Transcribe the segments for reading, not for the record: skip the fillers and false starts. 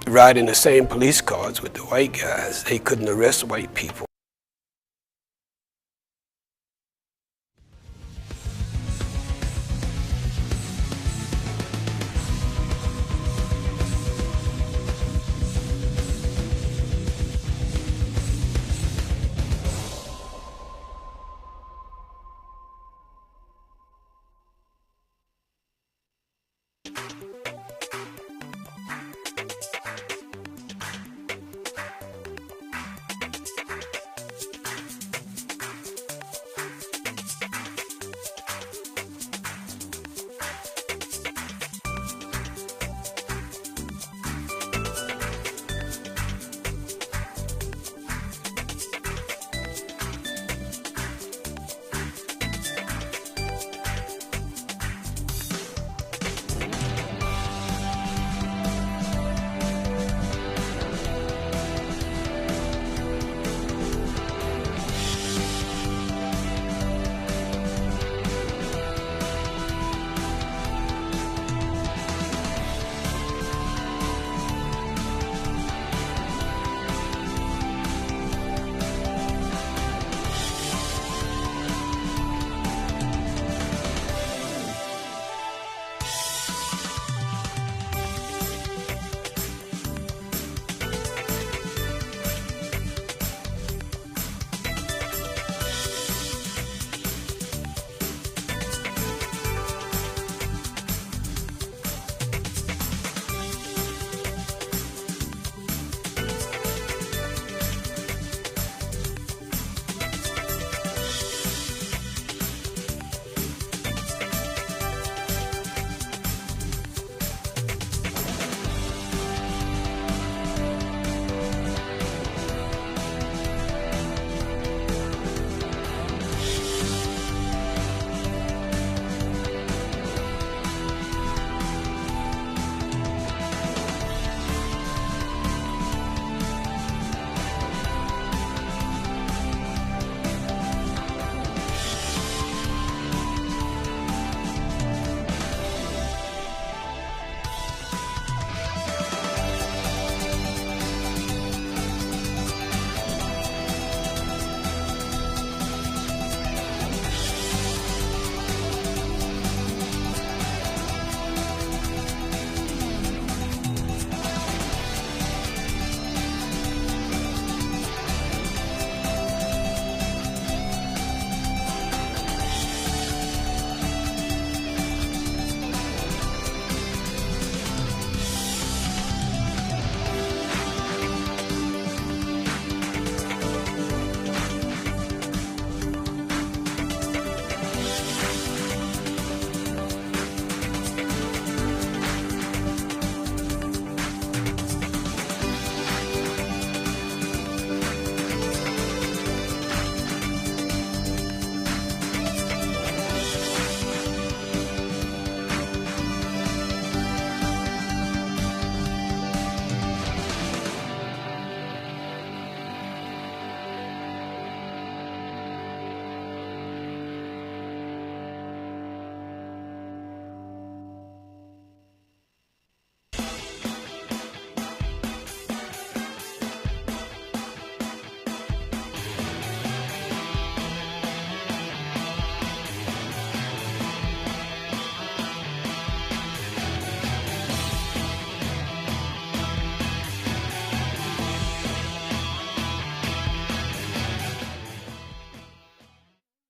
riding the same police cars with the white guys. They couldn't arrest white people.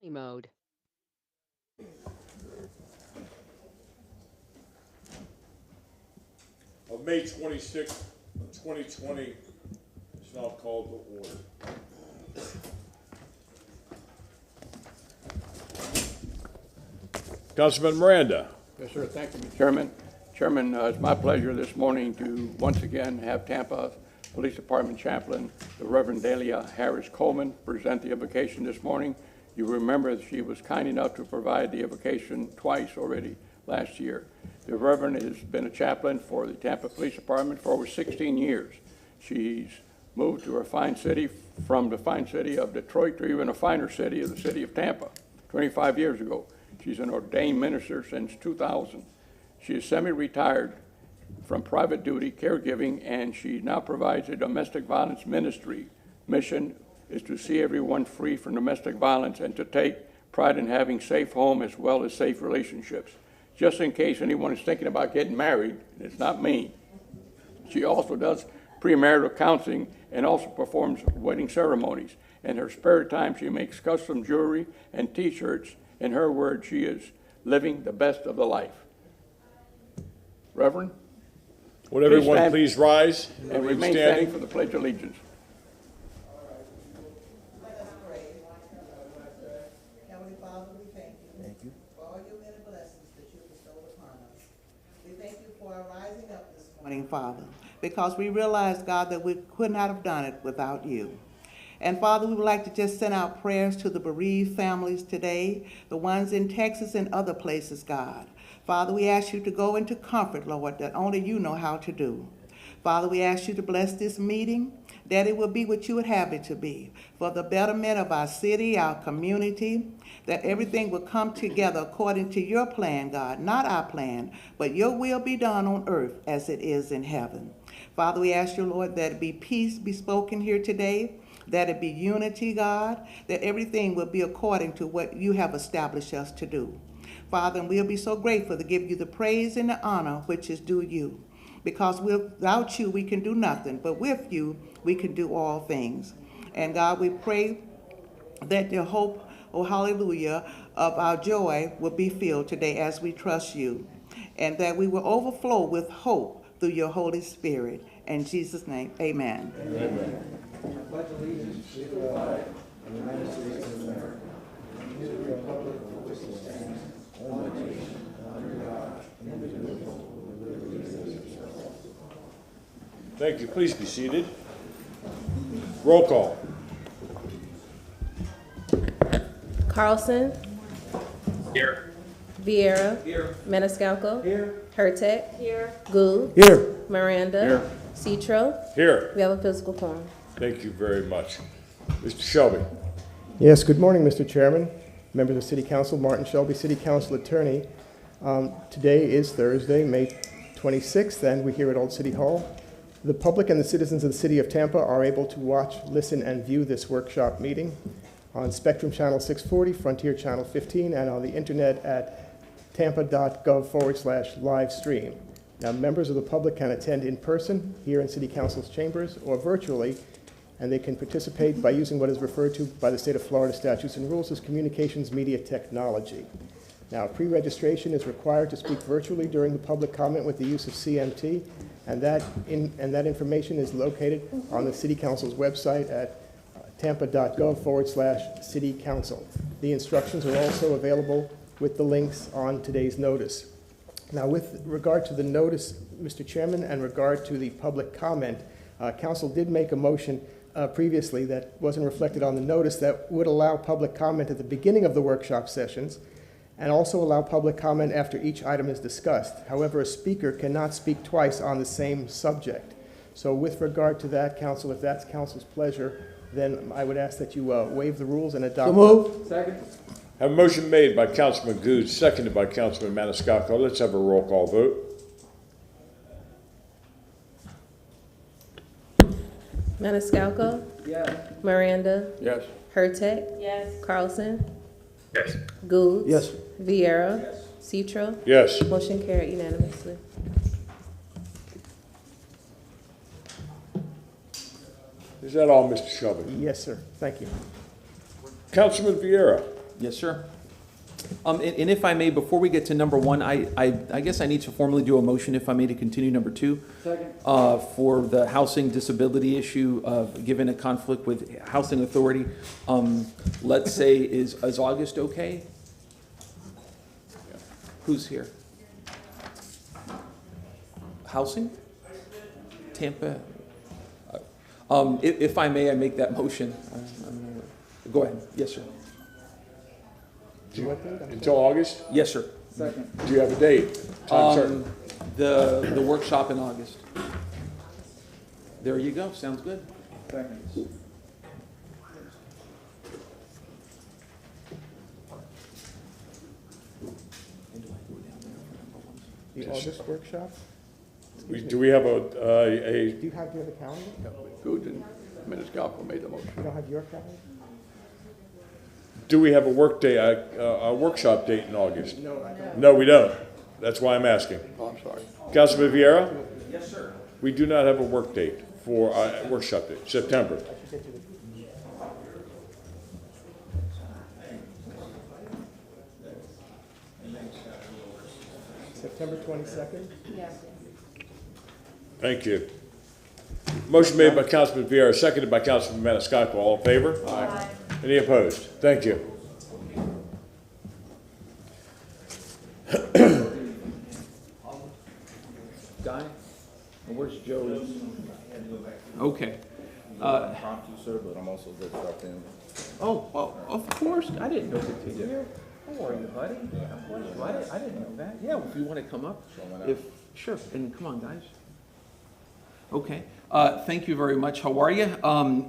Mode. Of May 26, 2020 is now called to order. Councilman Miranda. Yes, sir. Thank you, Mr. Chairman. Chairman, it's my pleasure this morning to once again have Tampa Police Department Chaplain, the Reverend Delia Harris Coleman, present the invocation this morning. You remember that she was kind enough to provide the invocation twice already last year. The Reverend has been a chaplain for the Tampa Police Department for over 16 years. She's moved to a fine city, from the fine city of Detroit to even a finer city of the city of Tampa, 25 years ago. She's an ordained minister since 2000. She is semi-retired from private duty caregiving, and she now provides a domestic violence ministry. Mission is to see everyone free from domestic violence and to take pride in having safe home as well as safe relationships. Just in case anyone is thinking about getting married, it's not me. She also does premarital counseling and also performs wedding ceremonies. In her spare time, she makes custom jewelry and T-shirts. In her words, she is living the best of the life. Reverend, Would everyone stand. please rise and remain standing for the Pledge of Allegiance. Let us pray. Heavenly Father, we thank you for all your many blessings that you bestowed upon us. We thank you for our rising up this morning, Father, because we realize, God, that we could not have done it without you. And Father, we would like to just send out prayers to the bereaved families today, the ones in Texas and other places, God. Father, we ask you to go into comfort, Lord, that only you know how to do. Father, we ask you to bless this meeting, that it will be what you would have it to be, for the betterment of our city, our community, that everything will come together according to your plan, God, not our plan, but your will be done on earth as it is in heaven. Father, we ask you, Lord, that it be peace be spoken here today, that it be unity, God, that everything will be according to what you have established us to do. Father, and we'll be so grateful to give you the praise and the honor which is due you. Because without you, we can do nothing, but with you, we can do all things. And God, we pray that the hope, oh hallelujah, of our joy will be filled today as we trust you. And that we will overflow with hope through your Holy Spirit. In Jesus' name, amen. Amen. Thank you. Please be seated. Roll call. Carlson. Here. Vieira. Here. Maniscalco. Here. Hurtek. Here. Gould. Here. Miranda. Here. Citro. Here. We have a physical quorum. Thank you very much. Mr. Shelby. Yes, good morning, Mr. Chairman, members of City Council, Martin Shelby, City Council Attorney. Today is Thursday, May 26th, and we're here at Old City Hall. The public and the citizens of the City of Tampa are able to watch, listen, and view this workshop meeting on Spectrum Channel 640, Frontier Channel 15, and on the internet at tampa.gov/live stream. Now, members of the public can attend in person here in City Council's chambers or virtually, and they can participate by using what is referred to by the State of Florida statutes and rules as communications media technology. Now, pre-registration is required to speak virtually during the public comment with the use of CMT, and that information is located on the City Council's website at tampa.gov/City Council. The instructions are also available with the links on today's notice. Now, with regard to the notice, Mr. Chairman, and regard to the public comment, Council did make a motion previously that wasn't reflected on the notice that would allow public comment at the beginning of the workshop sessions and also allow public comment after each item is discussed. However, a speaker cannot speak twice on the same subject. So with regard to that, Council, if that's Council's pleasure, then I would ask that you waive the rules and adopt. So moved. Second. Have a motion made by Councilman Goode, seconded by Councilman Maniscalco. Let's have a roll call vote. Maniscalco. Yes. Miranda. Yes. Hurtek. Yes. Carlson. Yes. Gould. Yes. Vieira. Yes. Citro. Yes. Motion carried unanimously. Is that all, Mr. Shelby? Yes, sir. Thank you. Councilman Vieira. Yes, sir. And if I may, before we get to number one, I guess I need to formally do a motion, if I may, to continue number two. Second. For the housing disability issue, given a conflict with housing authority. Let's say, is August okay? Who's here? Housing? Tampa? If I may, I make that motion. Go ahead. Yes, sir. Until August? Yes, sir. Second. Do you have a date? Time certain? The workshop in August. There you go. Sounds good. Second. The August workshop? Do we have a Do you have the calendar? Goods and Maniscalco made the motion. You don't have your calendar? do we have a work day, a workshop date in August? No, I don't. No, we don't. That's why I'm asking. Oh, I'm sorry. Councilman Vieira? Yes, sir. We do not have a work date for workshop date, September. I should get you the. September 22nd? Thank you. Motion made by Councilman Vieira, seconded by Councilman Maniscalco. All in favor? Aye. Any opposed? Thank you. Guy? Where's Joe? Okay. Impromptu, sir, but I'm also good to stop in. Oh, well, of course. I didn't know that you here. How are you, buddy? I didn't know that. Yeah, if you want to come up. Sure, and come on, guys. Okay. Thank you very much. How are you?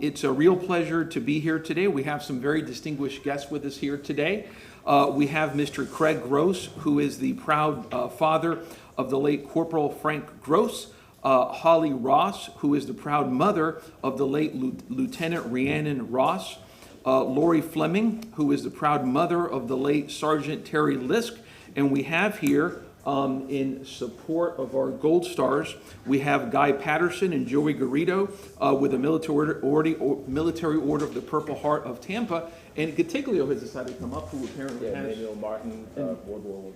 It's a real pleasure to be here today. We have some very distinguished guests with us here today. We have Mr. Craig Gross, who is the proud father of the late Corporal Frank Gross. Holly Ross, who is the proud mother of the late Lieutenant Rhiannon Ross. Lori Fleming, who is the proud mother of the late Sergeant Terry Lisk. And we have here, in support of our Gold Stars, we have Guy Patterson and Joey Garrido with a military order of the Purple Heart of Tampa. And Gatiglio has decided to come up, who apparently has... Manuel Martin, World War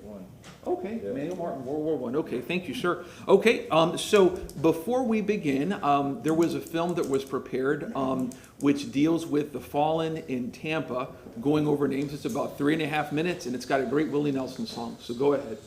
I. Okay, Manuel Martin, World War I. Okay, thank you, sir. Okay, so before we begin, there was a film that was prepared which deals with the fallen in Tampa, going over names. It's about 3.5 minutes, and it's got a great Willie Nelson song. So go ahead.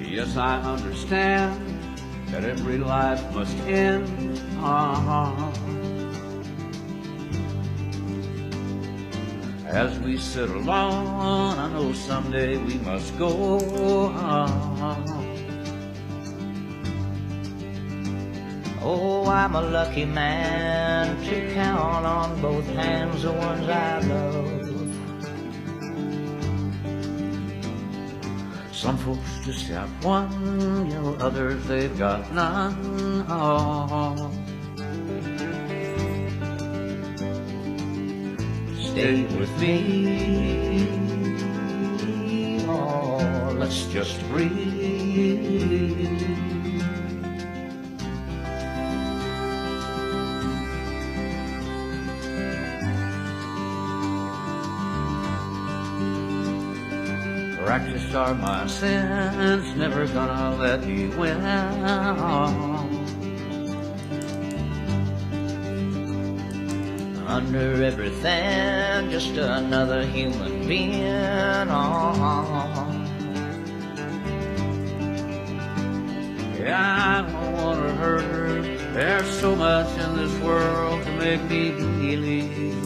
Yes, I understand that every life must end. As we sit alone, I know someday we must go. Oh, I'm a lucky man to count on both hands the ones I love. Some folks just have one, you know, others they've got none. Oh. Stay with me, oh, let's just breathe. Practice are my sins, never gonna let me win. Under everything, just another human being. Yeah, I don't wanna hurt her. There's so much in this world to make me believe.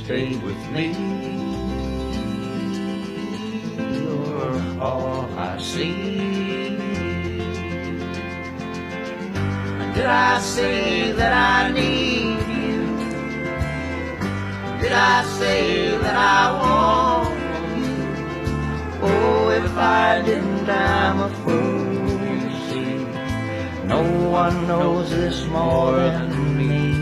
Stay with me, you're all I see. Did I say that I need you? Did I say that I want you? Oh, if I didn't, I'm a fool, you see. No one knows this more than me.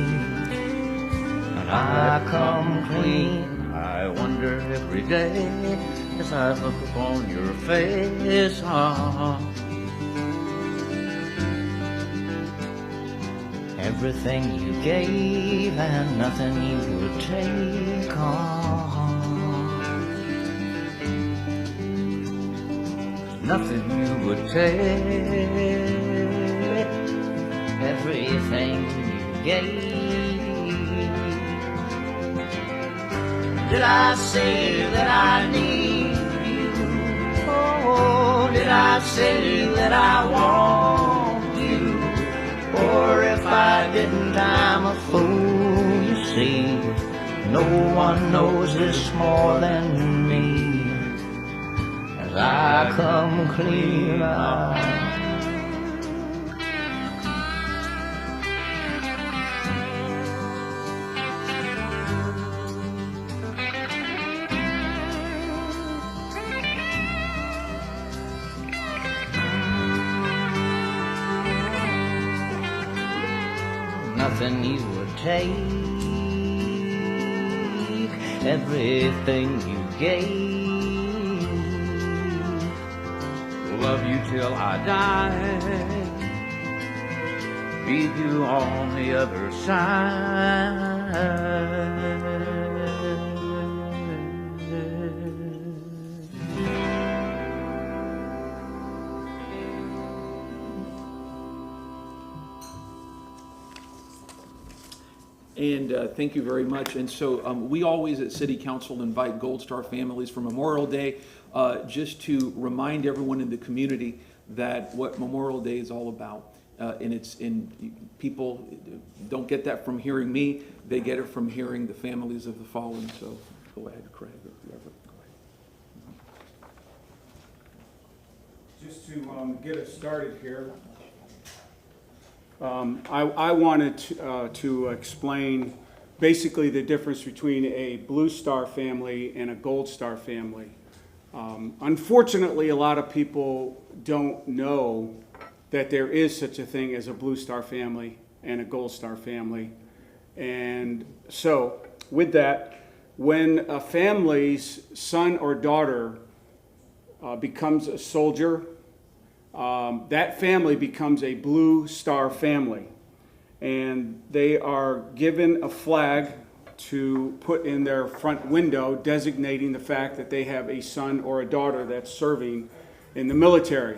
I come clean. I wonder every day as I look upon your face. Everything you gave and nothing you would take on. Nothing you would take. Everything you gave. Did I say that I need you? Oh, did I say that I want you? Or if I didn't, I'm a fool. No one knows this more than me as I come clean out. Nothing you would take, everything you gave. Love you till I die, leave you on the other side. And thank you very much. And so we always at City Council invite Gold Star families for Memorial Day, just to remind everyone in the community that what Memorial Day is all about. And people don't get that from hearing me, they get it from hearing the families of the fallen. So go ahead, Craig, or whoever. Go ahead. Just to get us started here, I wanted to explain basically the difference between a Blue Star family and a Gold Star family. Unfortunately, a lot of people don't know that there is such a thing as a Blue Star family and a Gold Star family. And so, with that, when a family's son or daughter becomes a soldier, that family becomes a Blue Star family, and they are given a flag to put in their front window designating the fact that they have a son or a daughter that's serving in the military.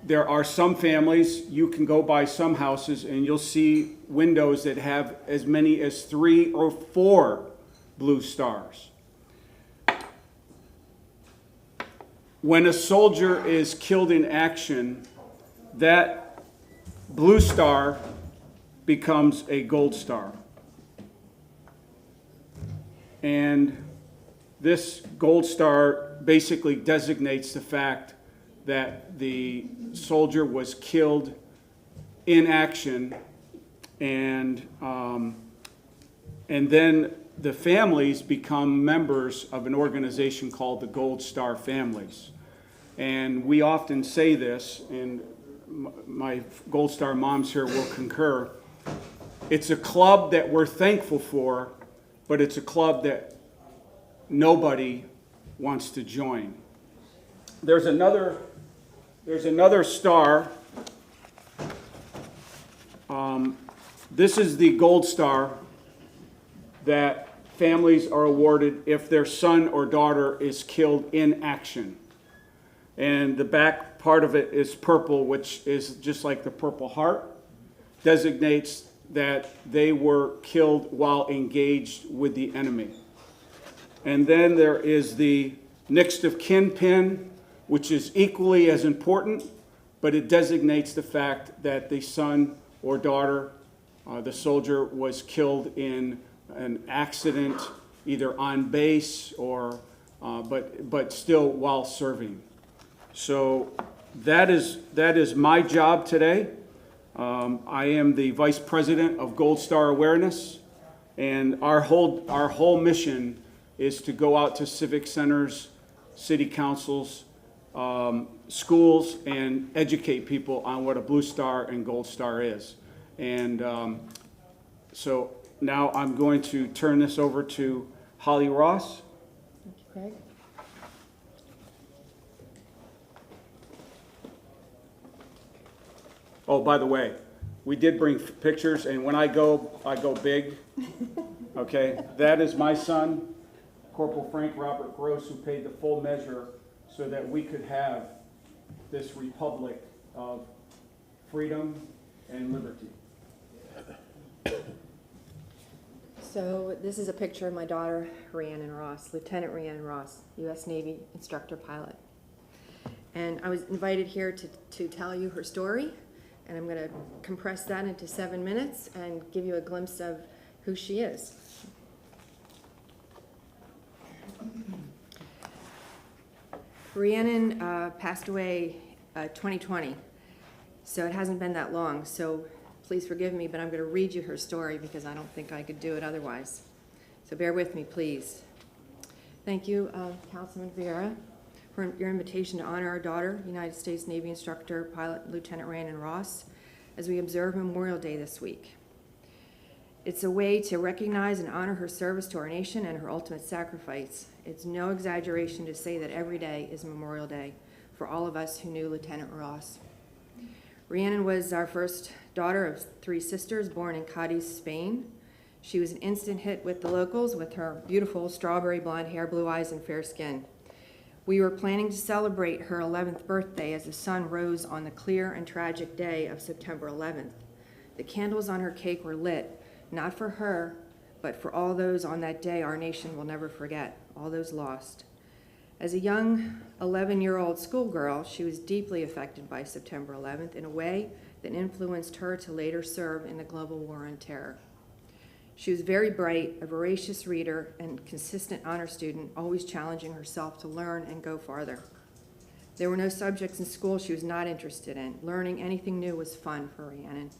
There are some families, you can go by some houses and you'll see windows that have as many as 3 or 4 blue stars. When a soldier is killed in action, that blue star becomes a gold star. And this gold star basically designates the fact that the soldier was killed in action, and then the families become members of an organization called the Gold Star Families. And we often say this, and my Gold Star moms here will concur, it's a club that we're thankful for, but it's a club that nobody wants to join. There's another star. This is the Gold Star that families are awarded if their son or daughter is killed in action. And the back part of it is purple, which is just like the Purple Heart, designates that they were killed while engaged with the enemy. And then there is the next of kin pin, which is equally as important, but it designates the fact that the son or daughter, the soldier, was killed in an accident, either on base or, but still while serving. So that is my job today. I am the Vice President of Gold Star Awareness, and our whole mission is to go out to civic centers, city councils, schools, and educate people on what a Blue Star and Gold Star is. And so now I'm going to turn this over to Holly Ross. Thank you, Craig. Oh, by the way, we did bring pictures, and when I go big. Okay, that is my son, Corporal Frank Robert Gross, who paid the full measure so that we could have this republic of freedom and liberty. So this is a picture of my daughter, Rhiannon Ross, Lieutenant Rhiannon Ross, U.S. Navy instructor pilot. And I was invited here to tell you her story, and I'm going to compress that into 7 minutes and give you a glimpse of who she is. Rhiannon passed away 2020, so it hasn't been that long. So please forgive me, but I'm going to read you her story because I don't think I could do it otherwise. So bear with me, please. Thank you, Councilman Vieira, for your invitation to honor our daughter, United States Navy instructor, pilot Lieutenant Rhiannon Ross, as we observe Memorial Day this week. It's a way to recognize and honor her service to our nation and her ultimate sacrifice. It's no exaggeration to say that every day is Memorial Day for all of us who knew Lieutenant Ross. Rhiannon was our first daughter of 3 sisters born in Cadiz, Spain. She was an instant hit with the locals with her beautiful strawberry blonde hair, blue eyes, and fair skin. We were planning to celebrate her 11th birthday as the sun rose on the clear and tragic day of September 11th. The candles on her cake were lit, not for her, but for all those on that day our nation will never forget, all those lost. As a young 11-year-old schoolgirl, she was deeply affected by September 11th in a way that influenced her to later serve in the global war on terror. She was very bright, a voracious reader, and consistent honor student, always challenging herself to learn and go farther. There were no subjects in school she was not interested in. Learning anything new was fun for Rhiannon.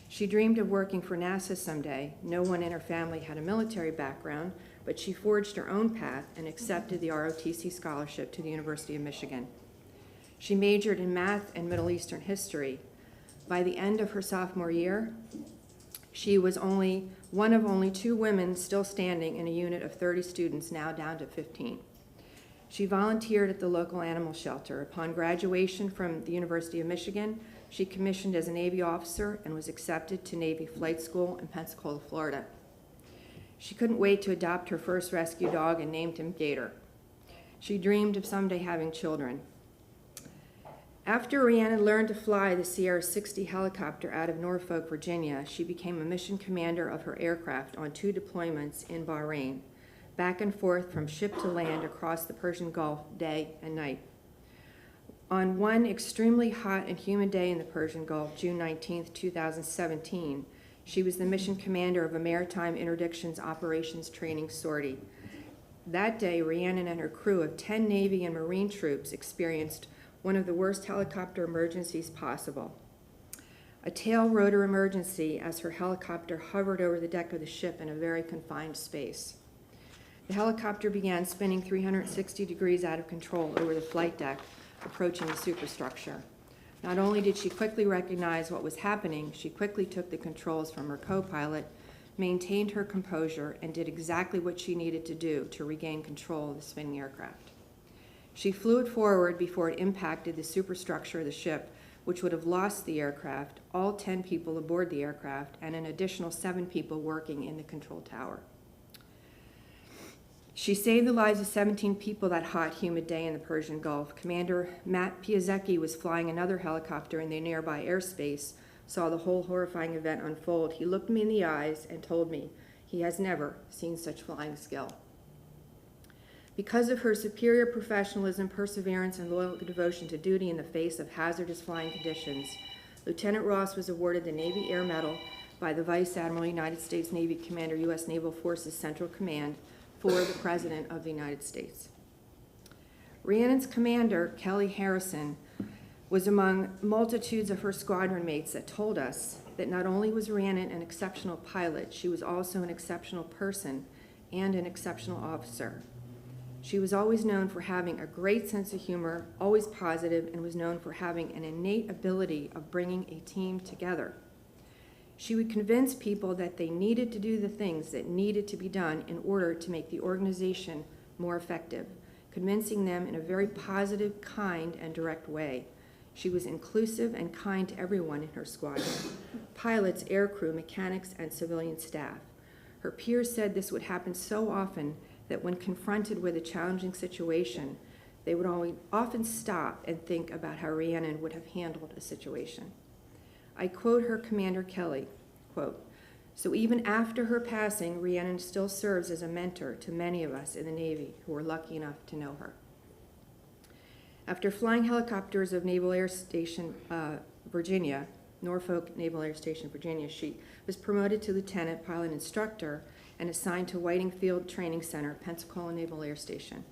She dreamed of working for NASA someday. No one in her family had a military background, but she forged her own path and accepted the ROTC scholarship to the University of Michigan. She majored in math and Middle Eastern history. By the end of her sophomore year, she was one of only 2 women still standing in a unit of 30 students, now down to 15. She volunteered at the local animal shelter. Upon graduation from the University of Michigan, she commissioned as a Navy officer and was accepted to Navy Flight School in Pensacola, Florida. She couldn't wait to adopt her first rescue dog and named him Gator. She dreamed of someday having children. After Rhiannon learned to fly the Sierra 60 helicopter out of Norfolk, Virginia, she became a mission commander of her aircraft on 2 deployments in Bahrain, back and forth from ship to land across the Persian Gulf day and night. On one extremely hot and humid day in the Persian Gulf, June 19, 2017, she was the mission commander of a Maritime Interdictions Operations Training Sortie. That day, Rhiannon and her crew of 10 Navy and Marine troops experienced one of the worst helicopter emergencies possible. A tail rotor emergency as her helicopter hovered over the deck of the ship in a very confined space. The helicopter began spinning 360 degrees out of control over the flight deck, approaching the superstructure. Not only did she quickly recognize what was happening, she quickly took the controls from her co-pilot, maintained her composure, and did exactly what she needed to do to regain control of the spinning aircraft. She flew it forward before it impacted the superstructure of the ship, which would have lost the aircraft, all 10 people aboard the aircraft, and an additional 7 people working in the control tower. She saved the lives of 17 people that hot, humid day in the Persian Gulf. Commander Matt Piasecki was flying another helicopter in the nearby airspace, saw the whole horrifying event unfold. He looked me in the eyes and told me he has never seen such flying skill. Because of her superior professionalism, perseverance, and loyal devotion to duty in the face of hazardous flying conditions, Lieutenant Ross was awarded the Navy Air Medal by the Vice Admiral, United States Navy Commander, U.S. Naval Forces Central Command, for the President of the United States. Rhiannon's commander, Kelly Harrison, was among multitudes of her squadron mates that told us that not only was Rhiannon an exceptional pilot, she was also an exceptional person and an exceptional officer. She was always known for having a great sense of humor, always positive, and was known for having an innate ability of bringing a team together. She would convince people that they needed to do the things that needed to be done in order to make the organization more effective, convincing them in a very positive, kind, and direct way. She was inclusive and kind to everyone in her squadron, pilots, aircrew, mechanics, and civilian staff. Her peers said this would happen so often that when confronted with a challenging situation, they would often stop and think about how Rhiannon would have handled a situation. I quote her commander, Kelly, quote, "So even after her passing, Rhiannon still serves as a mentor to many of us in the Navy who were lucky enough to know her." After flying helicopters of Naval Air Station Virginia, Norfolk Naval Air Station, Virginia, she was promoted to lieutenant pilot instructor and assigned to Whiting Field Training Center, Pensacola Naval Air Station.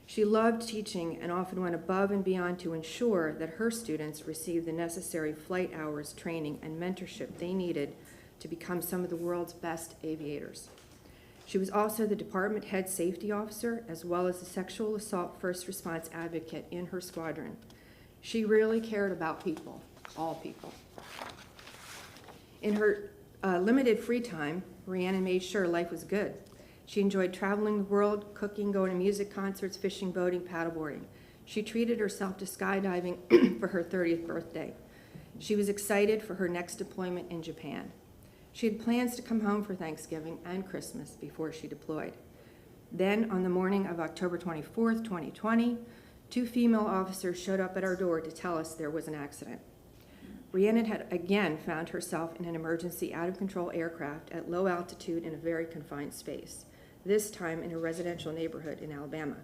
She loved teaching and often went above and beyond to ensure that her students received the necessary flight hours, training, and mentorship they needed to become some of the world's best aviators. She was also the department head safety officer as well as the sexual assault first response advocate in her squadron. She really cared about people, all people. In her limited free time, Rhiannon made sure life was good. She enjoyed traveling the world, cooking, going to music concerts, fishing, boating, paddleboarding. She treated herself to skydiving for her 30th birthday. She was excited for her next deployment in Japan. She had plans to come home for Thanksgiving and Christmas before she deployed. Then, on the morning of October 24th, 2020, 2 female officers showed up at our door to tell us there was an accident. Rhiannon had again found herself in an emergency out-of-control aircraft at low altitude in a very confined space, this time in a residential neighborhood in Alabama.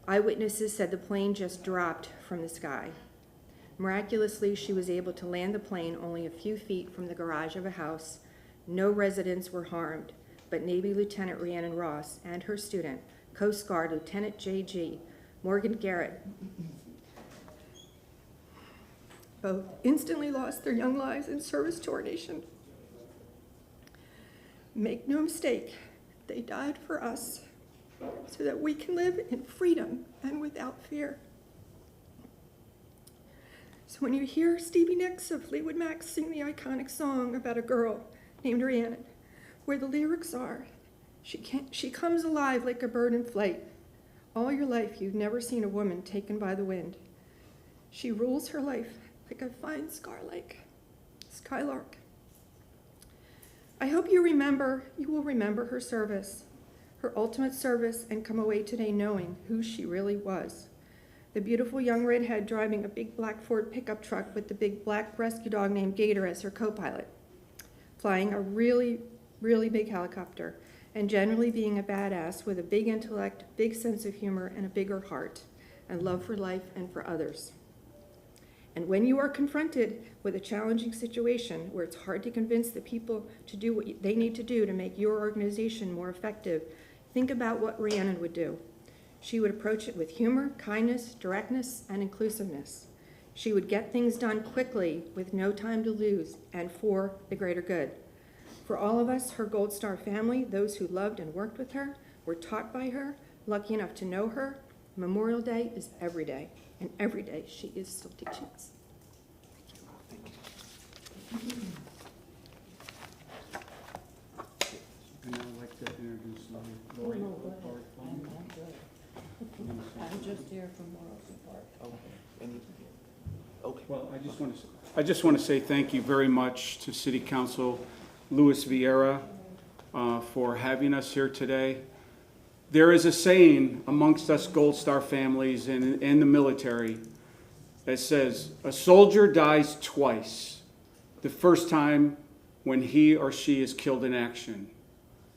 Eyewitnesses said the plane just dropped from the sky. Miraculously, she was able to land the plane only a few feet from the garage of a house. No residents were harmed, but Navy Lieutenant Rhiannon Ross and her student, Coast Guard Lieutenant J.G. Morgan Garrett, both instantly lost their young lives in service to our nation. Make no mistake, they died for us so that we can live in freedom and without fear. So when you hear Stevie Nicks of Fleetwood Mac sing the iconic song about a girl named Rhiannon, where the lyrics are, she comes alive like a bird in flight. All your life you've never seen a woman taken by the wind. She rules her life like a fine skylark. I hope you will remember her service, her ultimate service, and come away today knowing who she really was. The beautiful young redhead driving a big black Ford pickup truck with the big black rescue dog named Gator as her co-pilot, flying a really, really big helicopter, and generally being a badass with a big intellect, big sense of humor, and a bigger heart, and love for life and for others. And when you are confronted with a challenging situation where it's hard to convince the people to do what they need to do to make your organization more effective, think about what Rhiannon would do. She would approach it with humor, kindness, directness, and inclusiveness. She would get things done quickly with no time to lose and for the greater good. For all of us, her Gold Star family, those who loved and worked with her, were taught by her, lucky enough to know her, Memorial Day is every day, and every day she is still teaching us. And I'd like to introduce Lori. I'm just here from Morrison Park. Okay. Well, I just want to say thank you very much to City Council Luis Vieira for having us here today. There is a saying amongst us Gold Star families and in the military that says, a soldier dies twice. The first time when he or she is killed in action,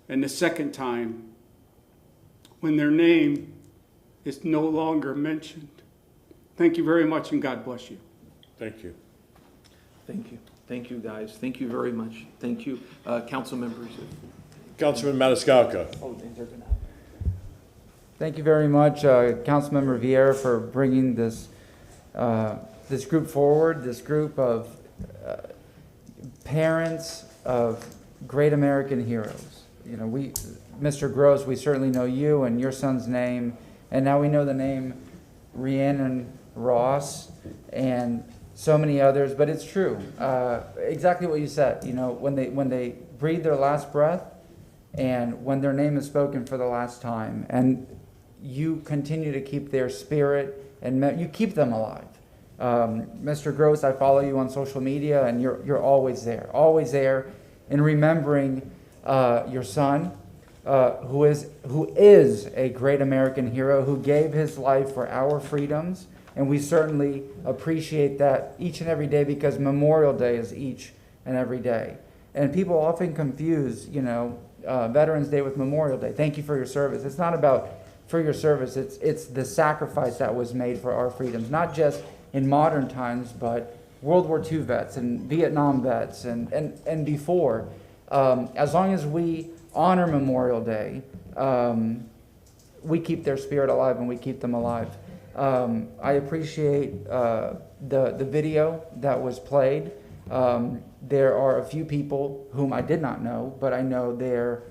and the second time when their name is no longer mentioned. Thank you very much, and God bless you. Thank you. Thank you. Thank you, guys. Thank you very much. Thank you, council members. Councilman Maniscalco. Thank you very much, Councilmember Vieira, for bringing this this group forward. This group of parents of great American heroes. You know, Mr. Gross, we certainly know you and your son's name, and now we know the name Rhiannon Ross and so many others. But it's true, exactly what you said. You know, when they breathe their last breath, and when their name is spoken for the last time, and you continue to keep their spirit and you keep them alive. Mr. Gross, I follow you on social media, and you're always there in remembering your son, who is a great American hero who gave his life for our freedoms, and we certainly appreciate that each and every day, because Memorial Day is each and every day. And people often confuse, Veterans Day with Memorial Day. Thank you for your service. It's not about for your service. It's the sacrifice that was made for our freedoms, not just in modern times, but World War II vets and Vietnam vets and before. As long as we honor Memorial Day, we keep their spirit alive and we keep them alive. I appreciate the video that was played. There are a few people whom I did not know, but I know their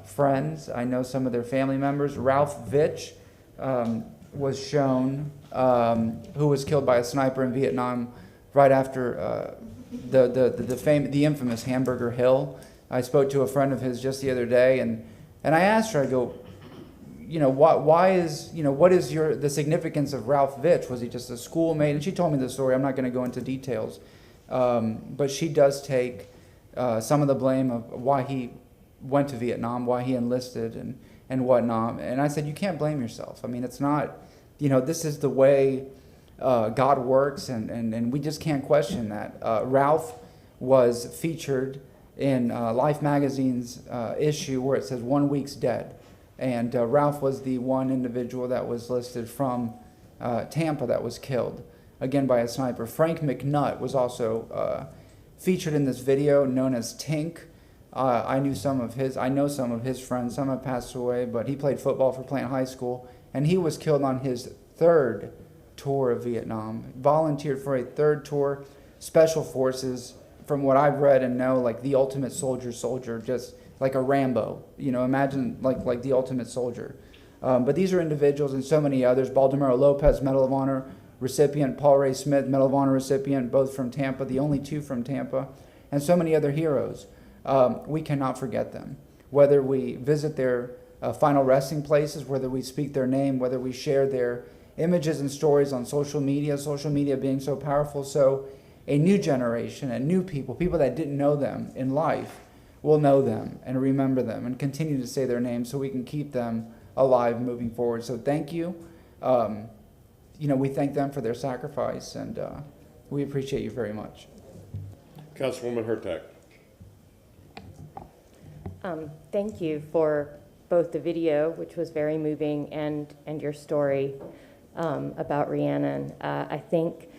friends. I know some of their family members. Ralph Vitch was shown, who was killed by a sniper in Vietnam right after the infamous Hamburger Hill. I spoke to a friend of his just the other day, and I asked her, I go, what is the significance of Ralph Vitch? Was he just a schoolmate? And she told me the story. I'm not going to go into details. But she does take some of the blame of why he went to Vietnam, why he enlisted and whatnot. And I said, you can't blame yourself. I mean, it's not, this is the way God works, and we just can't question that. Ralph was featured in Life magazine's issue where it says 1 week's dead. And Ralph was the one individual that was listed from Tampa that was killed, again by a sniper. Frank McNutt was also featured in this video, known as Tink. I know some of his friends. Some have passed away, but he played football for Plant High School, and he was killed on his third tour of Vietnam. Volunteered for a third tour, Special Forces. From what I've read and know, like the ultimate soldier, just like a Rambo. Imagine like the ultimate soldier. But these are individuals and so many others. Baldomero Lopez, Medal of Honor recipient. Paul Ray Smith, Medal of Honor recipient, both from Tampa, the only two from Tampa. And so many other heroes. We cannot forget them. Whether we visit their final resting places, whether we speak their name, whether we share their images and stories on social media being so powerful. So a new generation and new people that didn't know them in life, will know them and remember them and continue to say their names so we can keep them alive moving forward. So thank you. We thank them for their sacrifice, and we appreciate you very much. Councilwoman Hurtak. Thank you for both the video, which was very moving, and your story about Rhiannon. I think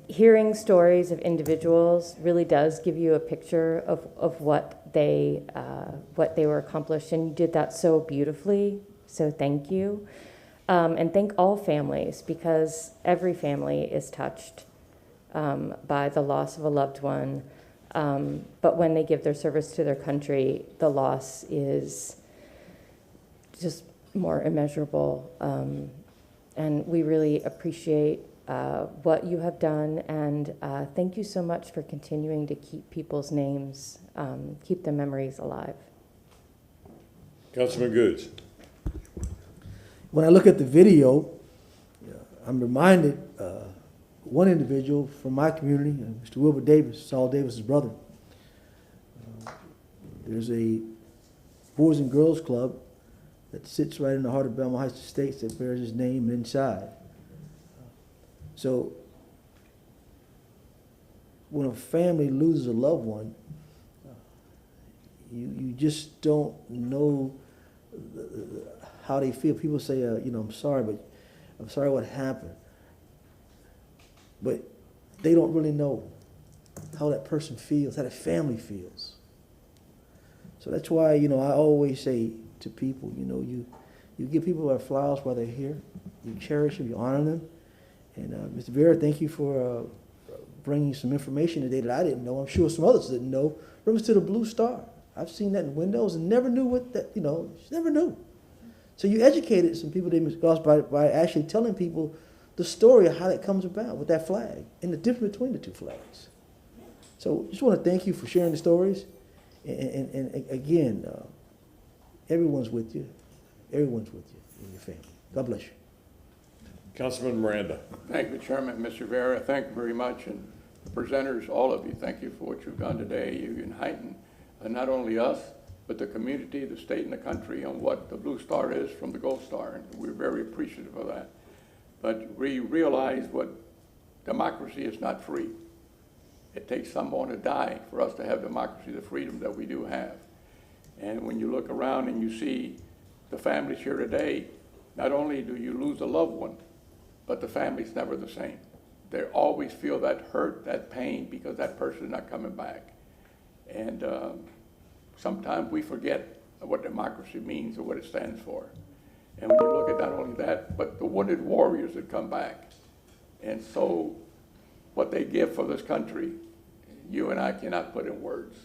hearing stories of individuals really does give you a picture of what they were accomplished, and you did that so beautifully. So thank you, and thank all families, because every family is touched by the loss of a loved one. But when they give their service to their country, the loss is just more immeasurable. And we really appreciate what you have done, and thank you so much for continuing to keep people's names, keep their memories alive. Councilman Goods. When I look at the video, I'm reminded one individual from my community, Mr. Wilbur Davis, Saul Davis's brother. There's a Boys and Girls Club that sits right in the heart of Belmont Heights Estates that bears his name inside. So when a family loses a loved one, you just don't know how they feel. People say, I'm sorry, but I'm sorry what happened. But they don't really know how that person feels, how that family feels. So that's why, I always say to people, you give people their flowers while they're here. You cherish them, you honor them. And Mr. Vera, thank you for bringing some information today that I didn't know. I'm sure some others didn't know. Reference to the Blue Star. I've seen that in windows and never knew what that, never knew. So you educated some people, by actually telling people the story of how that comes about with that flag and the difference between the two flags. So just want to thank you for sharing the stories. And again, everyone's with you. Everyone's with you and your family. God bless you. Councilman Miranda. Thank you, Chairman. Mr. Vera, thank you very much. And the presenters, all of you, thank you for what you've done today. You enlighten not only us, but the community, the state, and the country on what the Blue Star is from the Gold Star. And we're very appreciative of that. But we realize what democracy is not free. It takes someone to die for us to have democracy, the freedom that we do have. And when you look around and you see the families here today, not only do you lose a loved one, but the family's never the same. They always feel that hurt, that pain, because that person is not coming back. And sometimes we forget what democracy means or what it stands for. And when you look at not only that, but the wounded warriors that come back. And so what they give for this country, you and I cannot put in words.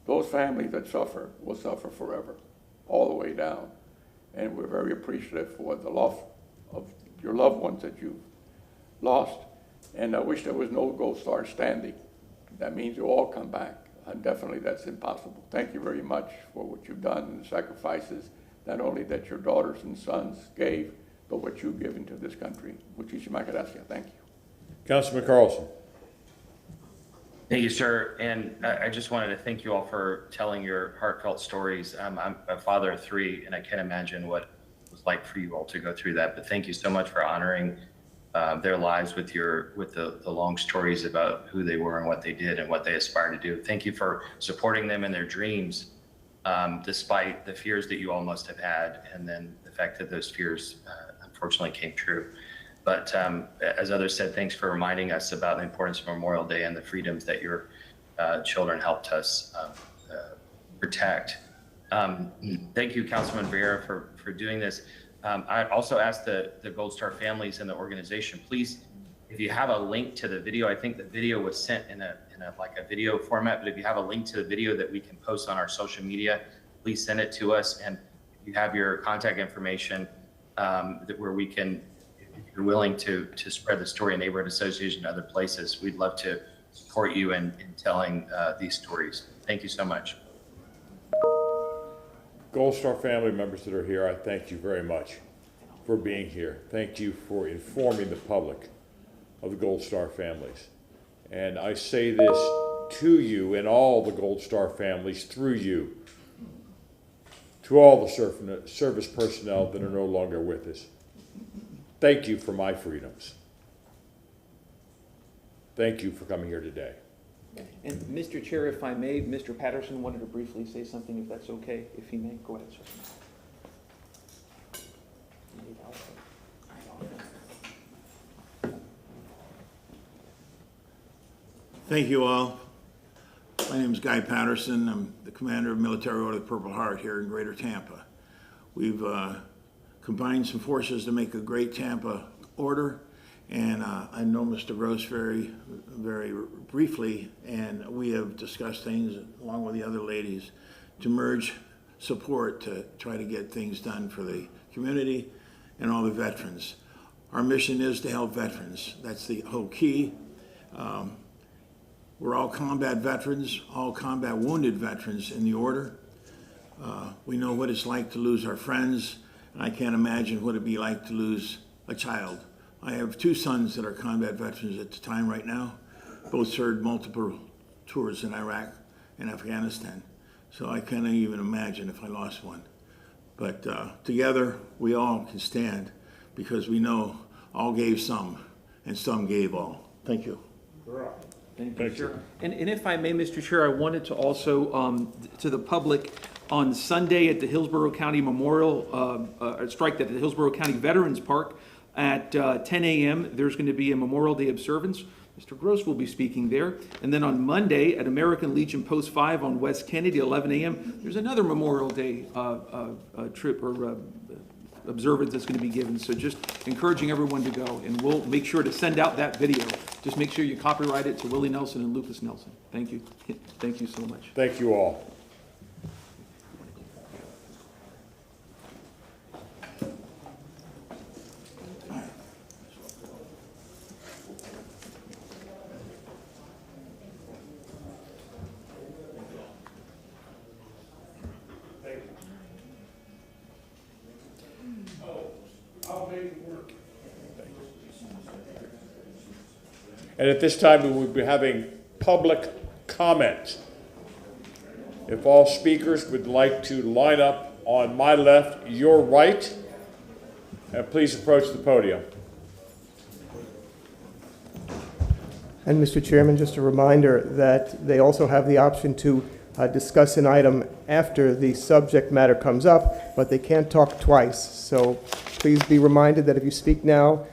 Those families that suffer will suffer forever, all the way down. And we're very appreciative for the loss of your loved ones that you've lost. And I wish there was no Gold Star standing. That means you'll all come back. And definitely that's impossible. Thank you very much for what you've done and the sacrifices, not only that your daughters and sons gave, but what you've given to this country. Muchísimas gracias. Thank you. Councilman Carlson. Thank you, sir. And I just wanted to thank you all for telling your heartfelt stories. I'm a father of 3, and I can't imagine what it was like for you all to go through that. But thank you so much for honoring their lives with the long stories about who they were and what they did and what they aspired to do. Thank you for supporting them in their dreams, despite the fears that you all must have had, and then the fact that those fears unfortunately came true. But as others said, thanks for reminding us about the importance of Memorial Day and the freedoms that your children helped us protect. Thank you, Councilman Vieira, for doing this. I also asked the Gold Star families and the organization, please, if you have a link to the video, I think the video was sent in a video format, but if you have a link to the video that we can post on our social media, please send it to us. And if you have your contact information where we can, if you're willing to spread the story in neighborhood association and other places, we'd love to support you in telling these stories. Thank you so much. Gold Star family members that are here, I thank you very much for being here. Thank you for informing the public of the Gold Star families. And I say this to you and all the Gold Star families through you, to all the service personnel that are no longer with us. Thank you for my freedoms. Thank you for coming here today. And Mr. Chair, if I may, Mr. Patterson wanted to briefly say something, if that's okay, if he may. Go ahead, sir. Thank you all. My name is Guy Patterson. I'm the commander of Military Order of the Purple Heart here in Greater Tampa. We've combined some forces to make a great Tampa order. And I know Mr. Gross very briefly, and we have discussed things along with the other ladies to merge support to try to get things done for the community and all the veterans. Our mission is to help veterans. That's the whole key. We're all combat veterans, all combat wounded veterans in the order. We know what it's like to lose our friends, and I can't imagine what it'd be like to lose a child. I have 2 sons that are combat veterans at the time right now. Both served multiple tours in Iraq and Afghanistan. So I can't even imagine if I lost one. But together, we all can stand because we know all gave some and some gave all. Thank you. Thank you, sir. And if I may, Mr. Chair, I wanted to also, to the public, on Sunday at the Hillsborough County Memorial, strike at the Hillsborough County Veterans Park, at 10 a.m., there's going to be a Memorial Day observance. Mr. Gross will be speaking there. And then on Monday at American Legion Post 5 on West Kennedy, 11 a.m., there's another Memorial Day trip or observance that's going to be given. So just encouraging everyone to go. And we'll make sure to send out that video. Just make sure you copyright it to Willie Nelson and Lucas Nelson. Thank you. Thank you so much. Thank you all. And at this time, we will be having public comment. If all speakers would like to line up on my left, your right, and please approach the podium. And Mr. Chairman, just a reminder that they also have the option to discuss an item after the subject matter comes up, but they can't talk twice. So please be reminded that if you speak now,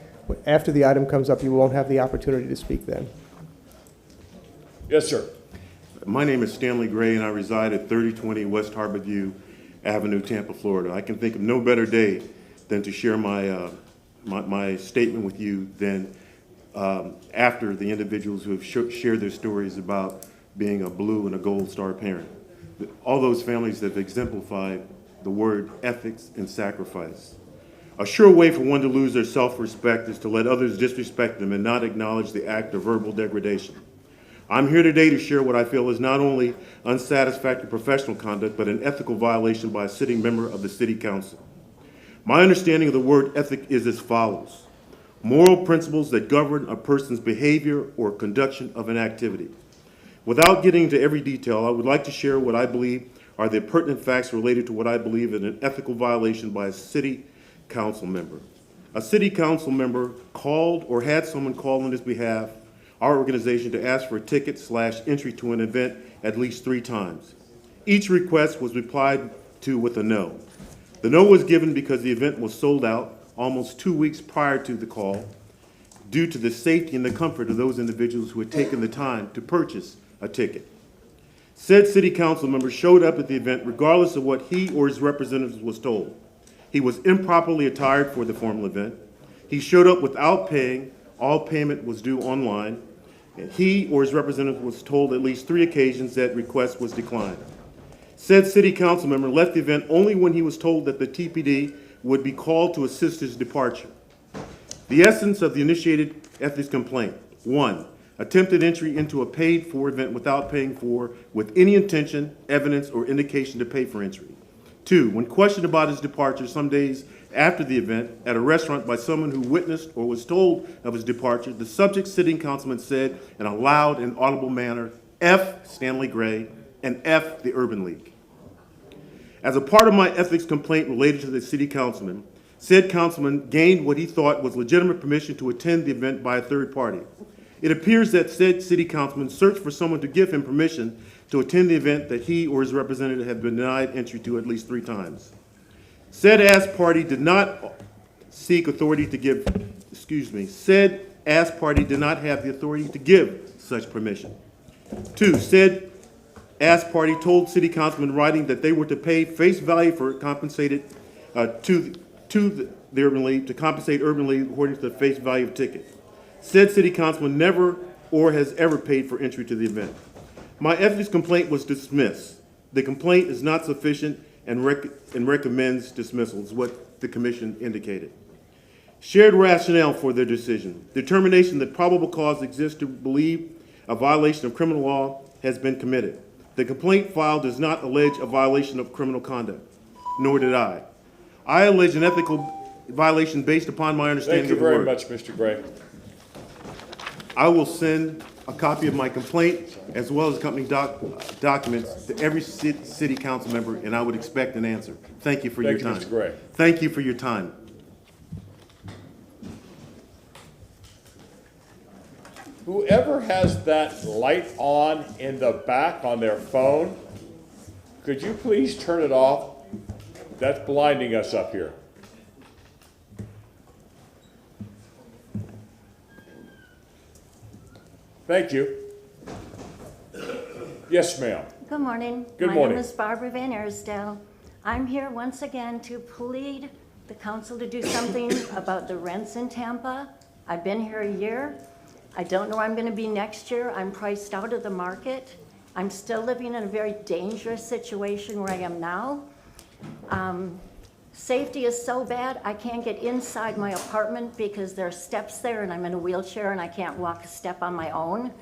after the item comes up, you won't have the opportunity to speak then. Yes, sir. My name is Stanley Gray, and I reside at 3020 West Harborview Avenue, Tampa, Florida. I can think of no better day than to share my statement with you than after the individuals who have shared their stories about being a Blue and a Gold Star parent. All those families have exemplified the word ethics and sacrifice. A sure way for one to lose their self-respect is to let others disrespect them and not acknowledge the act of verbal degradation. I'm here today to share what I feel is not only unsatisfactory professional conduct, but an ethical violation by a sitting member of the City Council. My understanding of the word ethic is as follows: moral principles that govern a person's behavior or conduction of an activity. Without getting into every detail, I would like to share what I believe are the pertinent facts related to what I believe is an ethical violation by a City Council member. A City Council member called or had someone call on his behalf our organization to ask for a ticket/entry to an event at least 3 times. Each request was replied to with a no. The no was given because the event was sold out almost 2 weeks prior to the call due to the safety and the comfort of those individuals who had taken the time to purchase a ticket. Said City Council member showed up at the event regardless of what he or his representatives was told. He was improperly attired for the formal event. He showed up without paying. All payment was due online. And he or his representative was told at least 3 occasions that request was declined. Said City Council member left the event only when he was told that the TPD would be called to assist his departure. The essence of the initiated ethics complaint: 1, attempted entry into a paid-for event without paying for, with any intention, evidence, or indication to pay for entry. 2, when questioned about his departure some days after the event at a restaurant by someone who witnessed or was told of his departure, the subject sitting councilman said in a loud and audible manner, "F. Stanley Gray," and "F. the Urban League." As a part of my ethics complaint related to the city councilman, said councilman gained what he thought was legitimate permission to attend the event by a third party. It appears that said city councilman searched for someone to give him permission to attend the event that he or his representative had been denied entry to at least 3 times. Said asked party did not seek authority to give, said asked party did not have the authority to give such permission. 2, said asked party told city councilman in writing that they were to pay face value for compensated to the Urban League, to compensate Urban League according to the face value of ticket. Said city councilman never or has ever paid for entry to the event. My ethics complaint was dismissed. The complaint is not sufficient and recommends dismissal, is what the commission indicated. Shared rationale for their decision: determination that probable cause exists to believe a violation of criminal law has been committed. The complaint filed does not allege a violation of criminal conduct, nor did I. I allege an ethical violation based upon my understanding of the word. Thank you very much, Mr. Gray. I will send a copy of my complaint as well as accompanying documents to every city council member, and I would expect an answer. Thank you for your time. Thank you, Mr. Gray. Thank you for your time. Whoever has that light on in the back on their phone, could you please turn it off? That's blinding us up here. Thank you. Yes, ma'am. Good morning. Good My morning. name is Barbara Van Arsdale. I'm here once again to plead the council to do something about the rents in Tampa. I've been here a year. I don't know where I'm going to be next year. I'm priced out of the market. I'm still living in a very dangerous situation where I am now. Safety is so bad, I can't get inside my apartment because there are steps there and I'm in a wheelchair and I can't walk a step on my own.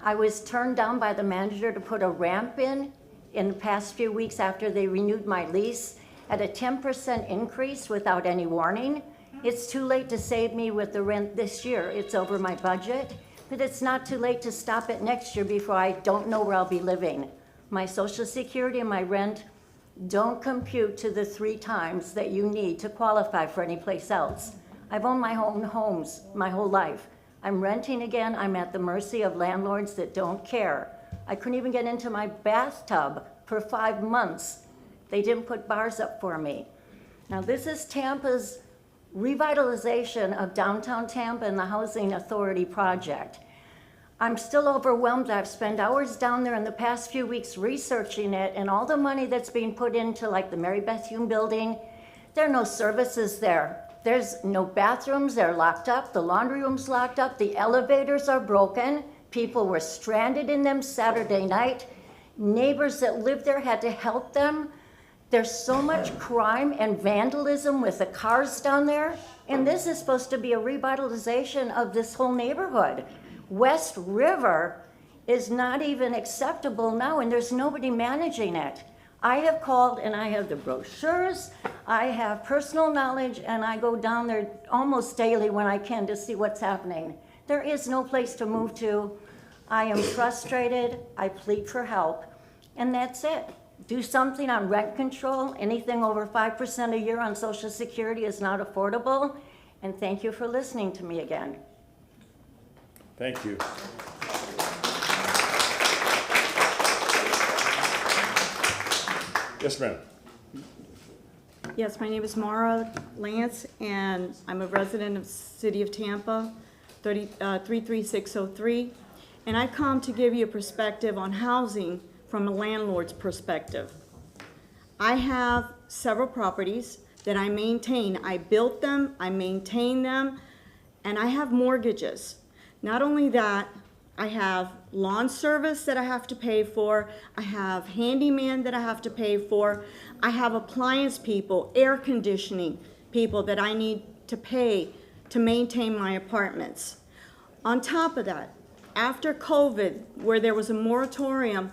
I was turned down by the manager to put a ramp in the past few weeks after they renewed my lease at a 10% increase without any warning. It's too late to save me with the rent this year. It's over my budget, but it's not too late to stop it next year before I don't know where I'll be living. My Social Security and my rent don't compute to the 3 times that you need to qualify for any place else. I've owned my own homes my whole life. I'm renting again. I'm at the mercy of landlords that don't care. I couldn't even get into my bathtub for 5 months. They didn't put bars up for me. Now this is Tampa's revitalization of downtown Tampa and the Housing Authority project. I'm still overwhelmed. I've spent hours down there in the past few weeks researching it, and all the money that's being put into like the Mary Beth Hume building, There are no services there. There's no bathrooms, they're locked up, the laundry room's locked up, the elevators are broken. People were stranded in them Saturday night. Neighbors that lived there had to help them. There's so much crime and vandalism with the cars down there. And this is supposed to be a revitalization of this whole neighborhood. West River is not even acceptable now, and there's nobody managing it. I have called, and I have the brochures, I have personal knowledge, and I go down there almost daily when I can to see what's happening. There is no place to move to. I am frustrated. I plead for help, and that's it. Do something on rent control. Anything over 5% a year on Social Security is not affordable, and thank you for listening to me again. Thank you. Yes, ma'am. Yes, my name is Mara Lance, and I'm a resident of the City of Tampa, 33603. And I come to give you a perspective on housing from a landlord's perspective. I have several properties that I maintain. I built them, I maintain them, and I have mortgages. Not only that, I have lawn service that I have to pay for. I have handyman that I have to pay for. I have appliance people, air conditioning people that I need to pay to maintain my apartments. On top of that, after COVID, where there was a moratorium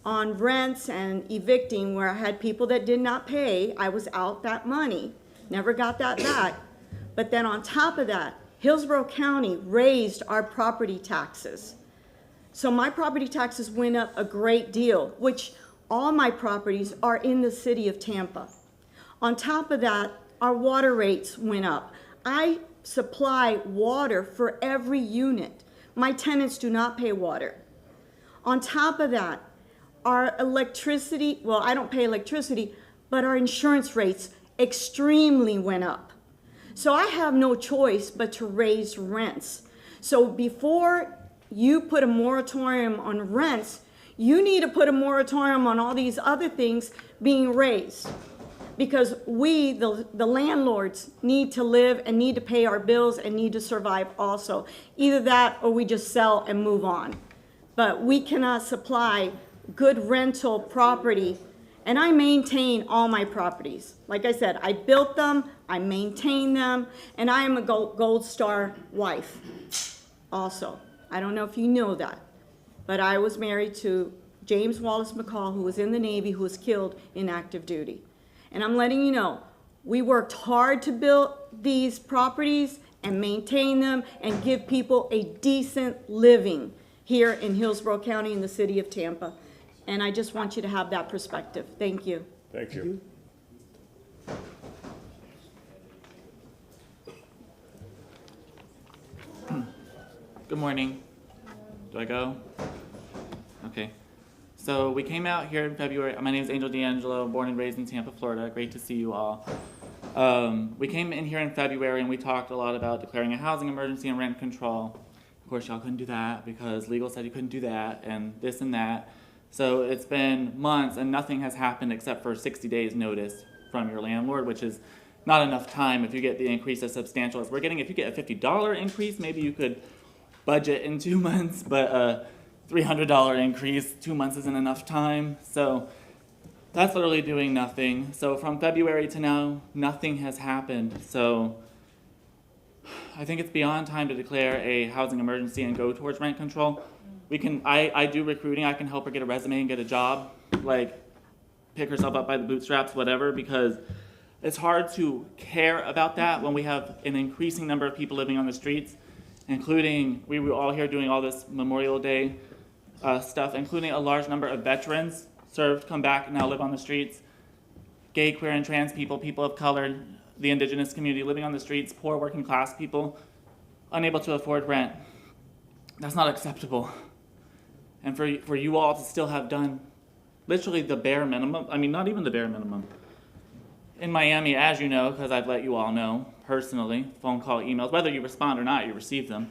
on rents and evicting, where I had people that did not pay, I was out that money, never got that back. But then on top of that, Hillsborough County raised our property taxes. So my property taxes went up a great deal, which all my properties are in the City of Tampa. On top of that, our water rates went up. I supply water for every unit. My tenants do not pay water. On top of that, our electricity, well, I don't pay electricity, but our insurance rates extremely went up. So I have no choice but to raise rents. So before you put a moratorium on rents, you need to put a moratorium on all these other things being raised. Because we, the landlords, need to live and need to pay our bills and need to survive also. Either that or we just sell and move on. But we cannot supply good rental property, and I maintain all my properties. Like I said, I built them, I maintain them, and I am a Gold Star wife also. I don't know if you know that, but I was married to James Wallace McCall, who was in the Navy, who was killed in active duty. And I'm letting you know, we worked hard to build these properties and maintain them and give people a decent living here in Hillsborough County in the City of Tampa. And I just want you to have that perspective. Thank you. Thank you. Good morning. Do I go? Okay. So we came out here in February. My name is Angel D'Angelo, born and raised in Tampa, Florida. Great to see you all. We came in here in February and we talked a lot about declaring a housing emergency and rent control. Of course, y'all couldn't do that because legal said you couldn't do that and this and that. So it's been months and nothing has happened except for 60 days notice from your landlord, which is not enough time if you get the increase as substantial as we're getting. If you get a $50 increase, maybe you could budget in 2 months, but a $300 increase, 2 months isn't enough time. So that's literally doing nothing. So from February to now, nothing has happened. So I think it's beyond time to declare a housing emergency and go towards rent control. We can, I do recruiting. I can help her get a resume and get a job, like pick herself up by the bootstraps, whatever, because it's hard to care about that when we have an increasing number of people living on the streets, including, we were all here doing all this Memorial Day stuff, including a large number of veterans served, come back, and now live on the streets, gay, queer, and trans people, people of color, the indigenous community living on the streets, poor working class people, unable to afford rent. That's not acceptable. And for you all to still have done literally the bare minimum, I mean, not even the bare minimum. In Miami, as you know, because I've let you all know personally, phone call, emails, whether you respond or not, you receive them.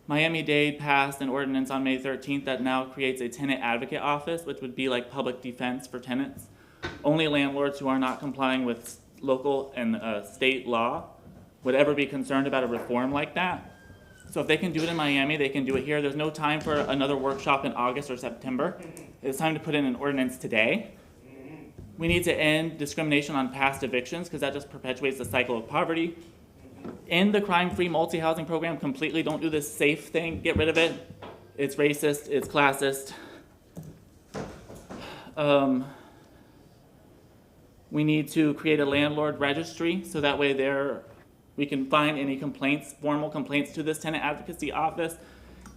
Miami-Dade passed an ordinance on May 13th that now creates a tenant advocate office, which would be like public defense for tenants. Only landlords who are not complying with local and state law would ever be concerned about a reform like that. So if they can do it in Miami, they can do it here. There's no time for another workshop in August or September. It's time to put in an ordinance today. We need to end discrimination on past evictions because that just perpetuates the cycle of poverty. End the crime-free multi-housing program completely. Don't do this SAFE thing. Get rid of it. It's racist. It's classist. We need to create a landlord registry so that way we can find any complaints, formal complaints to this tenant advocacy office.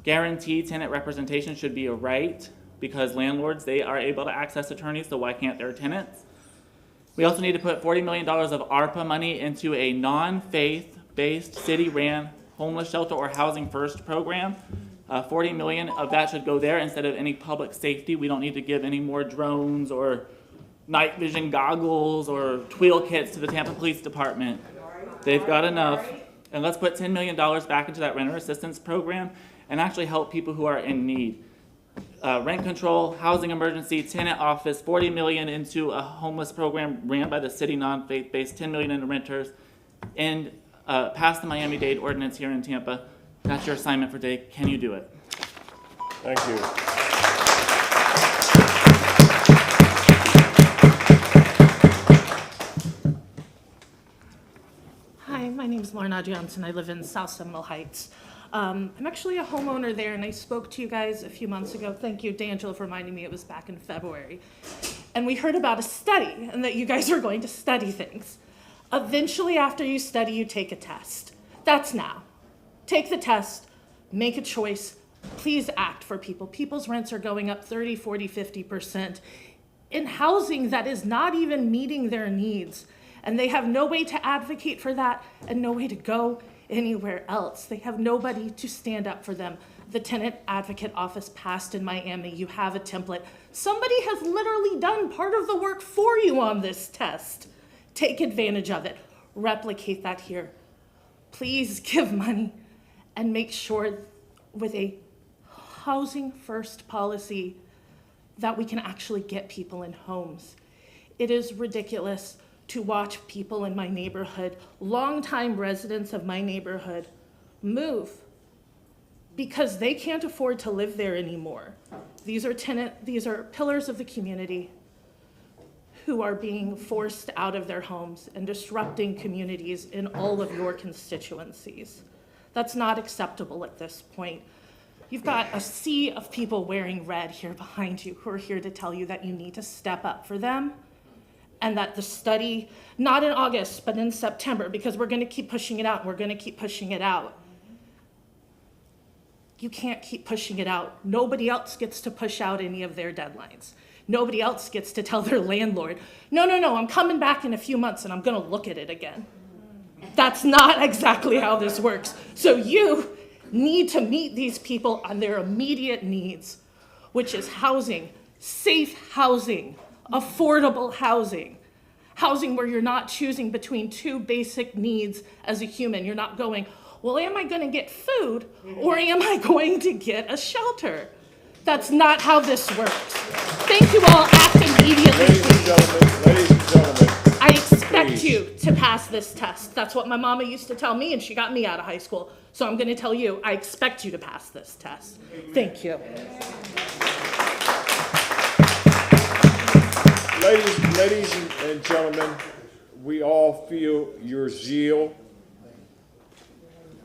Guaranteed tenant representation should be a right because landlords, they are able to access attorneys, so why can't their tenants? We also need to put $40 million of ARPA money into a non-faith-based city-ran homeless shelter or housing first program. 40 million of that should go there instead of any public safety. We don't need to give any more drones or night vision goggles or Tweel kits to the Tampa Police Department. They've got enough. And let's put $10 million back into that renter assistance program and actually help people who are in need. Rent control, housing emergency, tenant office, 40 million into a homeless program ran by the city non-faith-based, 10 million into renters, and pass the Miami-Dade ordinance here in Tampa. That's your assignment for today. Can you do it? Thank you. Hi, my name is Lorna Johnson. I live in South Seminole Heights. I'm actually a homeowner there, and I spoke to you guys a few months ago. Thank you, D'Angelo, for reminding me it was back in February. And we heard about a study, and that you guys are going to study things. Eventually, after you study, you take a test. That's now. Take the test, make a choice, please act for people. People's rents are going up 30, 40, 50% in housing that is not even meeting their needs. And they have no way to advocate for that and no way to go anywhere else. They have nobody to stand up for them. The tenant advocate office passed in Miami. You have a template. Somebody has literally done part of the work for you on this test. Take advantage of it. Replicate that here. Please give money and make sure with a housing first policy that we can actually get people in homes. It is ridiculous to watch people in my neighborhood, longtime residents of my neighborhood, move because they can't afford to live there anymore. These are pillars of the community who are being forced out of their homes and disrupting communities in all of your constituencies. That's not acceptable at this point. You've got a sea of people wearing red here behind you who are here to tell you that you need to step up for them and that the study, not in August, but in September, because we're gonna keep pushing it out, and we're gonna keep pushing it out. You can't keep pushing it out. Nobody else gets to push out any of their deadlines. Nobody else gets to tell their landlord, no, I'm coming back in a few months and I'm gonna look at it again. That's not exactly how this works. So you need to meet these people on their immediate needs, which is housing, safe housing, affordable housing, housing where you're not choosing between two basic needs as a human. You're not going, well, am I going to get food or am I going to get a shelter? That's not how this works. Thank you all. Act immediately. Ladies and gentlemen, I expect you to pass this test. That's what my mama used to tell me, and she got me out of high school. So I'm going to tell you, I expect you to pass this test. Thank you. Ladies and gentlemen, we all feel your zeal,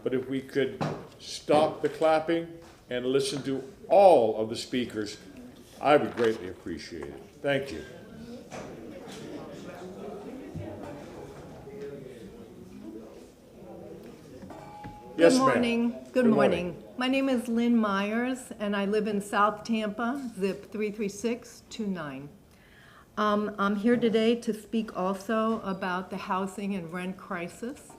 but if we could stop the clapping and listen to all of the speakers, I would greatly appreciate it. Thank you. Yes, ma'am. Good morning. Good morning. My name is Lynn Myers, and I live in South Tampa, zip 33629. I'm here today to speak also about the housing and rent crisis.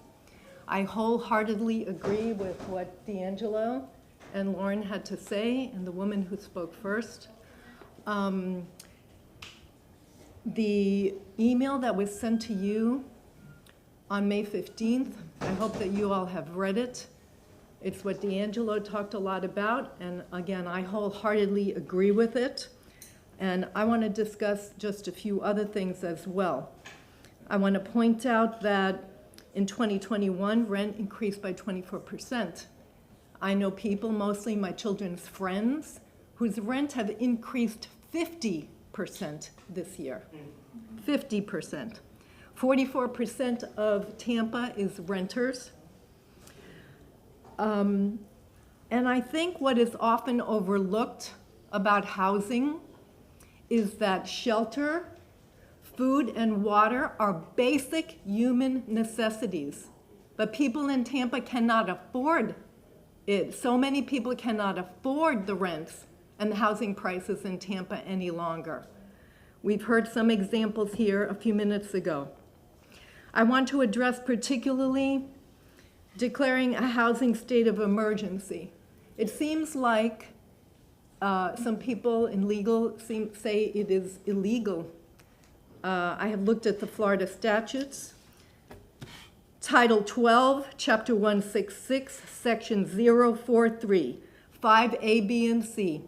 I wholeheartedly agree with what D'Angelo and Lauren had to say, and the woman who spoke first. The email that was sent to you on May 15th, I hope that you all have read it. It's what D'Angelo talked a lot about, and again, I wholeheartedly agree with it. And I want to discuss just a few other things as well. I want to point out that in 2021, rent increased by 24%. I know people, mostly my children's friends, whose rent have increased 50% this year. 50%. 44% of Tampa is renters. And I think what is often overlooked about housing is that shelter, food, and water are basic human necessities. But people in Tampa cannot afford it. So many people cannot afford the rents and the housing prices in Tampa any longer. We've heard some examples here a few minutes ago. I want to address particularly declaring a housing state of emergency. It seems like some people in legal say it is illegal. I have looked at the Florida statutes. Title 12, Chapter 166, Section 043, 5A, B, and C.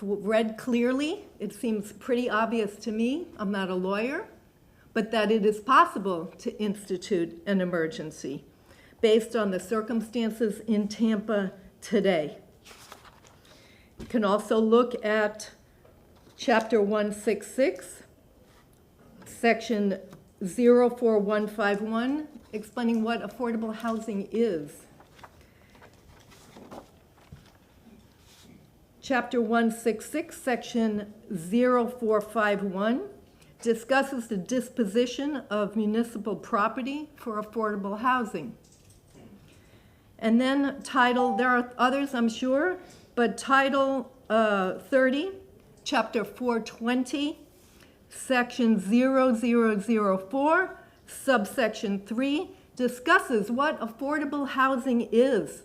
Read clearly, it seems pretty obvious to me, I'm not a lawyer, but that it is possible to institute an emergency based on the circumstances in Tampa today. You can also look at Chapter 166, Section 04151, explaining what affordable housing is. Chapter 166, Section 0451, discusses the disposition of municipal property for affordable housing. And then Title, there are others I'm sure, but Title 30, Chapter 420, Section 0004, Subsection 3, discusses what affordable housing is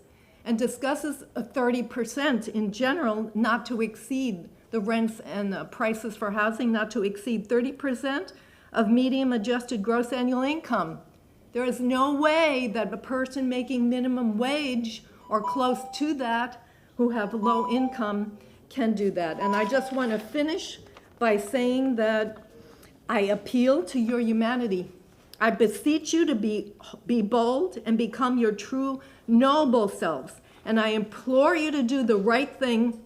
and discusses a 30% in general not to exceed the rents and prices for housing, not to exceed 30% of median adjusted gross annual income. There is no way that a person making minimum wage or close to that who have low income can do that. And I just want to finish by saying that I appeal to your humanity. I beseech you to be bold and become your true noble selves. And I implore you to do the right thing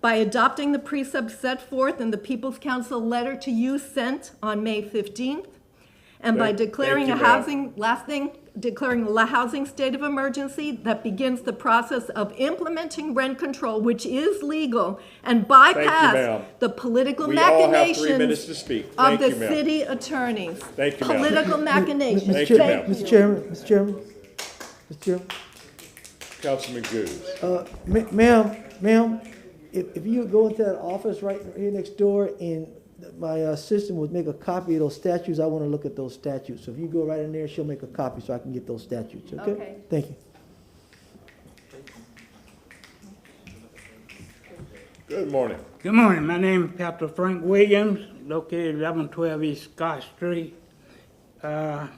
by adopting the precepts set forth in the People's Council letter to you sent on May 15th, and by declaring declaring a housing state of emergency that begins the process of implementing rent control, which is legal, and bypass the political machinations all have 3 minutes to speak. of the city attorneys. Thank you, ma'am. Political machinations. Thank you, ma'am. Mr. Chairman. Councilman Goose. Ma'am, if you go into that office right here next door and my assistant would make a copy of those statutes, I want to look at those statutes. So if you go right in there, she'll make a copy so I can get those statutes, okay? Okay. Thank you. Good morning. Good morning. My name is Pastor Frank Williams, located 1112 East Scott Street. I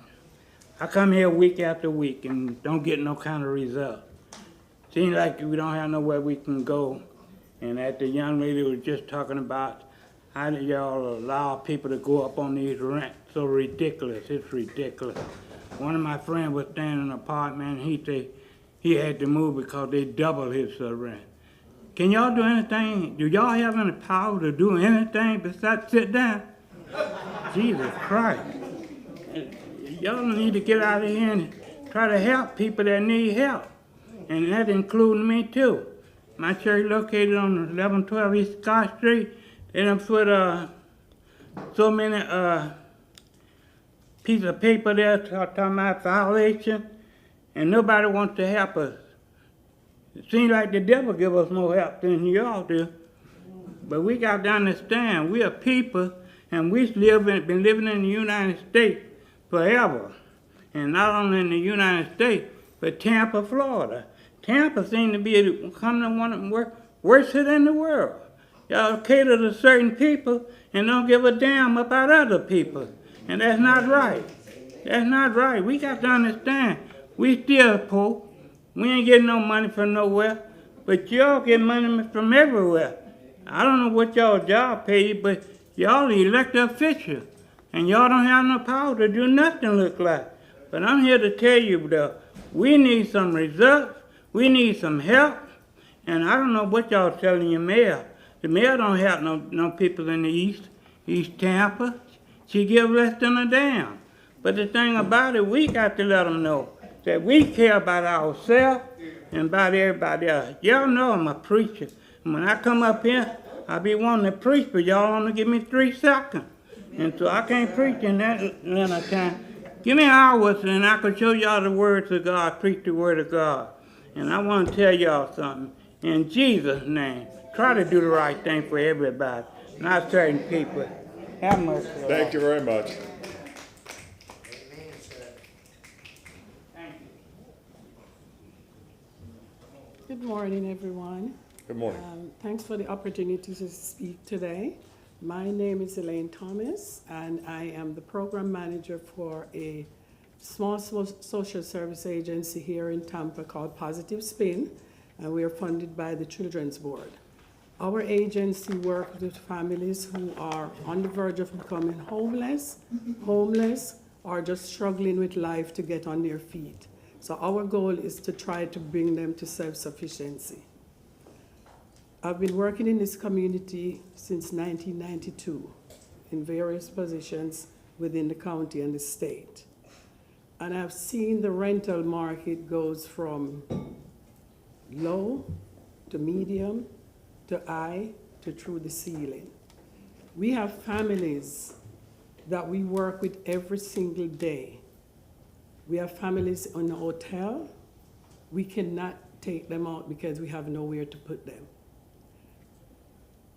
come here week after week and don't get no kind of result. Seems like we don't have nowhere we can go. And that the young lady was just talking about, how do y'all allow people to go up on these rents? So ridiculous. It's ridiculous. One of my friends was staying in an apartment, and he said he had to move because they doubled his rent. Can y'all do anything? Do y'all have any power to do anything besides sit down? Jesus Christ. Y'all need to get out of here and try to help people that need help. And that includes me too. My church located on 1112 East Scott Street. They done put so many pieces of paper there talking about violation, and nobody wants to help us. It seems like the devil give us more help than y'all do. But we got to understand, we are people, and we've been living in the United States forever. And not only in the United States, but Tampa, Florida. Tampa seems to be becoming one of the worst in the world. Y'all cater to certain people and don't give a damn about other people. And that's not right. That's not right. We got to understand, we still poor. We ain't getting no money from nowhere, but y'all get money from everywhere. I don't know what y'all job pay you, but y'all elected officials. And y'all don't have no power to do nothing look like. But I'm here to tell you that we need some results. We need some help. And I don't know what y'all telling your mayor. The mayor don't help no people in the East Tampa. She give less than a damn. But the thing about it, we got to let them know that we care about ourselves and about everybody else. Y'all know I'm a preacher. And when I come up here, I be wanting to preach, but y'all only give me 3 seconds. And so I can't preach in that amount of time. Give me hours and I can show y'all the words of God, preach the word of God. And I want to tell y'all something. In Jesus' name, try to do the right thing for everybody, not certain people. Have mercy. Thank you very much. Good morning, everyone. Good morning. Thanks for the opportunity to speak today. My name is Elaine Thomas, and I am the program manager for a small social service agency here in Tampa called Positive Spin, and we are funded by the Children's Board. Our agency works with families who are on the verge of becoming homeless, or just struggling with life to get on their feet. So our goal is to try to bring them to self-sufficiency. I've been working in this community since 1992 in various positions within the county and the state. And I've seen the rental market goes from low to medium to high to through the ceiling. We have families that we work with every single day. We have families in a hotel. We cannot take them out because we have nowhere to put them.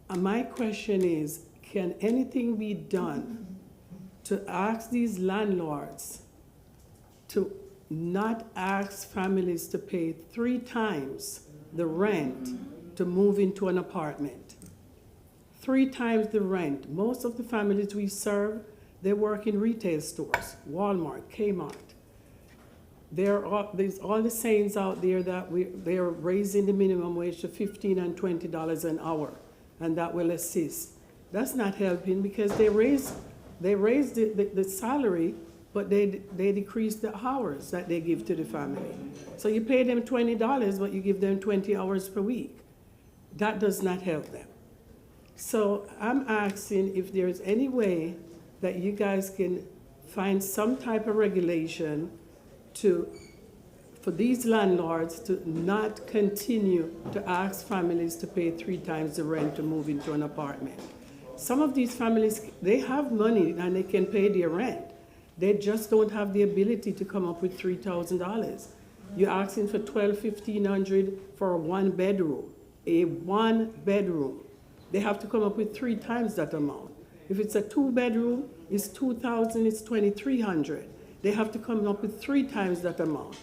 And my question is, can anything be done to ask these landlords to not ask families to pay 3 times the rent to move into an apartment? 3 times the rent. Most of the families we serve, they work in retail stores, Walmart, Kmart. There's all the sayings out there that they're raising the minimum wage to $15 and $20 an hour, and that will assist. That's not helping because they raise the salary, but they decrease the hours that they give to the family. So you pay them $20, but you give them 20 hours per week. That does not help them. So I'm asking if there's any way that you guys can find some type of regulation for these landlords to not continue to ask families to pay 3 times the rent to move into an apartment. Some of these families, they have money and they can pay their rent. They just don't have the ability to come up with $3,000. You're asking for $1,200, $1,500 for a 1 bedroom, a 1 bedroom. They have to come up with 3 times that amount. If it's a 2 bedroom, it's $2,000, it's $2,300. They have to come up with 3 times that amount.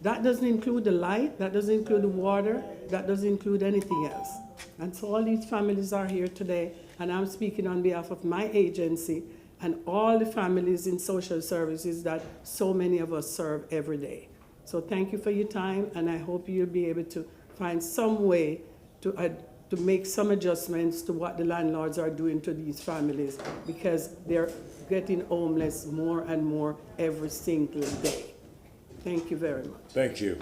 That doesn't include the light, that doesn't include the water, that doesn't include anything else. And so all these families are here today, and I'm speaking on behalf of my agency and all the families in social services that so many of us serve every day. So thank you for your time, and I hope you'll be able to find some way to make some adjustments to what the landlords are doing to these families, because they're getting homeless more and more every single day. Thank you very much. Thank you.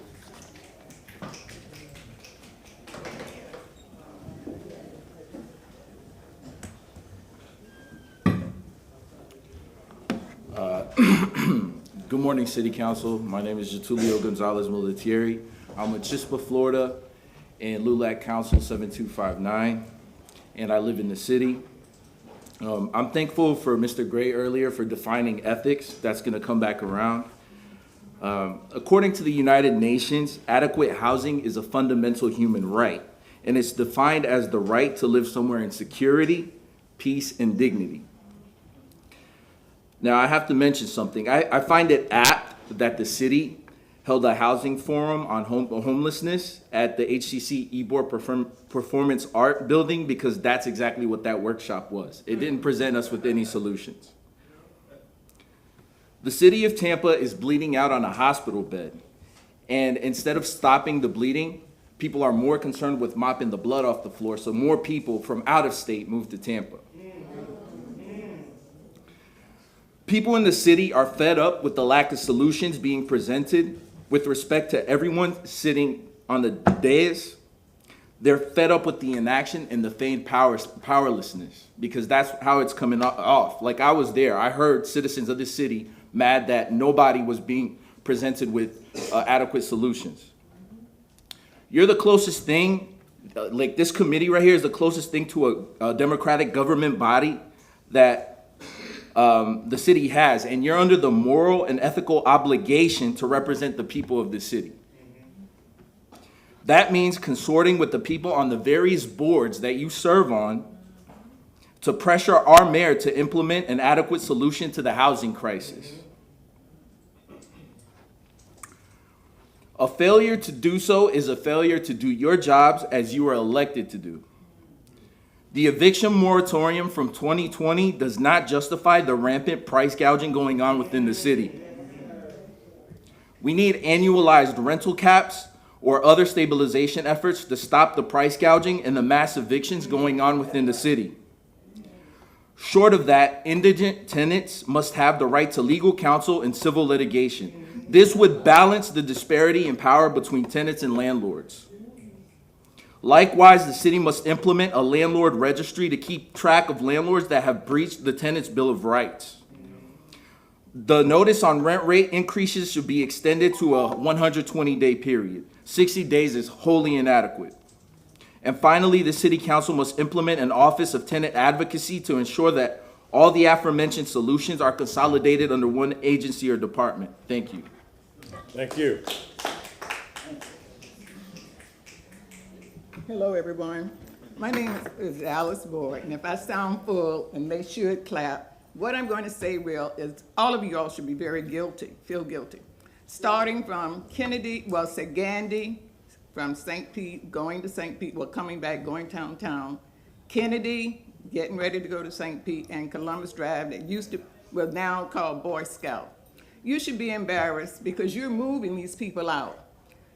Good morning, City Council. My name is Getulio Gonzalez Militieri. I'm with Chispa, Florida, and LULAC Council 7259, and I live in the city. I'm thankful for Mr. Gray earlier for defining ethics. That's going to come back around. According to the United Nations, adequate housing is a fundamental human right, and it's defined as the right to live somewhere in security, peace, and dignity. Now, I have to mention something. I find it apt that the city held a housing forum on homelessness at the HCC Ybor Performance Art Building, because that's exactly what that workshop was. It didn't present us with any solutions. The city of Tampa is bleeding out on a hospital bed, and instead of stopping the bleeding, people are more concerned with mopping the blood off the floor, so more people from out of state move to Tampa. People in the city are fed up with the lack of solutions being presented with respect to everyone sitting on the dais. They're fed up with the inaction and the feigned powerlessness, because that's how it's coming off. Like, I was there. I heard citizens of the city mad that nobody was being presented with adequate solutions. You're the closest thing, like this committee right here is the closest thing to a democratic government body that the city has, and you're under the moral and ethical obligation to represent the people of the city. That means consorting with the people on the various boards that you serve on to pressure our mayor to implement an adequate solution to the housing crisis. A failure to do so is a failure to do your jobs as you are elected to do. The eviction moratorium from 2020 does not justify the rampant price gouging going on within the city. We need annualized rental caps or other stabilization efforts to stop the price gouging and the mass evictions going on within the city. Short of that, indigent tenants must have the right to legal counsel and civil litigation. This would balance the disparity in power between tenants and landlords. Likewise, the city must implement a landlord registry to keep track of landlords that have breached the tenant's Bill of Rights. The notice on rent rate increases should be extended to a 120-day period. 60 days is wholly inadequate. And finally, the city council must implement an office of tenant advocacy to ensure that all the aforementioned solutions are consolidated under one agency or department. Thank you. Thank you. Hello, everyone. My name is Alice Boyd, and if I sound full and they should clap, what I'm going to say is all of you all should be very guilty, feel guilty. Starting from Kennedy, Gandy, from St. Pete, going to St. Pete, coming back, going downtown. Kennedy, getting ready to go to St. Pete, and Columbus Drive that was now called Boy Scout. You should be embarrassed because you're moving these people out.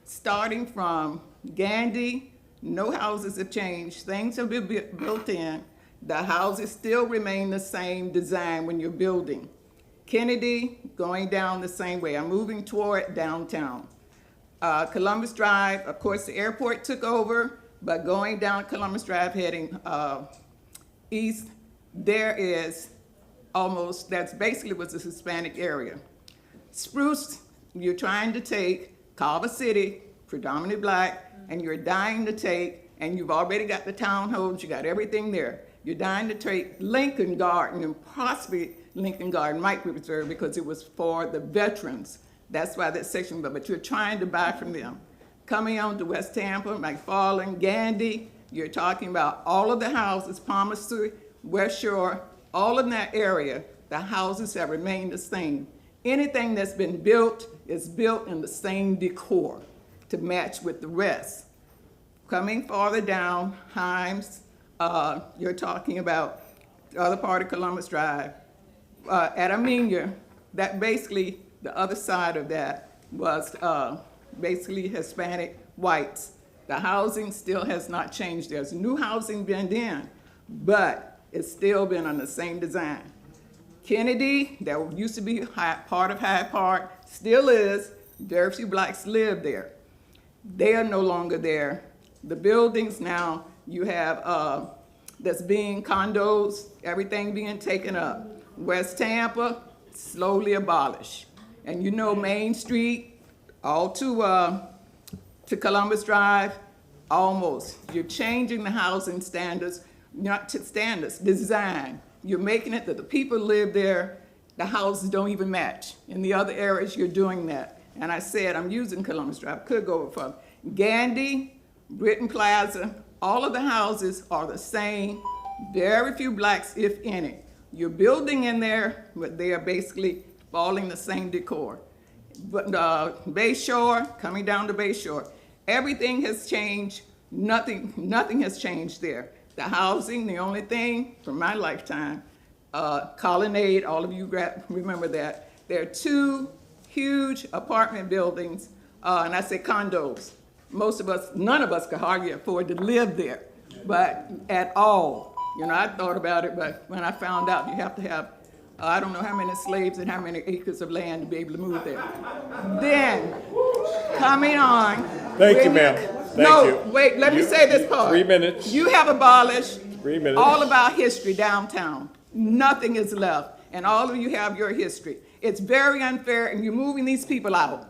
Starting from Gandy, no houses have changed. Things have been built in. The houses still remain the same design when you're building. Kennedy, going down the same way. I'm moving toward downtown. Columbus Drive, of course, the airport took over, but going down Columbus Drive heading east, there is that's basically was a Hispanic area. Spruce, you're trying to take Culver City, predominantly black, and you're dying to take, and you've already got the townhomes, you got everything there. You're dying to take Lincoln Garden, and possibly Lincoln Garden might be reserved because it was for the veterans. That's why that section, but you're trying to buy from them. Coming on to West Tampa, McFarland, Gandy, you're talking about all of the houses, Palmerston, West Shore, all in that area, the houses have remained the same. Anything that's been built is built in the same decor to match with the rest. Coming farther down, Himes, you're talking about the other part of Columbus Drive. At Armenia, that basically, the other side of that was basically Hispanic whites. The housing still has not changed. There's new housing been in, but it's still been on the same design. Kennedy, that used to be part of Hyde Park, still is. Very few blacks live there. They are no longer there. The buildings now, you have that's being condos, everything being taken up. West Tampa, slowly abolished. And you know Main Street, all to Columbus Drive, almost. You're changing the housing standards, not to standards, design. You're making it that the people live there, the houses don't even match. In the other areas, you're doing that. And I said, I'm using Columbus Drive, could go over further. Gandy, Britton Plaza, all of the houses are the same, very few blacks, if any. You're building in there, but they are basically following the same decor. But Bay Shore, coming down to Bay Shore, everything has changed. Nothing has changed there. The housing, the only thing from my lifetime, Colonnade, all of you remember that. There are two huge apartment buildings, and I say condos. Most of us, none of us could hardly afford to live there, but at all. You know, I thought about it, but when I found out you have to have I don't know how many slaves and how many acres of land to be able to move there. Then, coming on. Thank you, ma'am. No, wait, let me say this part. 3 minutes. You have abolished 3 minutes. all of our history downtown. Nothing is left, and all of you have your history. It's very unfair, and you're moving these people out.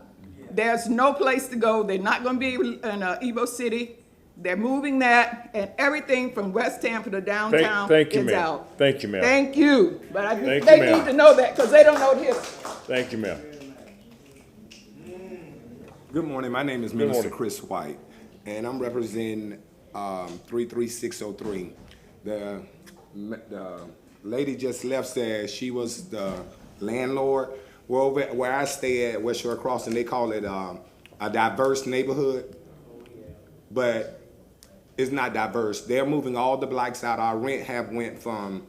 There's no place to go. They're not going to be in Evo City. They're moving that, and everything from West Tampa to downtown Thank you, is ma'am. out. Thank you, ma'am. Thank you. But Thank they you, ma'am. need to know that because they don't know the history. Thank you, ma'am. Good morning. My name is Good Minister morning. Chris White, and I'm representing 33603. The lady just left said she was the landlord. Well, over where I stay at West Shore Crossing, they call it a diverse neighborhood, but it's not diverse. They're moving all the blacks out. Our rent have went from,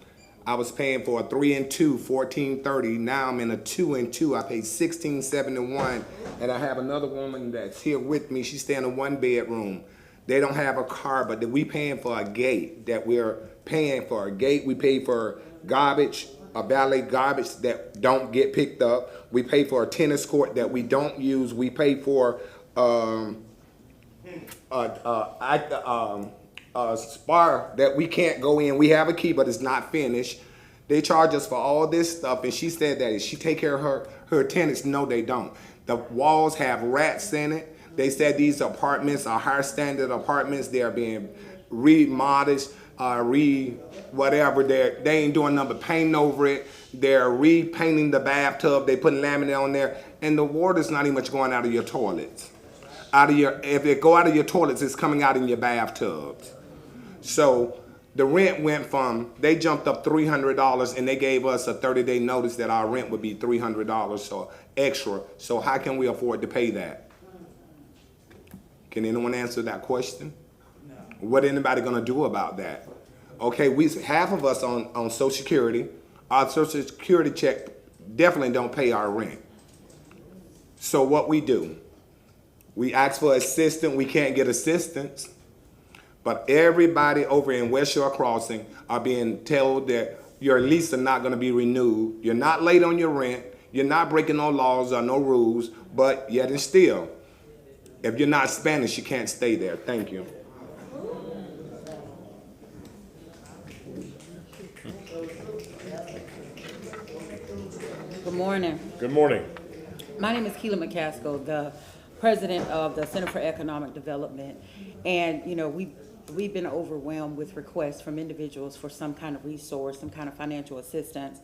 I was paying for a 3 and 2, $14.30. Now I'm in a 2 and 2. I pay $16.71, and I have another woman that's here with me. She's staying in a 1-bedroom. They don't have a car, but we paying for a gate. That we're paying for a gate. We pay for garbage, a valet garbage that don't get picked up. We pay for a tennis court that we don't use. We pay for a spa that we can't go in. We have a key, but it's not finished. They charge us for all this stuff, and she said that she take care of her tenants. No, they don't. The walls have rats in it. They said these apartments are higher standard apartments. They are being remodeled, whatever. They ain't doing nothing but painting over it. They're repainting the bathtub. They putting laminate on there, and the water's not even much going out of your toilets. If it go out of your toilets, it's coming out in your bathtubs. So the rent went from, they jumped up $300, and they gave us a 30-day notice that our rent would be $300 so extra. So how can we afford to pay that? Can anyone answer that question? No. What anybody gonna do about that? Okay, half of us on Social Security, our Social Security check definitely don't pay our rent. So what we do? We ask for assistance, we can't get assistance, but everybody over in West Shore Crossing are being told that your lease are not gonna be renewed. You're not late on your rent, you're not breaking no laws or no rules, but yet and still, if you're not Spanish, you can't stay there. Thank you. Good morning. Good morning. My name is Keela McCaskill, the president of the Center for Economic Development. And, you know, we've been overwhelmed with requests from individuals for some kind of resource, some kind of financial assistance,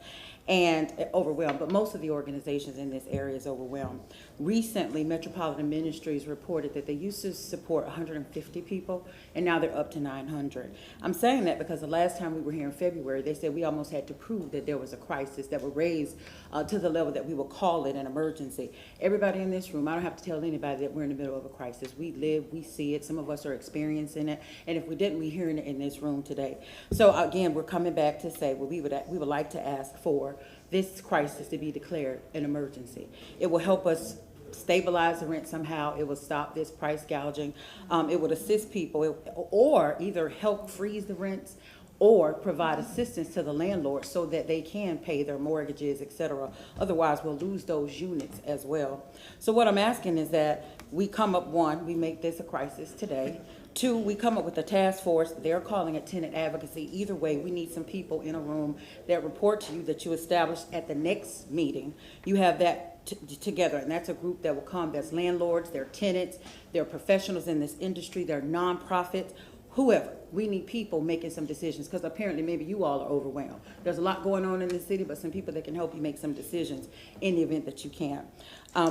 and overwhelmed. But most of the organizations in this area is overwhelmed. Recently, Metropolitan Ministries reported that they used to support 150 people, and now they're up to 900. I'm saying that because the last time we were here in February, they said we almost had to prove that there was a crisis that would raise to the level that we will call it an emergency. Everybody in this room, I don't have to tell anybody that we're in the middle of a crisis. We live, we see it. Some of us are experiencing it, and if we didn't, we're hearing it in this room today. So again, we're coming back to say, well, we would like to ask for this crisis to be declared an emergency. It will help us stabilize the rent somehow. It will stop this price gouging. It would assist people or either help freeze the rents or provide assistance to the landlord so that they can pay their mortgages, et cetera. Otherwise, we'll lose those units as well. So what I'm asking is that we come up, one, we make this a crisis today. Two, we come up with a task force. They're calling it tenant advocacy. Either way, we need some people in a room that report to you that you establish at the next meeting. You have that together, and that's a group that will come. That's landlords, they're tenants, they're professionals in this industry, they're nonprofits, whoever. We need people making some decisions because apparently maybe you all are overwhelmed. There's a lot going on in the city, but some people that can help you make some decisions in the event that you can't.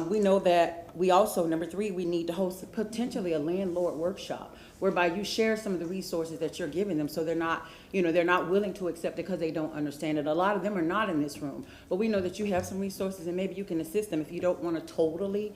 We know that we also, number three, we need to host potentially a landlord workshop whereby you share some of the resources that you're giving them so they're not, they're not willing to accept it because they don't understand it. A lot of them are not in this room, but we know that you have some resources and maybe you can assist them if you don't want to totally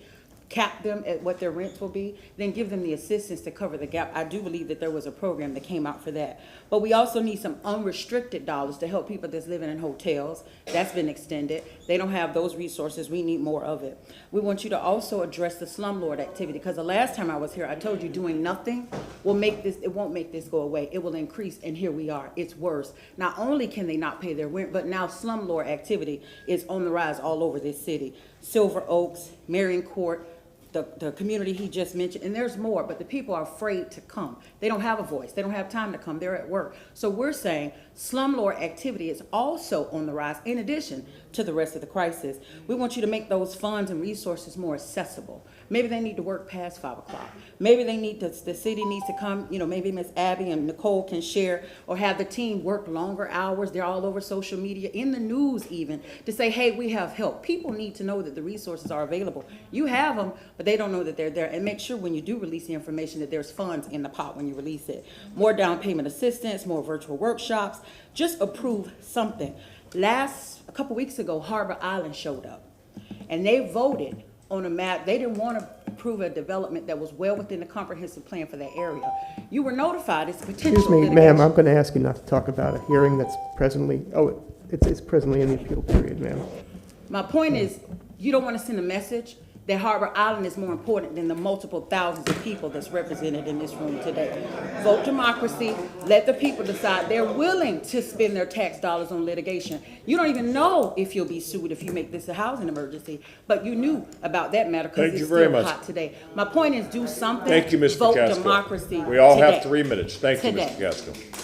cap them at what their rents will be, then give them the assistance to cover the gap. I do believe that there was a program that came out for that. But we also need some unrestricted dollars to help people that's living in hotels. That's been extended. They don't have those resources. We need more of it. We want you to also address the slumlord activity, because the last time I was here, I told you doing nothing will make this, it won't make this go away. It will increase, and here we are. It's worse. Not only can they not pay their rent, but now slumlord activity is on the rise all over this city. Silver Oaks, Marion Court, the community he just mentioned, and there's more, but the people are afraid to come. They don't have a voice. They don't have time to come. They're at work. So we're saying slumlord activity is also on the rise in addition to the rest of the crisis. We want you to make those funds and resources more accessible. Maybe they need to work past 5 o'clock. Maybe they need to, the city needs to come, maybe Miss Abby and Nicole can share, or have the team work longer hours. They're all over social media, in the news even, to say, hey, we have help. People need to know that the resources are available. You have them, but they don't know that they're there. And make sure when you do release the information that there's funds in the pot when you release it. More down payment assistance, more virtual workshops. Just approve something. A couple weeks ago, Harbor Island showed up, and they voted on a map. They didn't want to approve a development that was well within the comprehensive plan for that area. You were notified it's potential. Excuse me, litigation. ma'am, I'm going to ask you not to talk about a hearing that's presently, it's presently in the appeal period, ma'am. My point is, you don't want to send a message that Harbor Island is more important than the multiple thousands of people that's represented in this room today. Vote democracy. Let the people decide. They're willing to spend their tax dollars on litigation. You don't even know if you'll be sued if you make this a housing emergency, but you knew about that matter because it's still hot today. My point is, do something. Thank you, Ms. Vote McCaskill. democracy. We all today. have 3 minutes. Thank you, Today. Ms. McCaskill.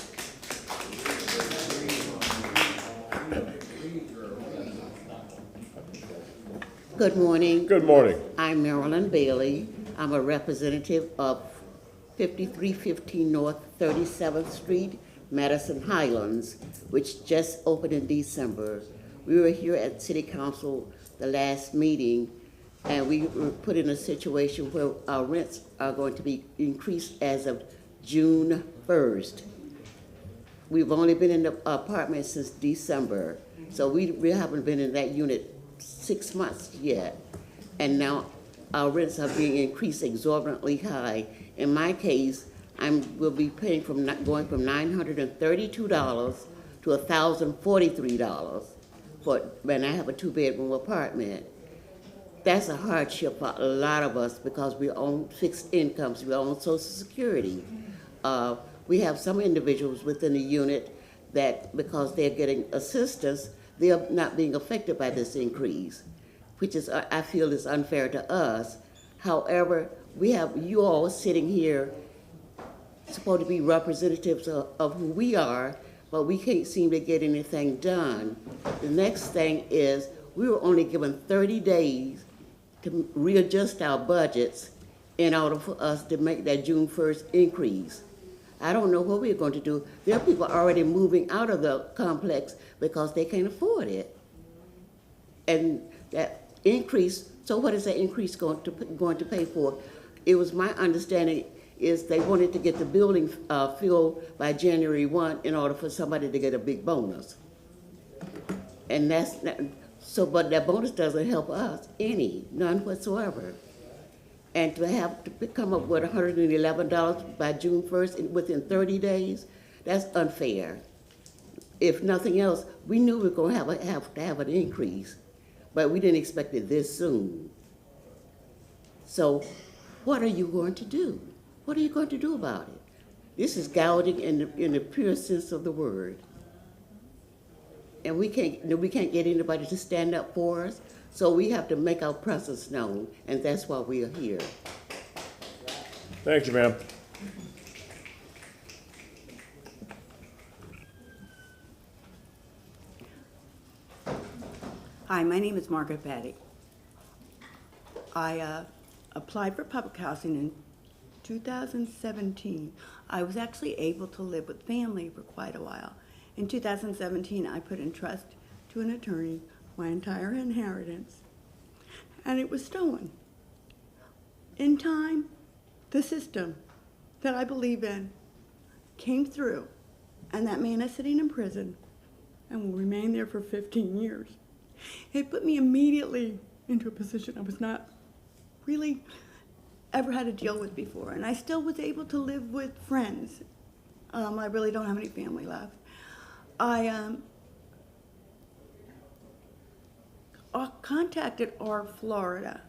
Good morning. Good morning. I'm Marilyn Bailey. I'm a representative of 5315 North 37th Street, Madison Highlands, which just opened in December. We were here at City Council the last meeting, and we were put in a situation where our rents are going to be increased as of June 1st. We've only been in the apartment since December, so we haven't been in that unit 6 months yet, and now our rents are being increased exorbitantly high. In my case, will be paying going from $932 to $1,043 when I have a 2-bedroom apartment. That's a hardship for a lot of us because we own fixed incomes, we own Social Security. We have some individuals within the unit that, because they're getting assistance, they're not being affected by this increase, which is, I feel, is unfair to us. However, we have you all sitting here supposed to be representatives of who we are, but we can't seem to get anything done. The next thing is we were only given 30 days to readjust our budgets in order for us to make that June 1st increase. I don't know what we're going to do. There are people already moving out of the complex because they can't afford it. And that increase, so what is that increase going to pay for? It was my understanding is they wanted to get the building filled by January 1 in order for somebody to get a big bonus. And that's not, but that bonus doesn't help us none whatsoever. And to have to come up with $111 by June 1st within 30 days, that's unfair. If nothing else, we knew we were going to have to have an increase, but we didn't expect it this soon. So what are you going to do? What are you going to do about it? This is gouging in the pure sense of the word. And we can't get anybody to stand up for us. So we have to make our presence known, and that's why we are here. Thank you, ma'am. Hi, my name is Margaret Patty. I applied for public housing in 2017. I was actually able to live with family for quite a while. In 2017, I put in trust to an attorney my entire inheritance, and it was stolen. In time, the system that I believe in came through, and that man is sitting in prison and will remain there for 15 years. It put me immediately into a position I was not really ever had to deal with before. And I still was able to live with friends. I really don't have any family left. I contacted R Florida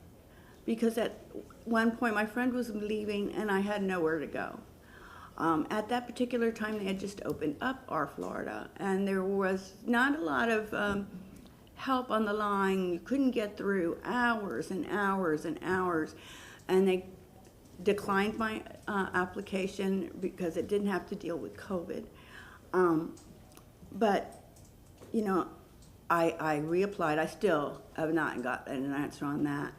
because at one point my friend was leaving and I had nowhere to go. At that particular time, they had just opened up R Florida, and there was not a lot of help on the line. You couldn't get through hours and hours and hours, and they declined my application because it didn't have to deal with COVID. But, you know, I reapplied. I still have not got an answer on that.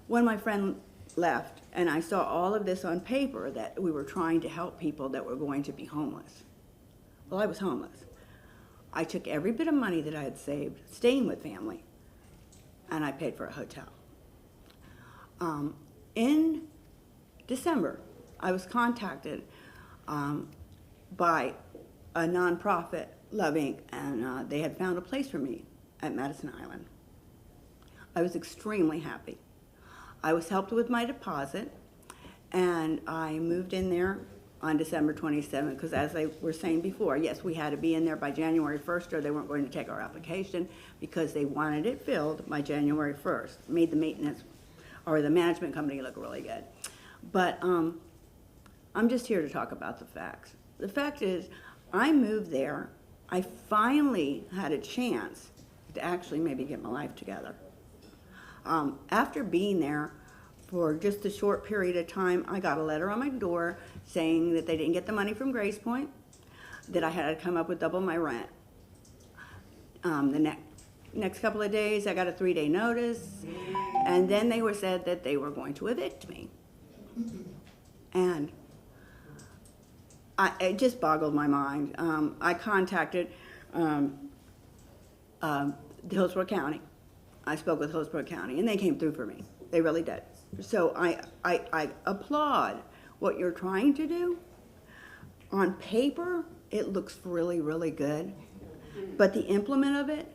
When my friend left and I saw all of this on paper that we were trying to help people that were going to be homeless. Well, I was homeless. I took every bit of money that I had saved, staying with family, and I paid for a hotel. In December, I was contacted by a nonprofit, Love Inc., and they had found a place for me at Madison Island. I was extremely happy. I was helped with my deposit, and I moved in there on December 27th, because as they were saying before, yes, we had to be in there by January 1st, or they weren't going to take our application because they wanted it filled by January 1st. Made the maintenance or the management company look really good. But I'm just here to talk about the facts. The fact is, I moved there. I finally had a chance to actually maybe get my life together. After being there for just a short period of time, I got a letter on my door saying that they didn't get the money from Grace Point, that I had to come up with double my rent. The next couple of days, I got a 3-day notice, and then they said that they were going to evict me. And it just boggled my mind. I contacted Hillsborough County. I spoke with Hillsborough County, and they came through for me. They really did. So I applaud what you're trying to do. On paper, it looks really, really good, but the implement of it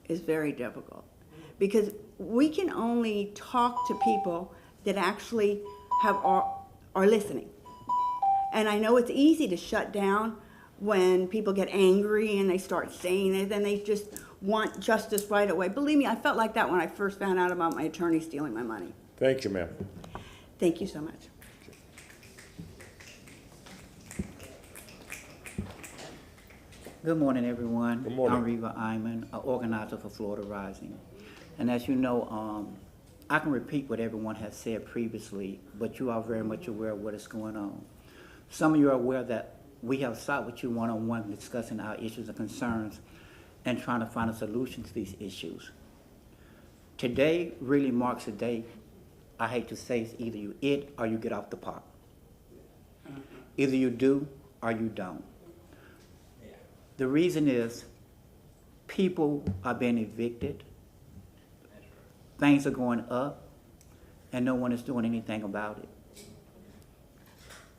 is very difficult, because we can only talk to people that actually are listening. And I know it's easy to shut down when people get angry and they start saying it, and they just want justice right away. Believe me, I felt like that when I first found out about my attorney stealing my money. Thank you, ma'am. Thank you so much. Good morning, everyone. Good morning. I'm Reva Iman, an organizer for Florida Rising. And as you know, I can repeat what everyone has said previously, but you are very much aware of what is going on. Some of you are aware that we have sat with you one-on-one discussing our issues and concerns and trying to find a solution to these issues. Today really marks a day, I hate to say, it's either you it or you get off the pot. Either you do or you don't. The reason is people are being evicted, things are going up, and no one is doing anything about it.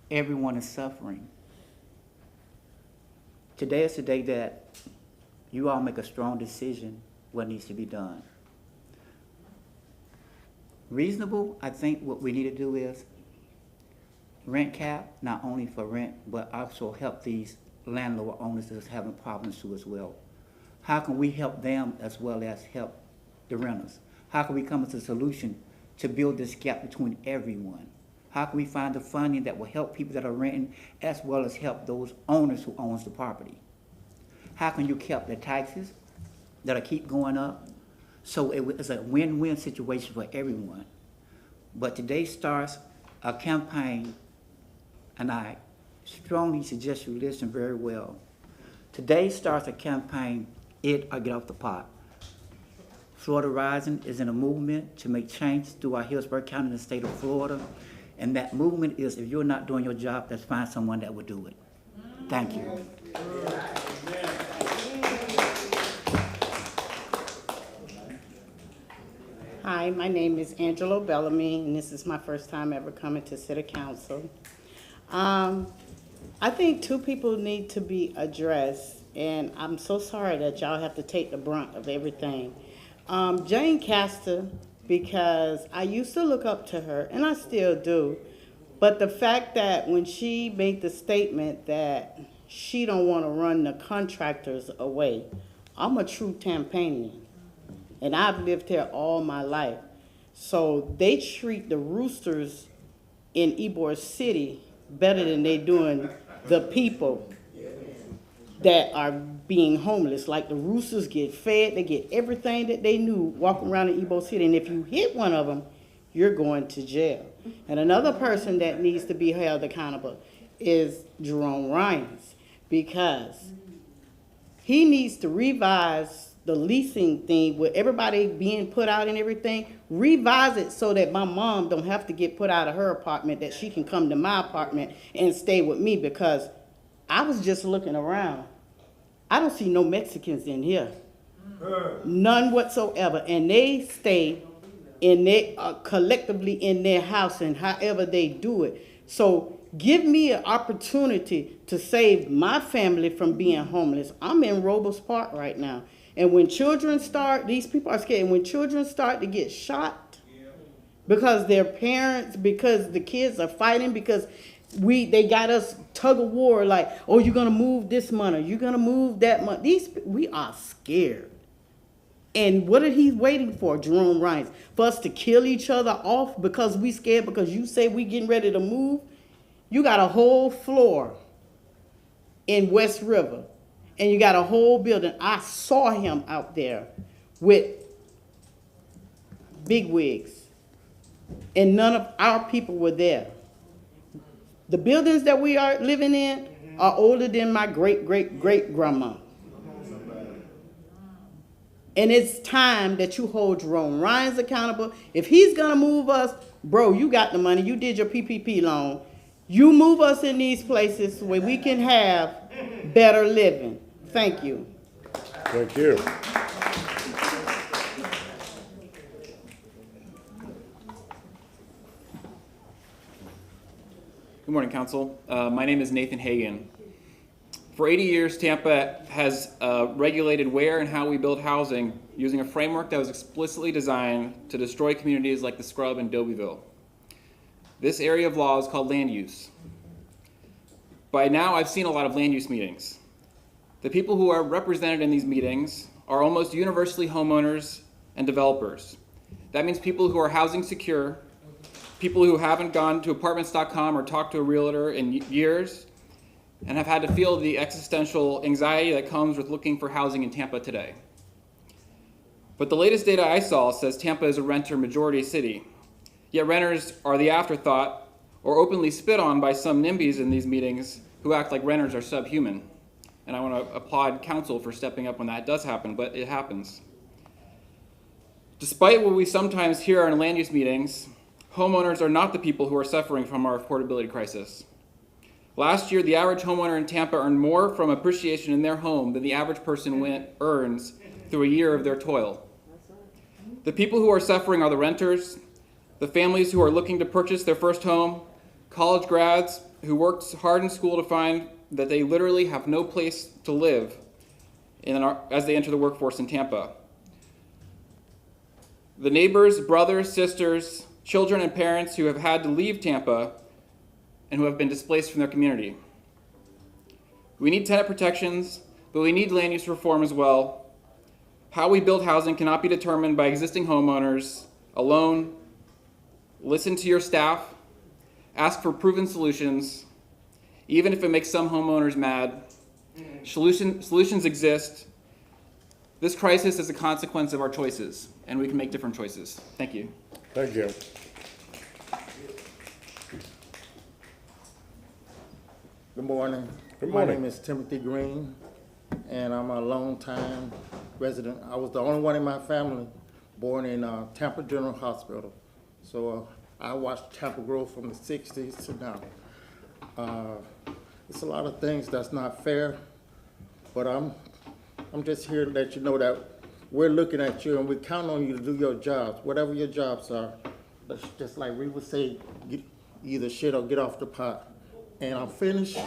Everyone is suffering. Today is the day that you all make a strong decision what needs to be done. Reasonable, I think what we need to do is rent cap, not only for rent, but also help these landlord owners that's having problems too as well. How can we help them as well as help the renters? How can we come to a solution to build this gap between everyone? How can we find the funding that will help people that are renting as well as help those owners who owns the property? How can you keep the taxes that'll keep going up? So it's a win-win situation for everyone. But today starts a campaign, and I strongly suggest you listen very well. Today starts a campaign, it or get off the pot. Florida Rising is in a movement to make change throughout Hillsborough County and the state of Florida. And that movement is, if you're not doing your job, let's find someone that will do it. Thank you. Hi, my name is Angelo Bellamy, and this is my first time ever coming to City Council. I think two people need to be addressed, and I'm so sorry that y'all have to take the brunt of everything. Jane Castor because I used to look up to her, and I still do. But the fact that when she made the statement that she don't want to run the contractors away, I'm a true Tampanian, and I've lived here all my life. So they treat the roosters in Ybor City better than they doing the people that are being homeless. Like the roosters get fed, they get everything that they knew walking around in Ybor City, and if you hit one of them, you're going to jail. And another person that needs to be held accountable is Jerome Ryans, because he needs to revise the leasing thing with everybody being put out and everything. Revise it so that my mom don't have to get put out of her apartment, that she can come to my apartment and stay with me, because I was just looking around. I don't see no Mexicans in here. None whatsoever. And they stay in their, collectively in their house, and however they do it. So give me an opportunity to save my family from being homeless. I'm in Robles Park right now. And when children start, these people are scared. And when children start to get shot because their parents, because the kids are fighting, because they got us tug of war, like, oh, you're gonna move this money, you're gonna move that money. We are scared. And what are he waiting for, Jerome Ryans? For us to kill each other off because we scared because you say we getting ready to move? You got a whole floor in West River, and you got a whole building. I saw him out there with big wigs, and none of our people were there. The buildings that we are living in are older than my great-great-great-grandma. And it's time that you hold Jerome Ryans accountable. If he's gonna move us, bro, you got the money, you did your PPP loan. You move us in these places where we can have better living. Thank you. Thank you. Good morning, Council. My name is Nathan Hagan. For 80 years, Tampa has regulated where and how we build housing using a framework that was explicitly designed to destroy communities like the Scrub and Dobyville. This area of law is called land use. By now, I've seen a lot of land use meetings. The people who are represented in these meetings are almost universally homeowners and developers. That means people who are housing secure, people who haven't gone to apartments.com or talked to a realtor in years, and have had to feel the existential anxiety that comes with looking for housing in Tampa today. But the latest data I saw says Tampa is a renter majority city, yet renters are the afterthought or openly spit on by some NIMBYs in these meetings who act like renters are subhuman. And I want to applaud council for stepping up when that does happen, but it happens. Despite what we sometimes hear in land use meetings, homeowners are not the people who are suffering from our affordability crisis. Last year, the average homeowner in Tampa earned more from appreciation in their home than the average person earns through a year of their toil. The people who are suffering are the renters, the families who are looking to purchase their first home, college grads who worked hard in school to find that they literally have no place to live as they enter the workforce in Tampa. The neighbors, brothers, sisters, children, and parents who have had to leave Tampa and who have been displaced from their community. We need tenant protections, but we need land use reform as well. How we build housing cannot be determined by existing homeowners alone. Listen to your staff, ask for proven solutions, even if it makes some homeowners mad. Solutions exist. This crisis is a consequence of our choices, and we can make different choices. Thank you. Thank you. Good morning. Good morning. My name is Timothy Green, and I'm a long-time resident. I was the only one in my family born in Tampa General Hospital. So I watched Tampa grow from the 60s to now. It's a lot of things that's not fair, but I'm just here to let you know that we're looking at you and we count on you to do your jobs, whatever your jobs are. Just like we would say, either shit or get off the pot. And I'm finished.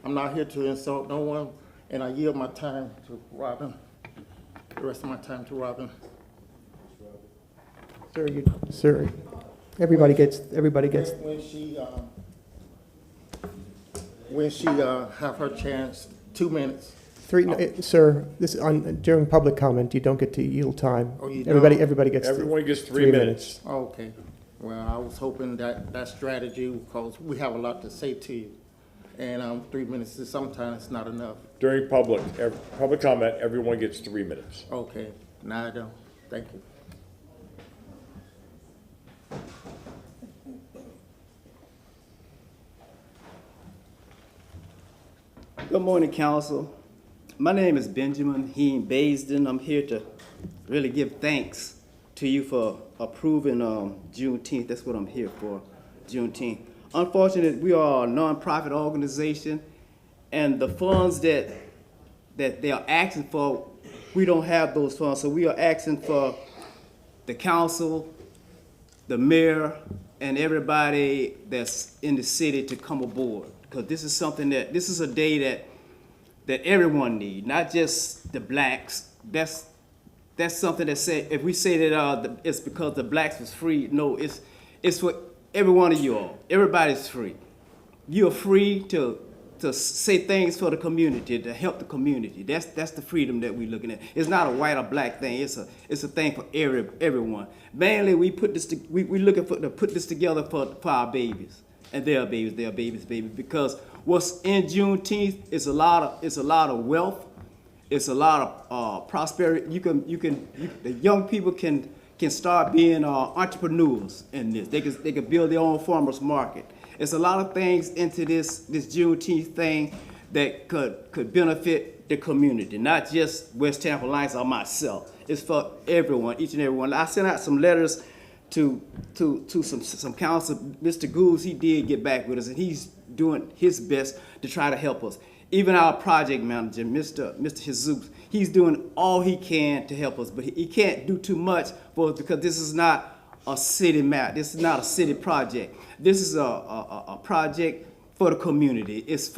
I'm not here to insult no one, and I yield my time to Robin, the rest of my time to Robin. Sir, everybody gets, When she have her chance, 2 minutes. sir, this on, during public comment, you don't get to yield time. Oh, you Everybody don't? gets. Everyone gets 3 minutes. Okay. Well, I was hoping that strategy, because we have a lot to say to you. And 3 minutes is sometimes not enough. During public comment, everyone gets 3 minutes. Okay, now I don't. Thank you. Good morning, council. My name is Benjamin Heen Baisden. I'm here to really give thanks to you for approving Juneteenth. That's what I'm here for, Juneteenth. Unfortunately, we are a nonprofit organization, and the funds that they are asking for, we don't have those funds. So we are asking for the council, the mayor, and everybody that's in the city to come aboard. Because this is something this is a day that everyone needs, not just the blacks. That's something that say, if we say that it's because the blacks was free, no, it's for every one of you all. Everybody's free. You're free to say things for the community, to help the community. That's the freedom that we're looking at. It's not a white or black thing. It's a thing for everyone. Mainly, we looking to put this together for our babies and their babies, because what's in Juneteenth is a lot of wealth. It's a lot of prosperity. The young people can start being entrepreneurs in this. They can build their own farmers market. It's a lot of things into this Juneteenth thing that could benefit the community, not just West Tampa Alliance or myself. It's for everyone, each and every one. I sent out some letters to some council. Mr. Gould, he did get back with us, and he's doing his best to try to help us. Even our project manager, Mr. Jesus, he's doing all he can to help us, but he can't do too much for us because this is not a city map. This is not a city project. This is a project for the community. It's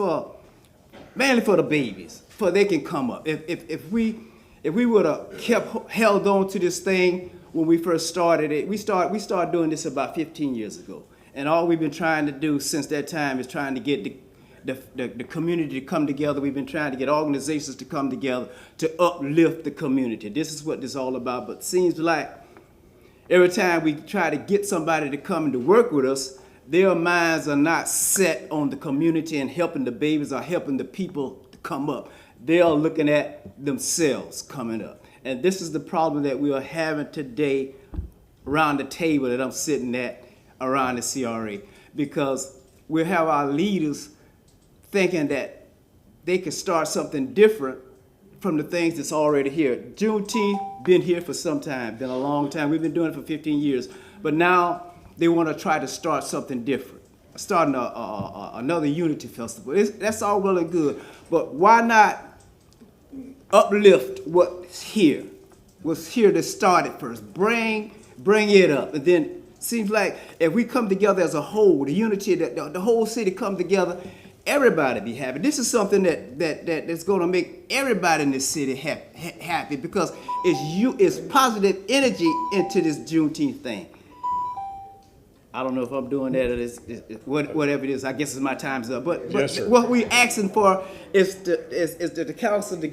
mainly for the babies, for they can come up. If we would have held on to this thing when we first started it, we started doing this about 15 years ago, and all we've been trying to do since that time is trying to get the community to come together. We've been trying to get organizations to come together to uplift the community. This is what this is all about. But it seems like every time we try to get somebody to come and to work with us, their minds are not set on the community and helping the babies or helping the people to come up. They are looking at themselves coming up. And this is the problem that we are having today around the table that I'm sitting at around the CRA, because we have our leaders thinking that they can start something different from the things that's already here. Juneteenth been here for some time, been a long time. We've been doing it for 15 years. But now they want to try to start something different, starting another Unity Festival. That's all well and good. But why not uplift what's here that started first? Bring it up. And then seems like if we come together as a whole, the unity, that the whole city come together, everybody be happy. This is something that's going to make everybody in this city happy, because it's positive energy into this Juneteenth thing. I don't know if I'm doing that or whatever it is. I guess my time's up. But Yes, sir. What we're asking for is the council to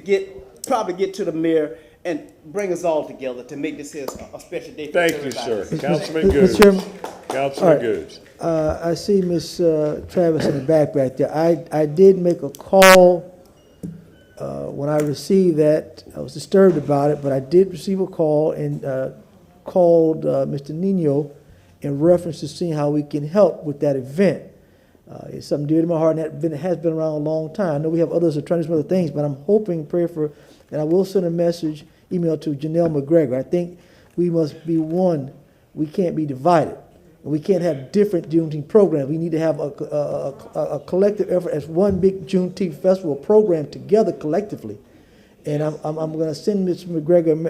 probably get to the mayor and bring us all together to make this here a special day for Thank everybody. you, sir. Councilman Goode. Mr. Chairman. Councilman All right. Goode. I see Miss Travis in the back right there. I did make a call when I received that. I was disturbed about it, but I did receive a call and called Mr. Nino in reference to seeing how we can help with that event. It's something dear to my heart, and that event has been around a long time. I know we have others that are trying to do some other things, but I'm hoping, pray for, and I will send a email to Janelle McGregor. I think we must be one. We can't be divided. And we can't have different Juneteenth programs. We need to have a collective effort as one big Juneteenth festival program together collectively. And I'm going to send Ms. McGregor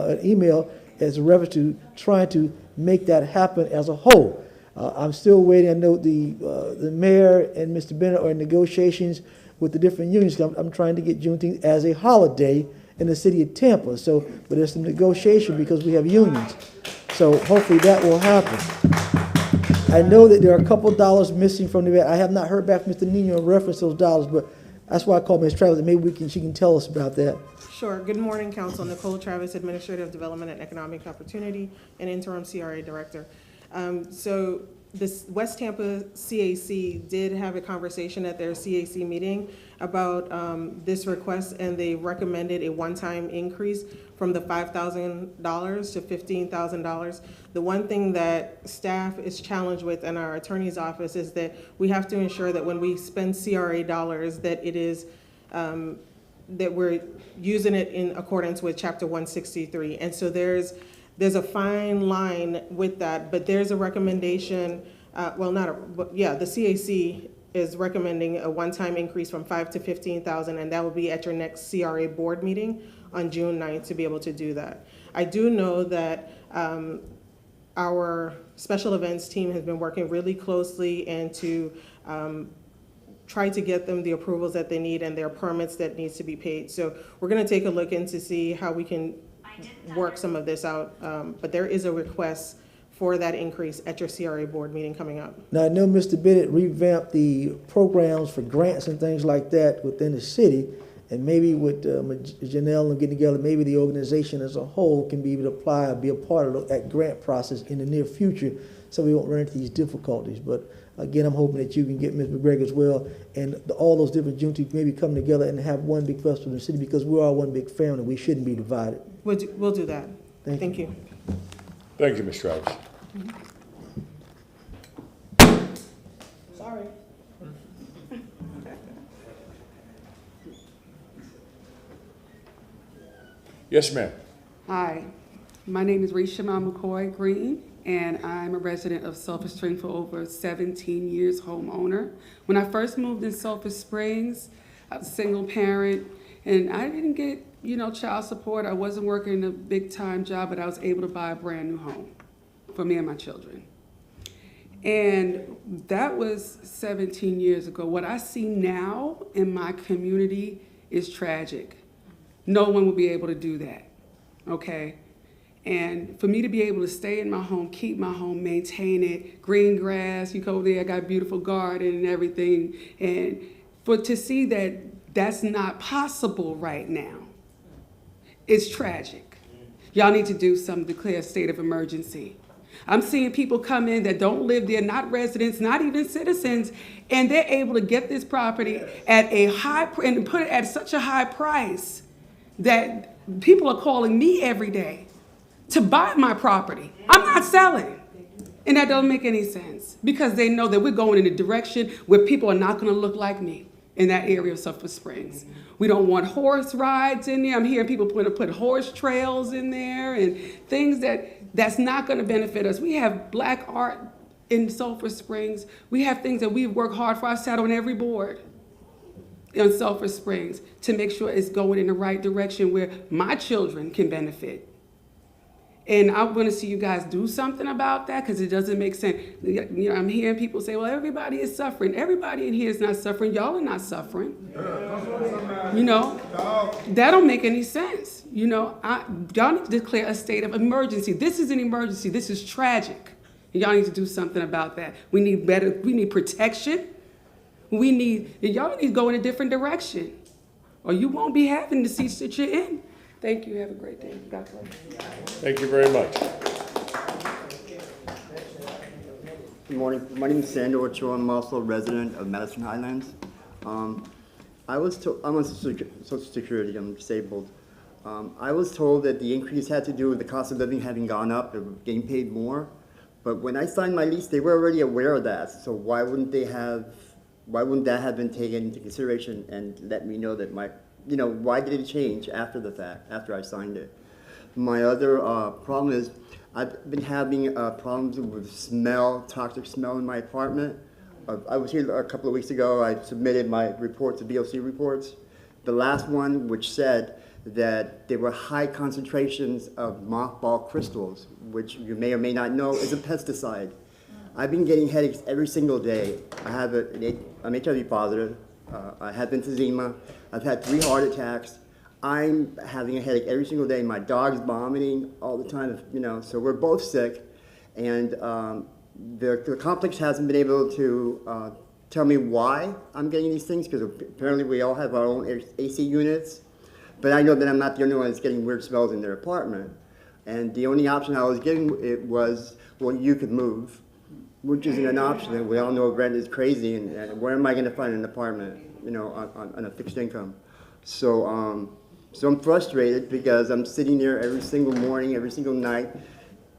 an email as a reference to trying to make that happen as a whole. I'm still waiting. I know the mayor and Mr. Bennett are in negotiations with the different unions. I'm trying to get Juneteenth as a holiday in the city of Tampa. But there's some negotiation because we have unions. So hopefully that will happen. I know that there are a couple dollars missing from the event. I have not heard back from Mr. Nino in reference to those dollars, but that's why I called Ms. Travis, and maybe she can tell us about that. Sure. Good morning, Council. Nicole Travis, Administrative Development and Economic Opportunity, and Interim CRA Director. So this West Tampa CAC did have a conversation at their CAC meeting about this request, and they recommended a one-time increase from the $5,000 to $15,000. The one thing that staff is challenged with in our attorney's office is that we have to ensure that when we spend CRA dollars, that it is that we're using it in accordance with Chapter 163. And so there's a fine line with that, but there's a recommendation, the CAC is recommending a one-time increase from $5,000 to $15,000, and that will be at your next CRA board meeting on June 9th to be able to do that. I do know that our special events team has been working really closely and to try to get them the approvals that they need and their permits that needs to be paid. So we're going to take a look in to see how we can work some of this out. But there is a request for that increase at your CRA board meeting coming up. Now, I know Mr. Bennett revamped the programs for grants and things like that within the city, and maybe with Janelle and getting together, maybe the organization as a whole can be able to apply or be a part of that grant process in the near future so we won't run into these difficulties. But again, I'm hoping that you can get Ms. McGregor as well, and all those different Juneteenth maybe come together and have one big festival in the city, because we're all one big family. We shouldn't be divided. We'll do that. Thank you. Thank you, Ms. Travis. Sorry. Yes, ma'am. Hi, my name is Reshama McCoy Green, and I'm a resident of Sulphur Springs for over 17 years, homeowner. When I first moved in Sulphur Springs, I was a single parent, and I didn't get, child support. I wasn't working a big time job, but I was able to buy a brand new home for me and my children. And that was 17 years ago. What I see now in my community is tragic. No one will be able to do that, okay? And for me to be able to stay in my home, keep my home, maintain it, green grass, you go there, I got a beautiful garden and everything, and to see that that's not possible right now, it's tragic. Y'all need to do something, declare a state of emergency. I'm seeing people come in that don't live there, not residents, not even citizens, and they're able to get this property at a high, and put it at such a high price that people are calling me every day to buy my property. I'm not selling. And that doesn't make any sense, because they know that we're going in a direction where people are not going to look like me in that area of Sulphur Springs. We don't want horse rides in there. I'm hearing people put horse trails in there and things that's not going to benefit us. We have black art in Sulphur Springs. We have things that we've worked hard for. I've sat on every board in Sulphur Springs to make sure it's going in the right direction where my children can benefit. And I'm going to see you guys do something about that, because it doesn't make sense. I'm hearing people say, well, everybody is suffering. Everybody in here is not suffering. Y'all are not suffering. That don't make any sense. Y'all need to declare a state of emergency. This is an emergency. This is tragic. And y'all need to do something about that. We need protection. Y'all need to go in a different direction, or you won't be having the seats that you're in. Thank you. Have a great day. God bless. Thank you very much. Good morning. My name is Sandro Ochoa. I'm also a resident of Madison Highlands. I'm on Social Security. I'm disabled. I was told that the increase had to do with the cost of living having gone up and getting paid more. But when I signed my lease, they were already aware of that. So why wouldn't that have been taken into consideration and let me know that why did it change after the fact, after I signed it? My other problem is I've been having problems with toxic smell in my apartment. I was here a couple of weeks ago. I submitted my report to VOC reports. The last one, which said that there were high concentrations of mothball crystals, which you may or may not know is a pesticide. I've been getting headaches every single day. I'm HIV positive. I have emphysema. I've had 3 heart attacks. I'm having a headache every single day. My dog's vomiting all the time, you know, so we're both sick. And the complex hasn't been able to tell me why I'm getting these things, because apparently we all have our own AC units. But I know that I'm not the only one that's getting weird smells in their apartment. And the only option I was getting it was, well, you could move, which isn't an option. And we all know rent is crazy, and where am I going to find an apartment, you know, on a fixed income? So, so I'm frustrated because I'm sitting there every single morning, every single night,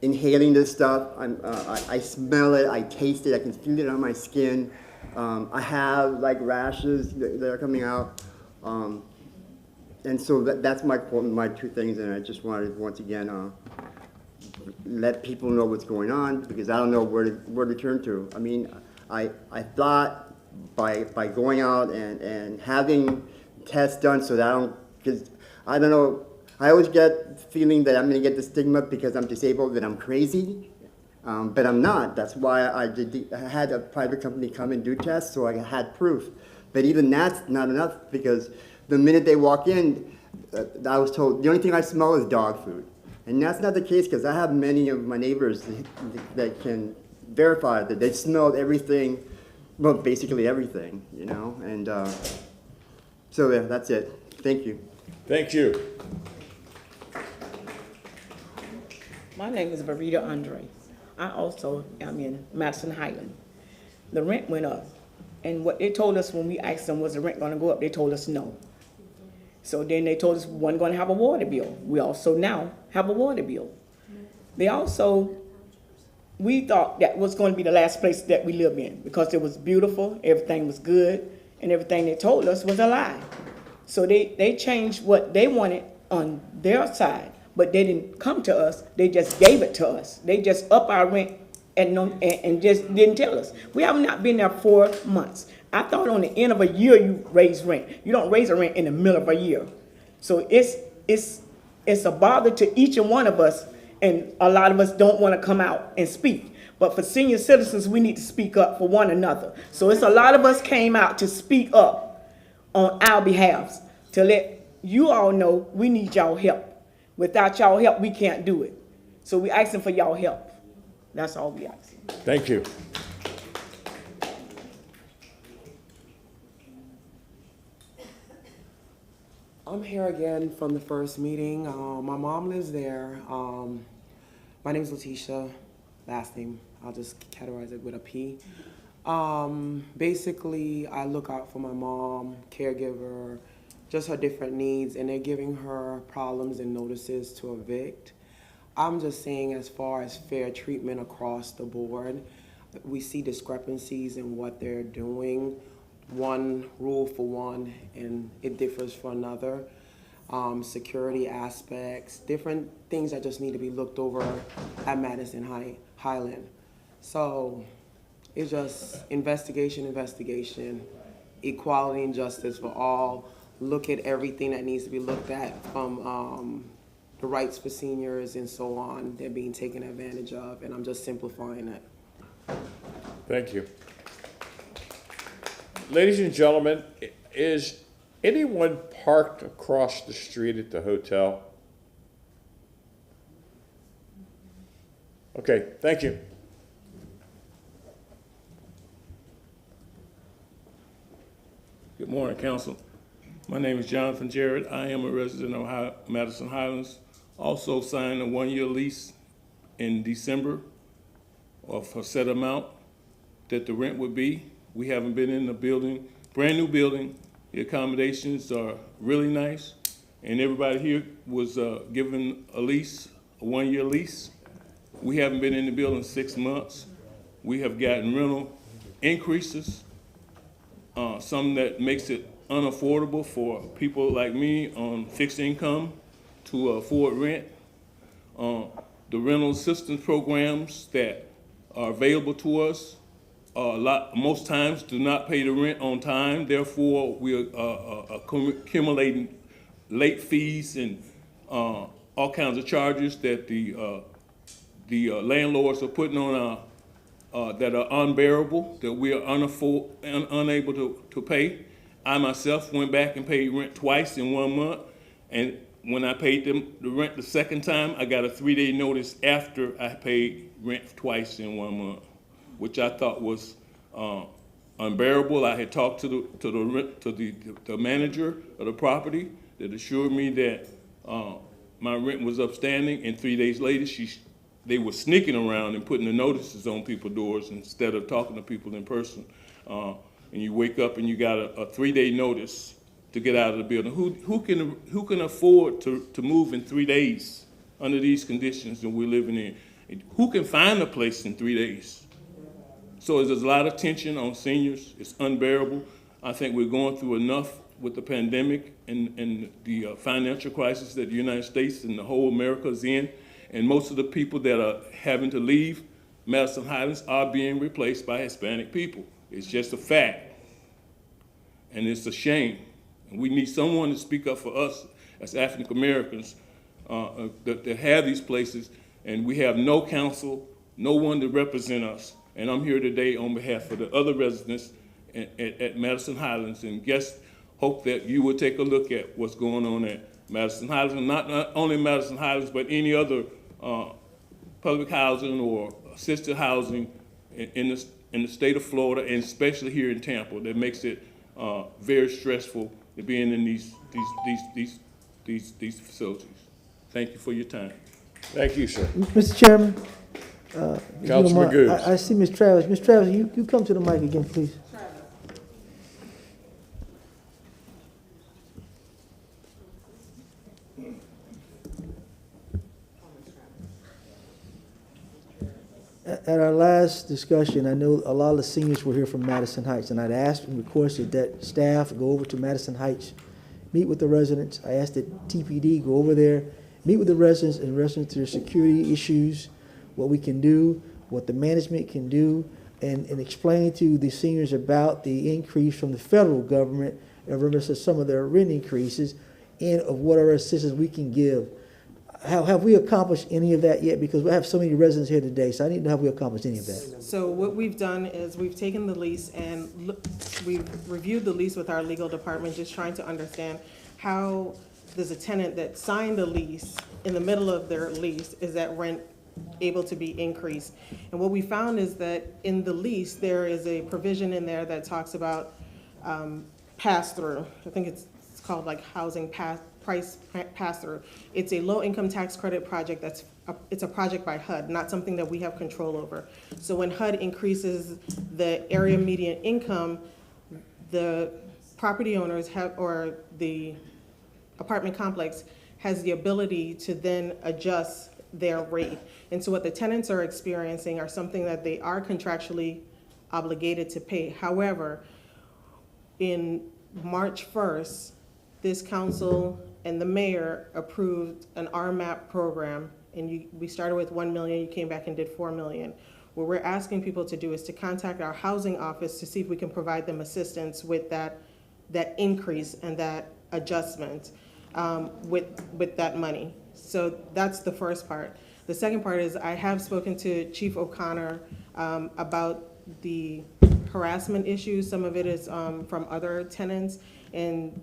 inhaling this stuff. I smell it, I taste it, I can feel it on my skin. I have like rashes that are coming out. And so that's my two things, and I just wanted to once again let people know what's going on, because I don't know where to turn to. I mean, I thought by going out and having tests done so that I don't, because I don't know, I always get the feeling that I'm going to get the stigma because I'm disabled, that I'm crazy, but I'm not. That's why I had a private company come and do tests, so I had proof. But even that's not enough, because the minute they walk in, I was told the only thing I smell is dog food. And that's not the case, because I have many of my neighbors that can verify that they smelled everything, well, basically everything, you know. And so yeah, that's it. Thank you. Thank you. My name is Verita Andre. I also am in Madison Highland. The rent went up. And what they told us when we asked them, was the rent going to go up? They told us no. So then they told us we weren't going to have a water bill. We also now have a water bill. They also, we thought that was going to be the last place that we live in, because it was beautiful, everything was good, and everything they told us was a lie. So they changed what they wanted on their side, but they didn't come to us. They just gave it to us. They just up our rent and just didn't tell us. We have not been there 4 months. I thought on the end of a year you raise rent. You don't raise a rent in the middle of a year. So it's a bother to each and one of us, and a lot of us don't want to come out and speak. But for senior citizens, we need to speak up for one another. So it's a lot of us came out to speak up on our behalves, to let you all know we need y'all help. Without y'all help, we can't do it. So we asking for y'all help. That's all we ask. Thank you. I'm here again from the first meeting. My mom lives there. My name is Letitia, last name, I'll just categorize it with a P. Basically, I look out for my mom, caregiver, just her different needs, and they're giving her problems and notices to evict. I'm just saying, as far as fair treatment across the board, we see discrepancies in what they're doing. One rule for one, and it differs for another. Security aspects, different things that just need to be looked over at Madison Highland. So it's just investigation, equality and justice for all. Look at everything that needs to be looked at, from the rights for seniors and so on. They're being taken advantage of, and I'm just simplifying it. Thank you. Ladies and gentlemen, is anyone parked across the street at the hotel? Okay, thank you. Good morning, Council. My name is Jonathan Jarrett. I am a resident of Madison Highlands. Also signed a one-year lease in December of a set amount that the rent would be. We haven't been in the building, brand new building. The accommodations are really nice, and everybody here was given a lease, a one-year lease. We haven't been in the building 6 months. We have gotten rental increases, some that makes it unaffordable for people like me on fixed income to afford rent. The rental assistance programs that are available to us most times do not pay the rent on time. Therefore, we are accumulating late fees and all kinds of charges that the landlords are putting on that are unbearable, that we are unable to pay. I myself went back and paid rent twice in 1 month, And when I paid them the rent the second time, I got a 3-day notice after I paid rent twice in 1 month, which I thought was unbearable. I had talked to the manager of the property that assured me that my rent was upstanding, and 3 days later, they were sneaking around and putting the notices on people's doors instead of talking to people in person. And you wake up and you got a 3-day notice to get out of the building. Who can afford to move in 3 days under these conditions that we're living in? Who can find a place in 3 days? So there's a lot of tension on seniors. It's unbearable. I think we're going through enough with the pandemic and the financial crisis that the United States and the whole America is in. And most of the people that are having to leave Madison Highlands are being replaced by Hispanic people. It's just a fact. And it's a shame. And we need someone to speak up for us as African Americans that have these places. And we have no counsel, no one to represent us. And I'm here today on behalf of the other residents at Madison Highlands, and hope that you will take a look at what's going on at Madison Highlands, and not only Madison Highlands, but any other public housing or assisted housing in the state of Florida, and especially here in Tampa, that makes it very stressful to being in these facilities. Thank you for your time. Thank you, sir. Mr. Chairman. Councilman Goose. I see Ms. Travis. Ms. Travis, you come to the mic again, please. At our last discussion, I know a lot of the seniors were here from Madison Heights, and I'd asked and requested that staff go over to Madison Heights, meet with the residents. I asked that TPD go over there, meet with the residents in reference to their security issues, what we can do, what the management can do, and explain to the seniors about the increase from the federal government in reference to some of their rent increases, and of what our assistance we can give. Have we accomplished any of that yet? Because we have so many residents here today, so I need to know have we accomplished any of that. So what we've done is we've taken the lease and we've reviewed the lease with our legal department, just trying to understand how there's a tenant that signed a lease in the middle of their lease, is that rent able to be increased? And what we found is that in the lease, there is a provision in there that talks about pass-through. I think it's called like housing price pass-through. It's a low-income tax credit project it's a project by HUD, not something that we have control over. So when HUD increases the area median income, the property owners or the apartment complex has the ability to then adjust their rate. And so what the tenants are experiencing are something that they are contractually obligated to pay. However, in March 1st, this council and the mayor approved an RMAP program, and we started with 1 million, you came back and did 4 million. What we're asking people to do is to contact our housing office to see if we can provide them assistance with that increase and that adjustment with that money. So that's the first part. The second part is I have spoken to Chief O'Connor about the harassment issues. Some of it is from other tenants, and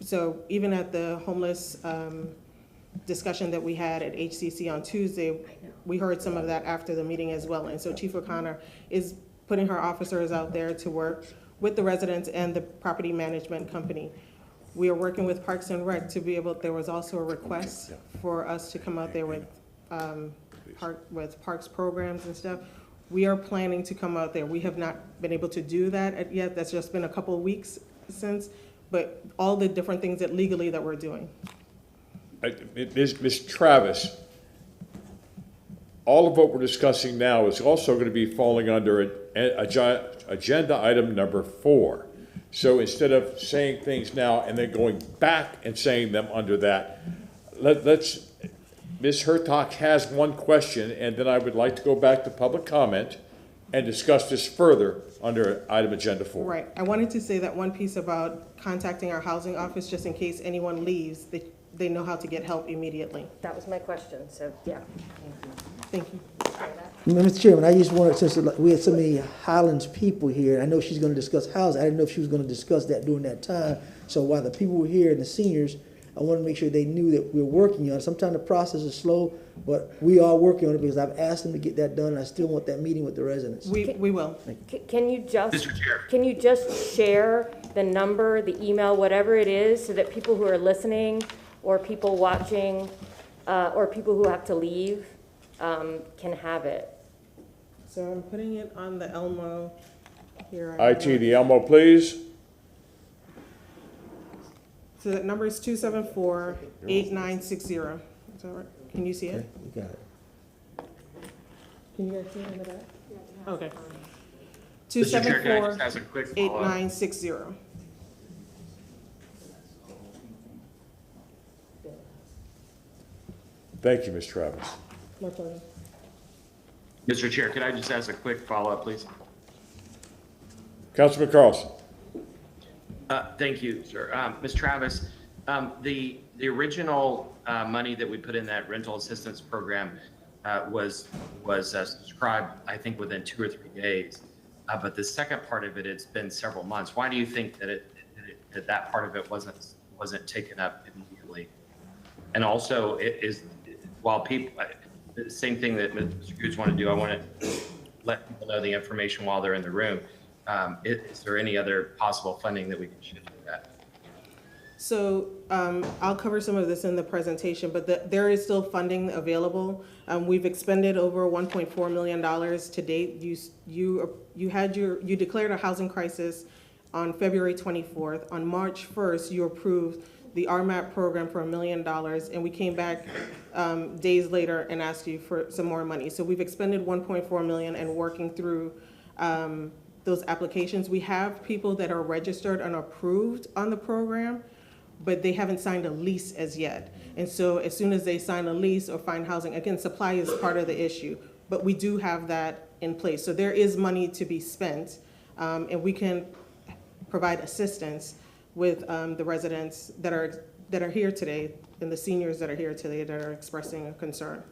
so even at the homeless discussion that we had at HCC on Tuesday, we heard some of that after the meeting as well. And so Chief O'Connor is putting her officers out there to work with the residents and the property management company. We are working with Parks and Rec to be able, there was also a request for us to come out there with parks programs and stuff. We are planning to come out there. We have not been able to do that yet. That's just been a couple of weeks since, but all the different things that legally that we're doing. Ms. Travis, all of what we're discussing now is also going to be falling under agenda item number 4. So instead of saying things now and then going back and saying them under that, Ms. Hertog has one question, and then I would like to go back to public comment and discuss this further under item agenda 4. Right. I wanted to say that one piece about contacting our housing office, just in case anyone leaves, they know how to get help immediately. That was my question, so yeah. Thank you. Mr. Chairman, I just wanted, since we had so many Highlands people here, I know she's going to discuss housing. I didn't know if she was going to discuss that during that time. So while the people were here and the seniors, I wanted to make sure they knew that we're working on it. Sometimes the process is slow, but we are working on it because I've asked them to get that done, and I still want that meeting with the residents. We will. Can you just share the number, the email, whatever it is, so that people who are listening or people watching or people who have to leave can have it? So I'm putting it on the Elmo here. IT, the Elmo, please. So that number is 274-8960. Is that right? Can you see it? Okay, we got it. Can you guys see it in the back? Okay. Mr. Chair, can I just ask a quick follow-up? 274-8960. Thank you, Ms. Travis. My pleasure. Mr. Chair, could I just ask a quick follow-up, please? Councilman Carlson. Thank you, sir. Ms. Travis, the original money that we put in that rental assistance program was subscribed, I think, within 2 or 3 days. But the second part of it, it's been several months. Why do you think that that part of it wasn't taken up immediately? And also, while people, the same thing that Mr. Goods want to do, I want to let people know the information while they're in the room. Is there any other possible funding that we can shift to that? So I'll cover some of this in the presentation, but there is still funding available. We've expended over $1.4 million to date. You declared a housing crisis on February 24th. On March 1st, you approved the RMAP program for $1 million, and we came back days later and asked you for some more money. So we've expended $1.4 million and working through those applications. We have people that are registered and approved on the program, but they haven't signed a lease as yet. And so as soon as they sign a lease or find housing, again, supply is part of the issue, but we do have that in place. So there is money to be spent, and we can provide assistance with the residents that are here today and the seniors that are here today that are expressing a concern.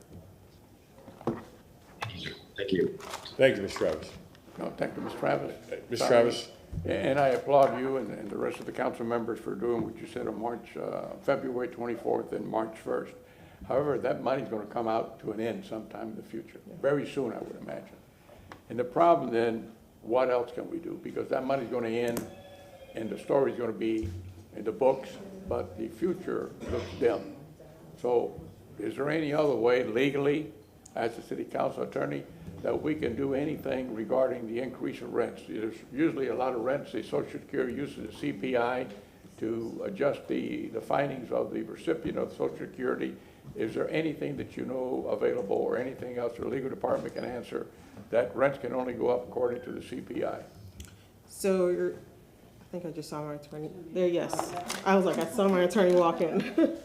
Thank you. Thank you, Ms. Travis. No, thank you, Ms. Travis. Ms. Travis. And I applaud you and the rest of the council members for doing what you said on February 24th and March 1st. However, that money's going to come out to an end sometime in the future, very soon, I would imagine. And the problem then, what else can we do? Because that money's going to end and the story's going to be in the books, but the future looks dim. So is there any other way legally, as a city council attorney, that we can do anything regarding the increase of rents? There's usually a lot of rents, the Social Security uses the CPI to adjust the findings of the recipient of Social Security. Is there anything that you know available or anything else the legal department can answer that rents can only go up according to the CPI? So I think I just saw my attorney there. Yes, I was like, I saw my attorney walk in.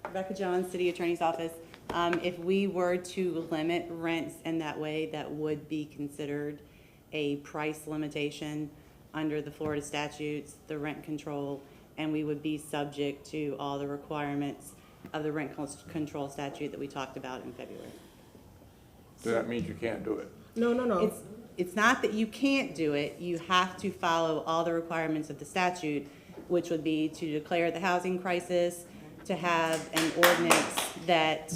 Rebecca Jones, City Attorney's Office. If we were to limit rents in that way, that would be considered a price limitation under the Florida statutes, the rent control, and we would be subject to all the requirements of the rent control statute that we talked about in February. So that means you can't do it? No. It's not that you can't do it. You have to follow all the requirements of the statute, which would be to declare the housing crisis, to have an ordinance that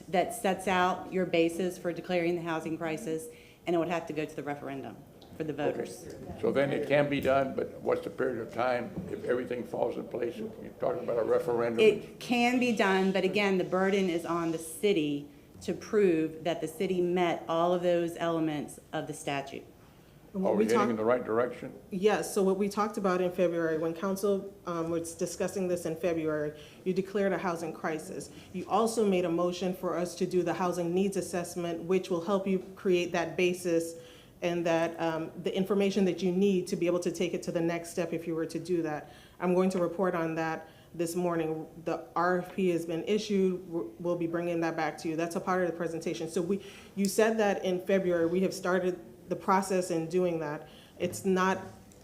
that sets out your basis for declaring the housing crisis, and it would have to go to the referendum for the voters. Okay. So then it can be done, but what's the period of time if everything falls in place? You're talking about a referendum? It can be done, but again, the burden is on the city to prove that the city met all of those elements of the statute. Are we heading in the right direction? Yes, so what we talked about in February, when council was discussing this in February, you declared a housing crisis. You also made a motion for us to do the housing needs assessment, which will help you create that basis and that the information that you need to be able to take it to the next step if you were to do that. I'm going to report on that this morning. The RFP has been issued. We'll be bringing that back to you. That's a part of the presentation. So you said that in February. We have started the process in doing that. It's not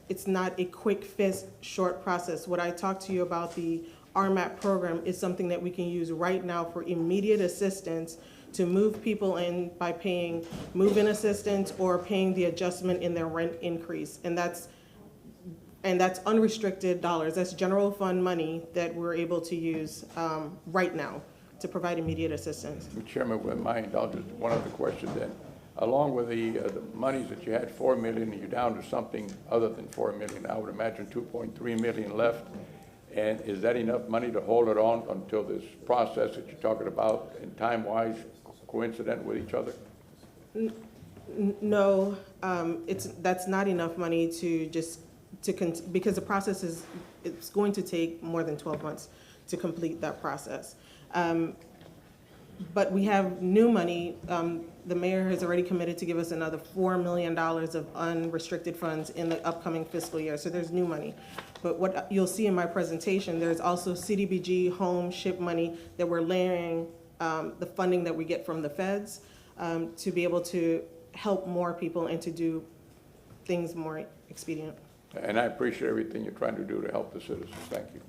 a quick fix, short process. What I talked to you about, the RMAP program, is something that we can use right now for immediate assistance to move people in by paying move-in assistance or paying the adjustment in their rent increase. And that's And that's unrestricted dollars. That's general fund money that we're able to use right now to provide immediate assistance. Mr. Chairman, with my indulgence, one other question then. Along with the monies that you had, 4 million, you're down to something other than 4 million. I would imagine 2.3 million left. And is that enough money to hold it on until this process that you're talking about in time-wise coincident with each other? No, that's not enough money to because the process it's going to take more than 12 months to complete that process. But we have new money. The mayor has already committed to give us another $4 million of unrestricted funds in the upcoming fiscal year. So there's new money. But what you'll see in my presentation, there's also CDBG home SHIP money that we're layering the funding that we get from the feds to be able to help more people and to do things more expedient. And I appreciate everything you're trying to do to help the citizens. Thank you.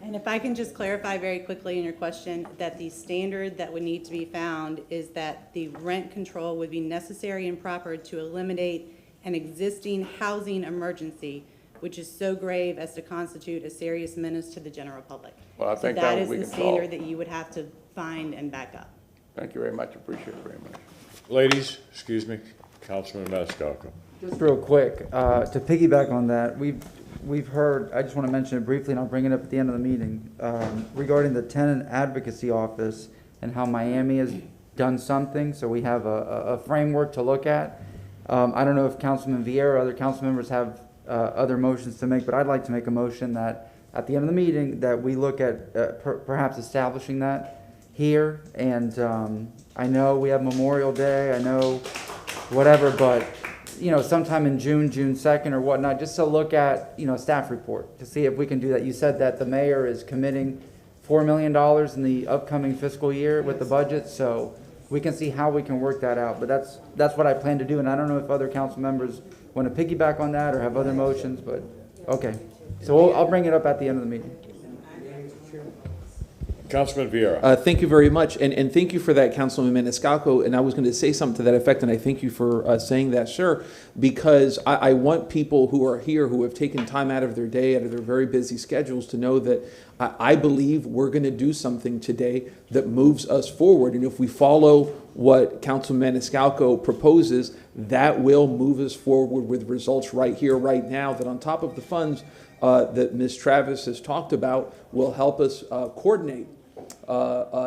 And if I can just clarify very quickly in your question, that the standard that would need to be found is that the rent control would be necessary and proper to eliminate an existing housing emergency, which is so grave as to constitute a serious menace to the general public. Well, I think so that is we the can standard solve. that you would have to find and back up. Thank you very much. Appreciate it very much. Ladies, excuse me, Councilman Maniscalco. Just real quick, to piggyback on that, we've heard, I just want to mention it briefly and I'll bring it up at the end of the meeting, regarding the tenant advocacy office and how Miami has done something, so we have a framework to look at. I don't know if Councilman Vieira or other council members have other motions to make, but I'd like to make a motion that at the end of the meeting that we look at perhaps establishing that here. And I know we have Memorial Day, I know whatever, but you know, sometime in June 2nd or whatnot, just to look at, you know, staff report to see if we can do that. You said that the mayor is committing $4 million in the upcoming fiscal year with the budget, so we can see how we can work that out. But that's what I plan to do, and I don't know if other council members want to piggyback on that or have other motions, but okay. So I'll bring it up at the end of the meeting. Councilman Vieira. Thank you very much, and thank you for that, Councilman Maniscalco. And I was going to say something to that effect, and I thank you for saying that, sir, because I want people who are here who have taken time out of their day, out of their very busy schedules, to know that I believe we're going to do something today that moves us forward. And if we follow what Councilman Maniscalco proposes, that will move us forward with results right here, right now, that on top of the funds that Ms. Travis has talked about will help us coordinate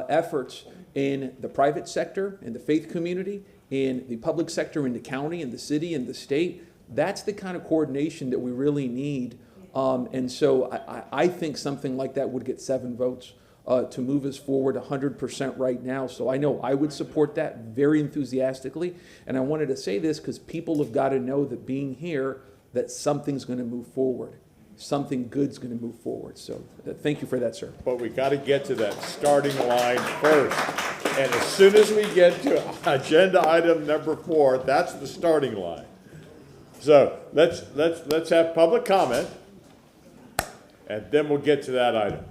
efforts in the private sector, in the faith community, in the public sector, in the county, in the city, in the state. That's the kind of coordination that we really need. And so I think something like that would get 7 votes to move us forward 100% right now. So I know I would support that very enthusiastically. And I wanted to say this because people have got to know that being here, that something's going to move forward. Something good's going to move forward. So thank you for that, sir. But we got to get to that starting line first. And as soon as we get to agenda item number 4, that's the starting line. So let's have public comment, and then we'll get to that item.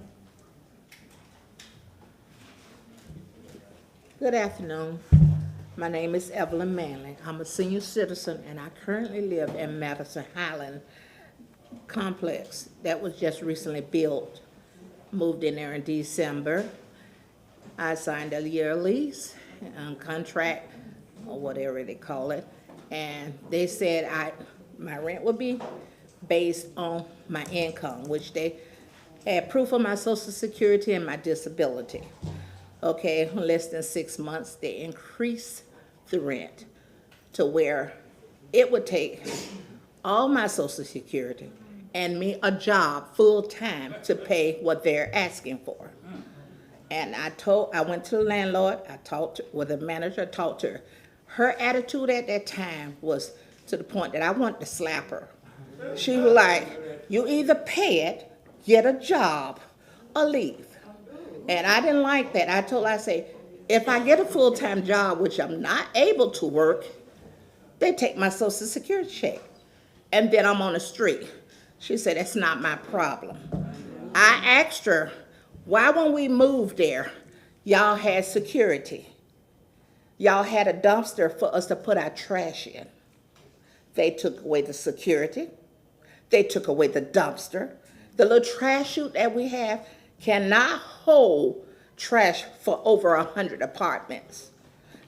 Good afternoon. My name is Evelyn Manley. I'm a senior citizen, and I currently live in Madison Highland complex that was just recently built. Moved in there in December. I signed a year lease, contract, or whatever they call it, and they said my rent would be based on my income, which they had proof of my Social Security and my disability. Okay, less than 6 months, they increased the rent to where it would take all my Social Security and me a job full-time to pay what they're asking for. And I went to the landlord, I talked with the manager, talked to her. Her attitude at that time was to the point that I wanted to slap her. She was like, you either pay it, get a job, or leave. And I didn't like that. I told her, I say, if I get a full-time job, which I'm not able to work, they take my Social Security check. And then I'm on the street. She said, that's not my problem. I asked her, why when we moved there, y'all had security? Y'all had a dumpster for us to put our trash in. They took away the security. They took away the dumpster. The little trash chute that we have cannot hold trash for over 100 apartments.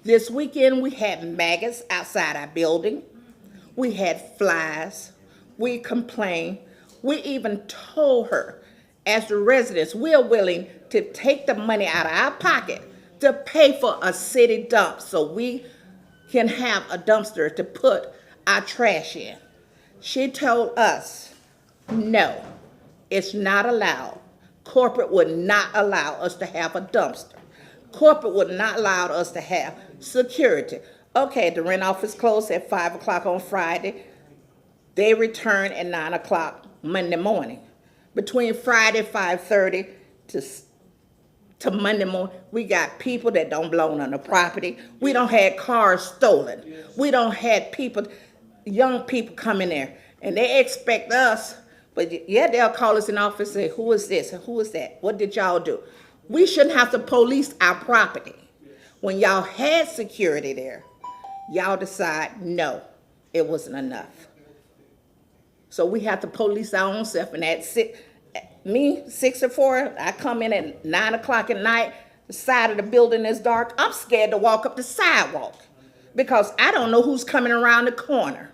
This weekend, we had maggots outside our building. We had flies. We complained. We even told her, as the residents, we're willing to take the money out of our pocket to pay for a city dump so we can have a dumpster to put our trash in. She told us, no, it's not allowed. Corporate would not allow us to have a dumpster. Corporate would not allow us to have security. Okay, the rent office closed at 5 o'clock on Friday. They return at 9 o'clock Monday morning. Between Friday 5:30 to Monday morning, we got people that don't belong on the property. We don't have cars stolen. We don't have people, young people come in there, and they expect us, but yeah, they'll call us in office and say, who is this and who is that? What did y'all do? We shouldn't have to police our property. When y'all had security there, y'all decide, no, it wasn't enough. So we have to police our own self, and at 6 or 4, I come in at 9 o'clock at night, the side of the building is dark. I'm scared to walk up the sidewalk because I don't know who's coming around the corner.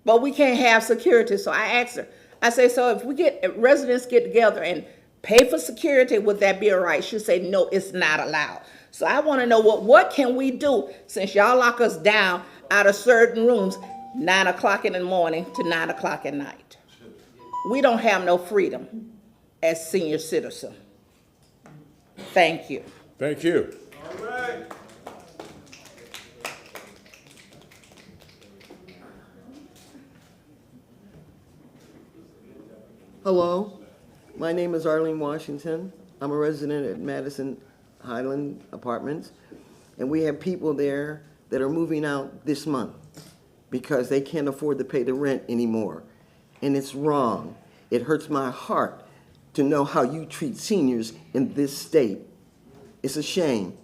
But we can't have security, so I asked her. I say, so if residents get together and pay for security, would that be all right? She said, no, it's not allowed. So I want to know what can we do since y'all lock us down out of certain rooms 9 o'clock in the morning to 9 o'clock at night. We don't have no freedom as senior citizens. Thank you. Thank you. All right. Hello, my name is Arlene Washington. I'm a resident at Madison Highland Apartments, and we have people there that are moving out this month because they can't afford to pay the rent anymore. And it's wrong. It hurts my heart to know how you treat seniors in this state. It's a shame.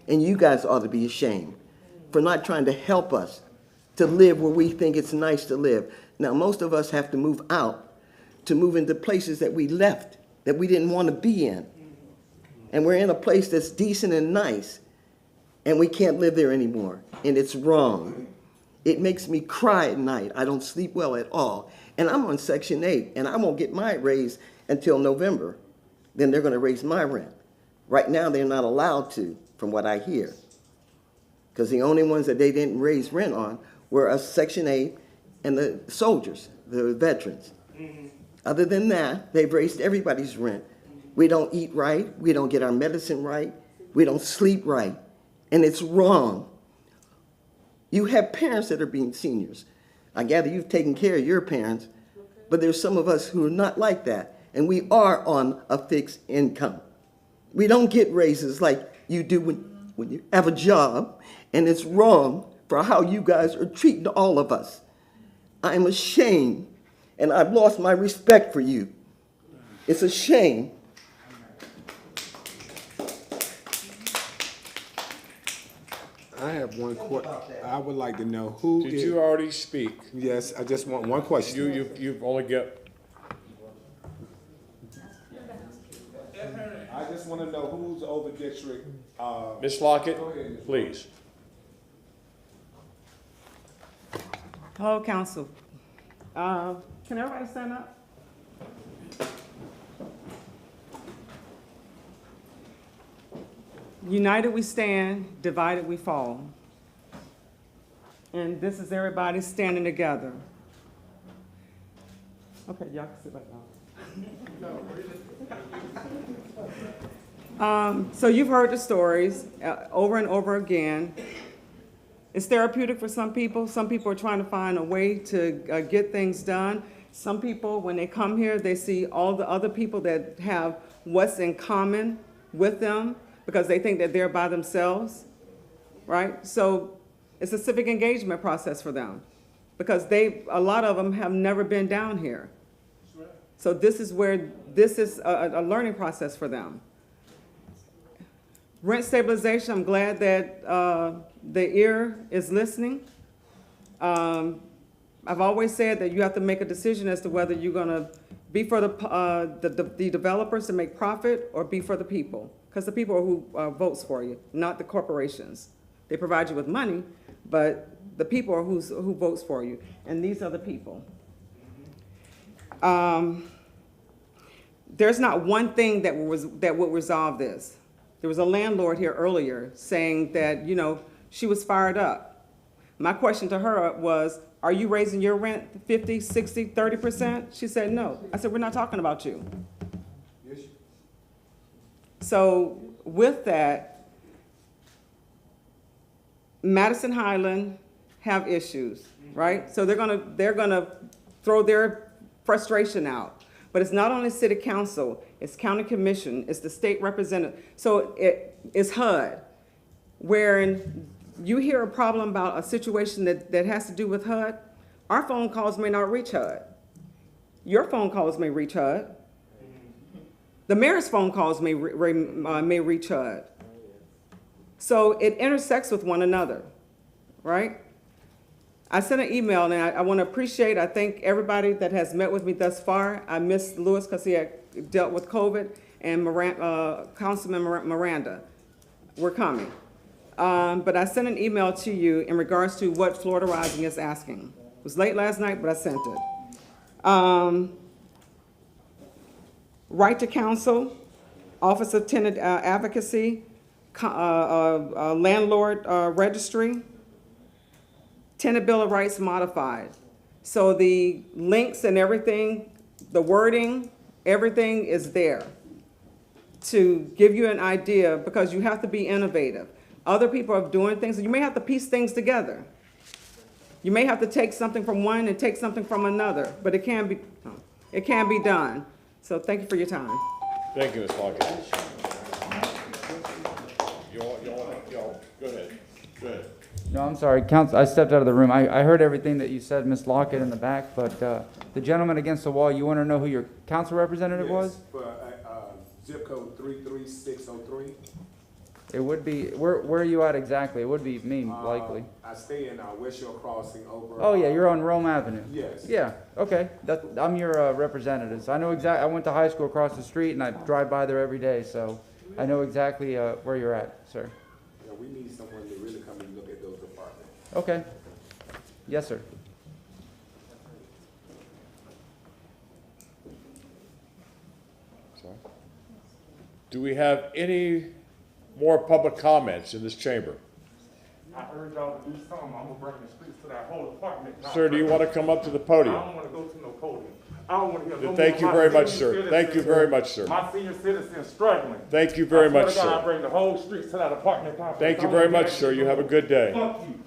And you guys ought to be ashamed for not trying to help us to live where we think it's nice to live. Now, most of us have to move out to move into places that we left, that we didn't want to be in. And we're in a place that's decent and nice, and we can't live there anymore. And it's wrong. It makes me cry at night. I don't sleep well at all. And I'm on Section 8, and I won't get my raise until November. Then they're going to raise my rent. Right now, they're not allowed to, from what I hear. Because the only ones that they didn't raise rent on were us Section 8 and the soldiers, the veterans. Other than that, they've raised everybody's rent. We don't eat right. We don't get our medicine right. We don't sleep right. And it's wrong. You have parents that are being seniors. I gather you've taken care of your parents, but there's some of us who are not like that. And we are on a fixed income. We don't get raises like you do when you have a job. And it's wrong for how you guys are treating all of us. I'm ashamed. And I've lost my respect for you. It's a shame. I have one question. I would like to know who Did you already speak? Yes, I just want one question. You've only got. I just want to know who's over district. Ms. Lockett, please. Hello, council. Can everybody stand up? United we stand, divided we fall. And this is everybody standing together. Okay, y'all can sit back down. So you've heard the stories over and over again. It's therapeutic for some people. Some people are trying to find a way to get things done. Some people, when they come here, they see all the other people that have what's in common with them because they think that they're by themselves, right? So it's a civic engagement process for them because a lot of them have never been down here. So this is a learning process for them. Rent stabilization, I'm glad that the ear is listening. I've always said that you have to make a decision as to whether you're gonna be for the developers to make profit or be for the people. Because the people are who votes for you, not the corporations. They provide you with money, but the people are who votes for you. And these are the people. There's not one thing that would resolve this. There was a landlord here earlier saying that, you know, she was fired up. My question to her was, are you raising your rent 50, 60, 30%? She said, no. I said, we're not talking about you. So with that, Madison Highland have issues, right? So they're gonna throw their frustration out. But it's not only city council, it's county commission, it's the state representative. So it's HUD, wherein you hear a problem about a situation that has to do with HUD, our phone calls may not reach HUD. Your phone calls may reach HUD. The mayor's phone calls may reach HUD. So it intersects with one another, right? I sent an email, and I want to I thank everybody that has met with me thus far. I missed Lewis because he had dealt with COVID, and Councilman Miranda. We're coming. But I sent an email to you in regards to what Florida Rising is asking. It was late last night, but I sent it. Right to Counsel, Office of Tenant Advocacy, Landlord Registry, Tenant Bill of Rights modified. So the links and everything, the wording, everything is there to give you an idea, because you have to be innovative. Other people are doing things, and you may have to piece things together. You may have to take something from one and take something from another, but it can be done. So thank you for your time. Thank you, Ms. Lockett. Go ahead. Go ahead. No, I'm sorry, Council, I stepped out of the room. I heard everything that you said, Ms. Lockett, in the back, but the gentleman against the wall, you want to know who your council representative was? For zip code 33603. It would be, where are you at exactly? It would be me, likely. I stay in West Shore Crossing over. Oh, yeah, you're on Rome Avenue. Yes. Yeah, okay. I'm your representative. So I know exactly, I went to high school across the street, and I drive by there every day, so I know exactly where you're at, sir. Yeah, we need someone to really come and look at those departments. Okay. Yes, sir. Sorry. Do we have any more public comments in this chamber? I urge y'all to do something. I'm gonna bring the streets to that whole apartment. Sir, do you want to come up to the podium? I don't want to go to no podium. I don't want to hear no Thank more you very my much, senior sir. Thank you very much, sir. My senior citizens struggling. Thank you very much, I swear to God, sir. I bring the whole streets to that apartment complex. Thank you very much, sir. You have a good day. Fuck you.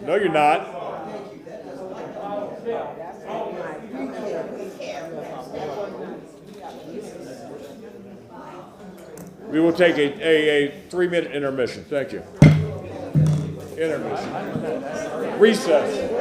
No, you're not. We will take a 3-minute intermission. Thank you. Intermission. Recess.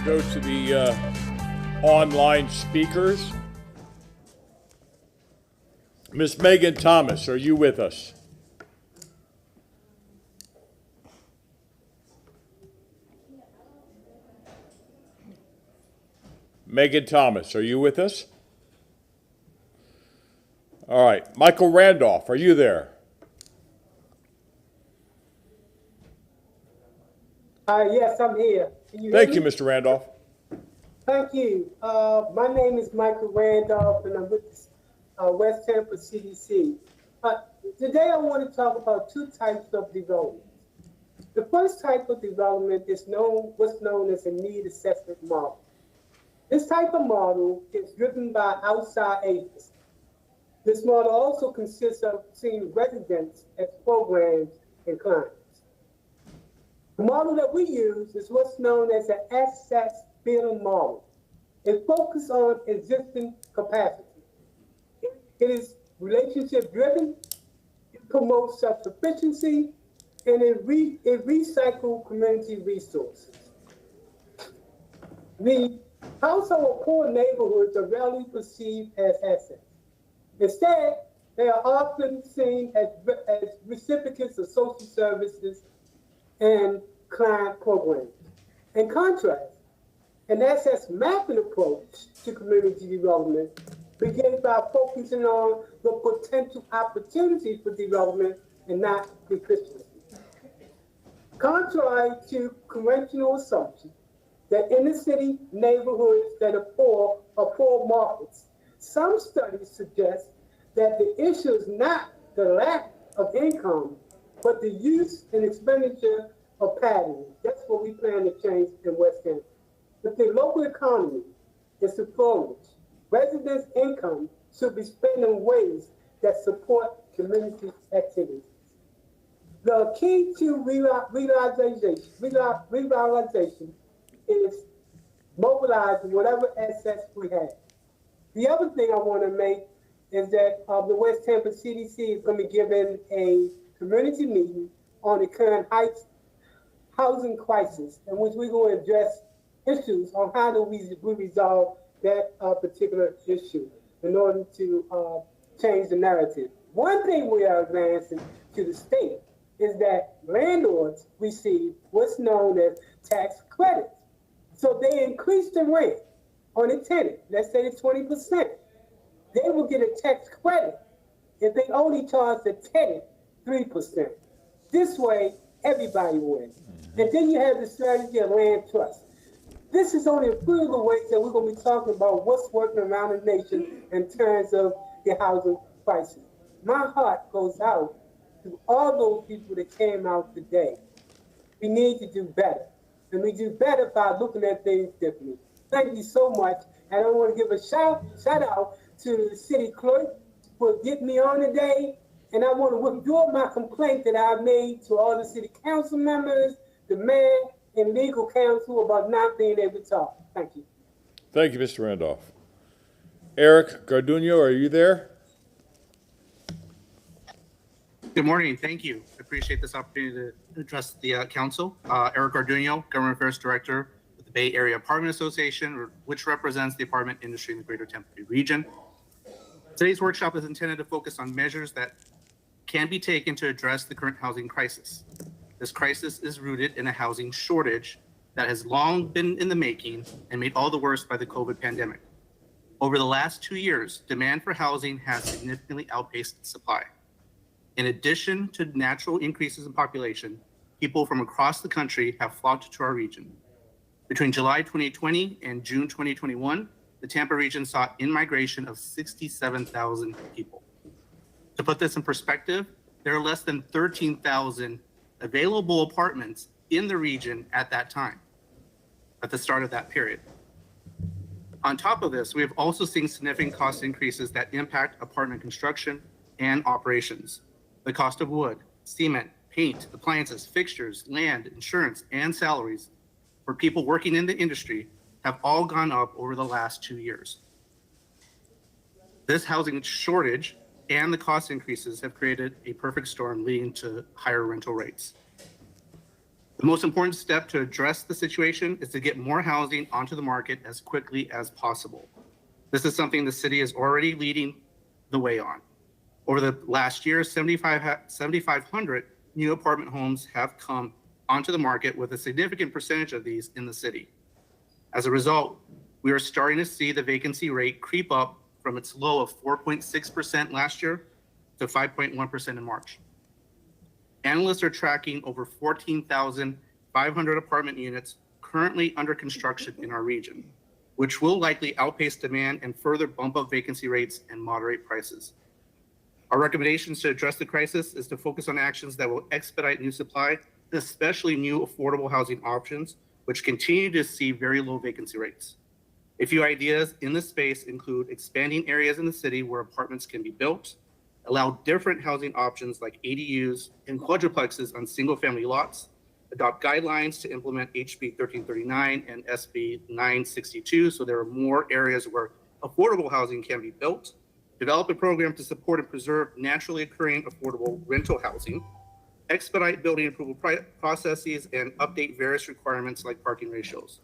Go to the online speakers. Ms. Megan Thomas, are you with us? Megan Thomas, are you with us? All right. Michael Randolph, are you there? Yes, I'm here. Can you Thank hear you, me? Mr. Randolph. Thank you. My name is Michael Randolph, and I'm with West Tampa CDC. Today I want to talk about two types of development. The first type of development is what's known as a need assessment model. This type of model is driven by outside agencies. This model also consists of seeing residents as programs and clients. The model that we use is what's known as an asset building model. It focuses on existing capacity. It is relationship driven, it promotes self-sufficiency, and it recycles community resources. The household poor neighborhoods are rarely perceived as assets. Instead, they are often seen as recipients of social services and client programs. In contrast, an assets mapping approach to community development begins by focusing on the potential opportunity for development and not deficiency. Contrary to conventional assumptions that inner city neighborhoods that are poor markets, some studies suggest that the issue is not the lack of income, but the use and expenditure of patterns. That's what we plan to change in West Tampa. If the local economy is to flourish, residents' income should be spent in ways that support community activities. The key to revitalization is mobilizing whatever assets we have. The other thing I want to make is that the West Tampa CDC is going to be given a community meeting on the current Heights housing crisis, in which we're going to address issues on how do we resolve that particular issue in order to change the narrative. One thing we are advancing to the state is that landlords receive what's known as tax credits. So they increase the rent on a tenant, let's say it's 20%. They will get a tax credit if they only charge the tenant 3%. This way, everybody wins. And then you have the strategy of land trust. This is only a few of the ways that we're going to be talking about what's working around the nation in terms of the housing crisis. My heart goes out to all those people that came out today. We need to do better. And we do better by looking at things differently. Thank you so much. And I want to give a shout out to the city clerk for getting me on today. And I want to withdraw my complaint that I made to all the city council members, the mayor, and legal counsel about not being able to talk. Thank you. Thank you, Mr. Randolph. Eric Garduno, are you there? Good morning. Thank you. I appreciate this opportunity to address the council. Eric Garduno, Government Affairs Director with the Bay Area Apartment Association, which represents the apartment industry in the greater Tampa Bay region. Today's workshop is intended to focus on measures that can be taken to address the current housing crisis. This crisis is rooted in a housing shortage that has long been in the making and made all the worse by the COVID pandemic. Over the last 2 years, demand for housing has significantly outpaced supply. In addition to natural increases in population, people from across the country have flocked to our region. Between July 2020 and June 2021, the Tampa region saw in-migration of 67,000 people. To put this in perspective, there are less than 13,000 available apartments in the region at that time, at the start of that period. On top of this, we have also seen significant cost increases that impact apartment construction and operations. The cost of wood, cement, paint, appliances, fixtures, land, insurance, and salaries for people working in the industry have all gone up over the last 2 years. This housing shortage and the cost increases have created a perfect storm leading to higher rental rates. The most important step to address the situation is to get more housing onto the market as quickly as possible. This is something the city is already leading the way on. Over the last year, 7,500 new apartment homes have come onto the market, with a significant percentage of these in the city. As a result, we are starting to see the vacancy rate creep up from its low of 4.6% last year to 5.1% in March. Analysts are tracking over 14,500 apartment units currently under construction in our region, which will likely outpace demand and further bump up vacancy rates and moderate prices. Our recommendations to address the crisis is to focus on actions that will expedite new supply, especially new affordable housing options, which continue to see very low vacancy rates. A few ideas in this space include expanding areas in the city where apartments can be built, allow different housing options like ADUs and quadruplexes on single-family lots, adopt guidelines to implement HB 1339 and SB 962 so there are more areas where affordable housing can be built, develop a program to support and preserve naturally occurring affordable rental housing, expedite building approval processes, and update various requirements like parking ratios.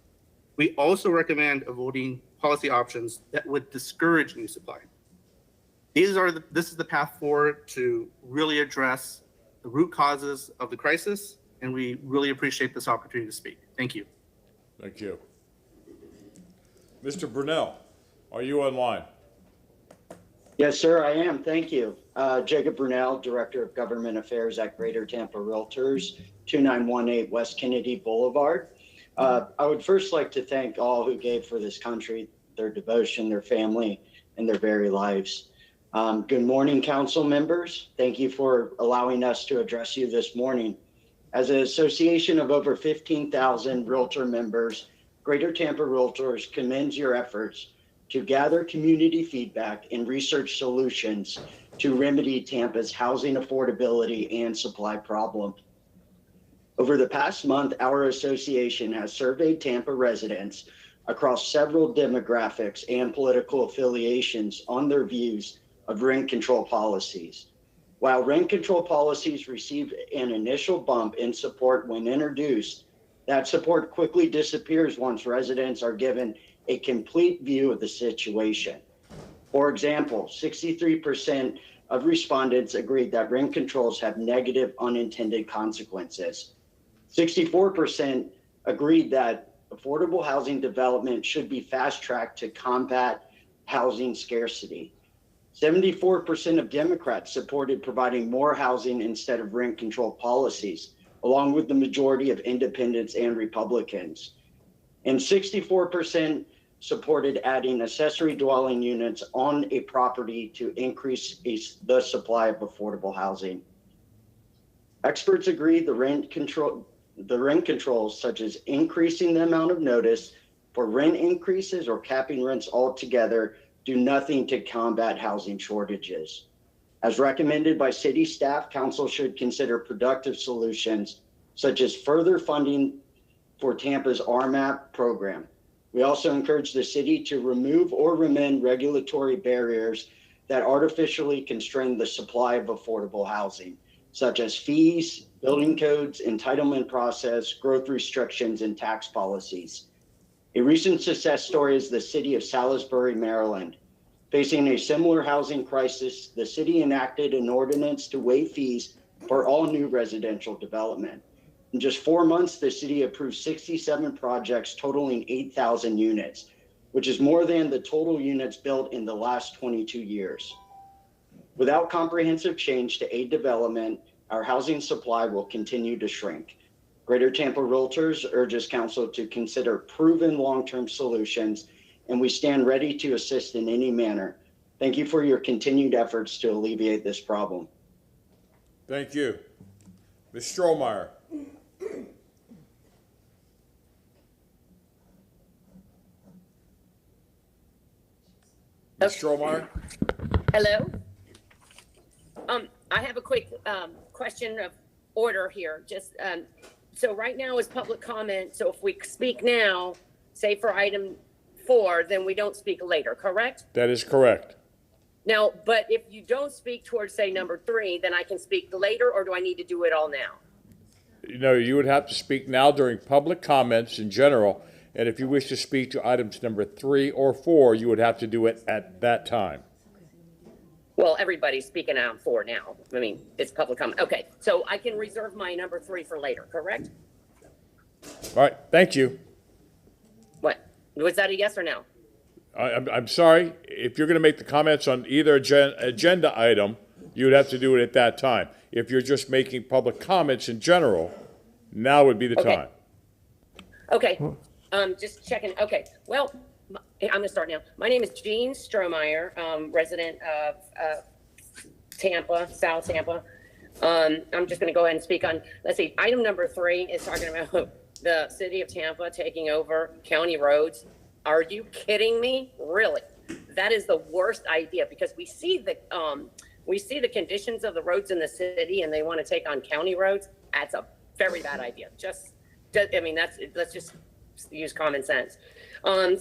We also recommend avoiding policy options that would discourage new supply. This is the path forward to really address the root causes of the crisis, and we really appreciate this opportunity to speak. Thank you. Thank you. Mr. Brunel, are you online? Yes, sir, I am. Thank you. Jacob Brunel, Director of Government Affairs at Greater Tampa Realtors, 2918 West Kennedy Boulevard. I would first like to thank all who gave for this country, their devotion, their family, and their very lives. Good morning, council members. Thank you for allowing us to address you this morning. As an association of over 15,000 Realtor members, Greater Tampa Realtors commends your efforts to gather community feedback and research solutions to remedy Tampa's housing affordability and supply problem. Over the past month, our association has surveyed Tampa residents across several demographics and political affiliations on their views of rent control policies. While rent control policies received an initial bump in support when introduced, that support quickly disappears once residents are given a complete view of the situation. For example, 63% of respondents agreed that rent controls have negative unintended consequences. 64% agreed that affordable housing development should be fast-tracked to combat housing scarcity. 74% of Democrats supported providing more housing instead of rent control policies, along with the majority of independents and Republicans. And 64% supported adding accessory dwelling units on a property to increase the supply of affordable housing. Experts agree the rent controls, such as increasing the amount of notice for rent increases or capping rents altogether, do nothing to combat housing shortages. As recommended by city staff, council should consider productive solutions, such as further funding for Tampa's RMAP program. We also encourage the city to remove or amend regulatory barriers that artificially constrain the supply of affordable housing, such as fees, building codes, entitlement process, growth restrictions, and tax policies. A recent success story is the city of Salisbury, Maryland. Facing a similar housing crisis, the city enacted an ordinance to waive fees for all new residential development. In just 4 months, the city approved 67 projects totaling 8,000 units, which is more than the total units built in the last 22 years. Without comprehensive change to aid development, our housing supply will continue to shrink. Greater Tampa Realtors urges council to consider proven long-term solutions, and we stand ready to assist in any manner. Thank you for your continued efforts to alleviate this problem. Thank you. Ms. Strohmeyer. Ms. Strohmeyer? Hello. I have a quick question of order here. Just so right now is public comment. So if we speak now, say for item 4, then we don't speak later, correct? That is correct. Now, but if you don't speak towards say number 3, then I can speak later, or do I need to do it all now? you would have to speak now during public comments in general, and if you wish to speak to items number 3 or 4, you would have to do it at that time. Well, everybody's speaking on 4 now. I mean, it's public comment. Okay, so I can reserve my number 3 for later, correct? All right, thank you. What? Was that a yes or no? I'm sorry, if you're going to make the comments on either agenda item, you would have to do it at that time. If you're just making public comments in general, now would be the Okay. time. Okay, just checking. Okay, well, I'm gonna start now. My name is Jean Strohmeyer, resident of Tampa, South Tampa. I'm just gonna go ahead and speak on, let's see, item number 3 is talking about the city of Tampa taking over county roads. Are you kidding me? Really? That is the worst idea, because we see the conditions of the roads in the city and they want to take on county roads. That's a very bad idea. Let's just use common sense.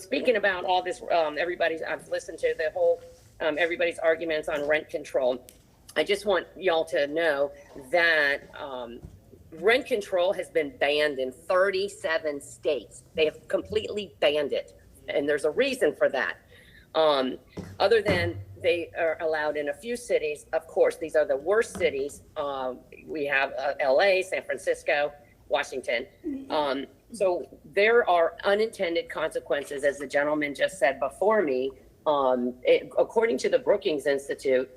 Speaking about all this, I've listened to the whole, everybody's arguments on rent control. I just want y'all to know that rent control has been banned in 37 states. They have completely banned it. And there's a reason for that. Other than they are allowed in a few cities. Of course, these are the worst cities. We have LA, San Francisco, Washington. So there are unintended consequences, as the gentleman just said before me. According to the Brookings Institute,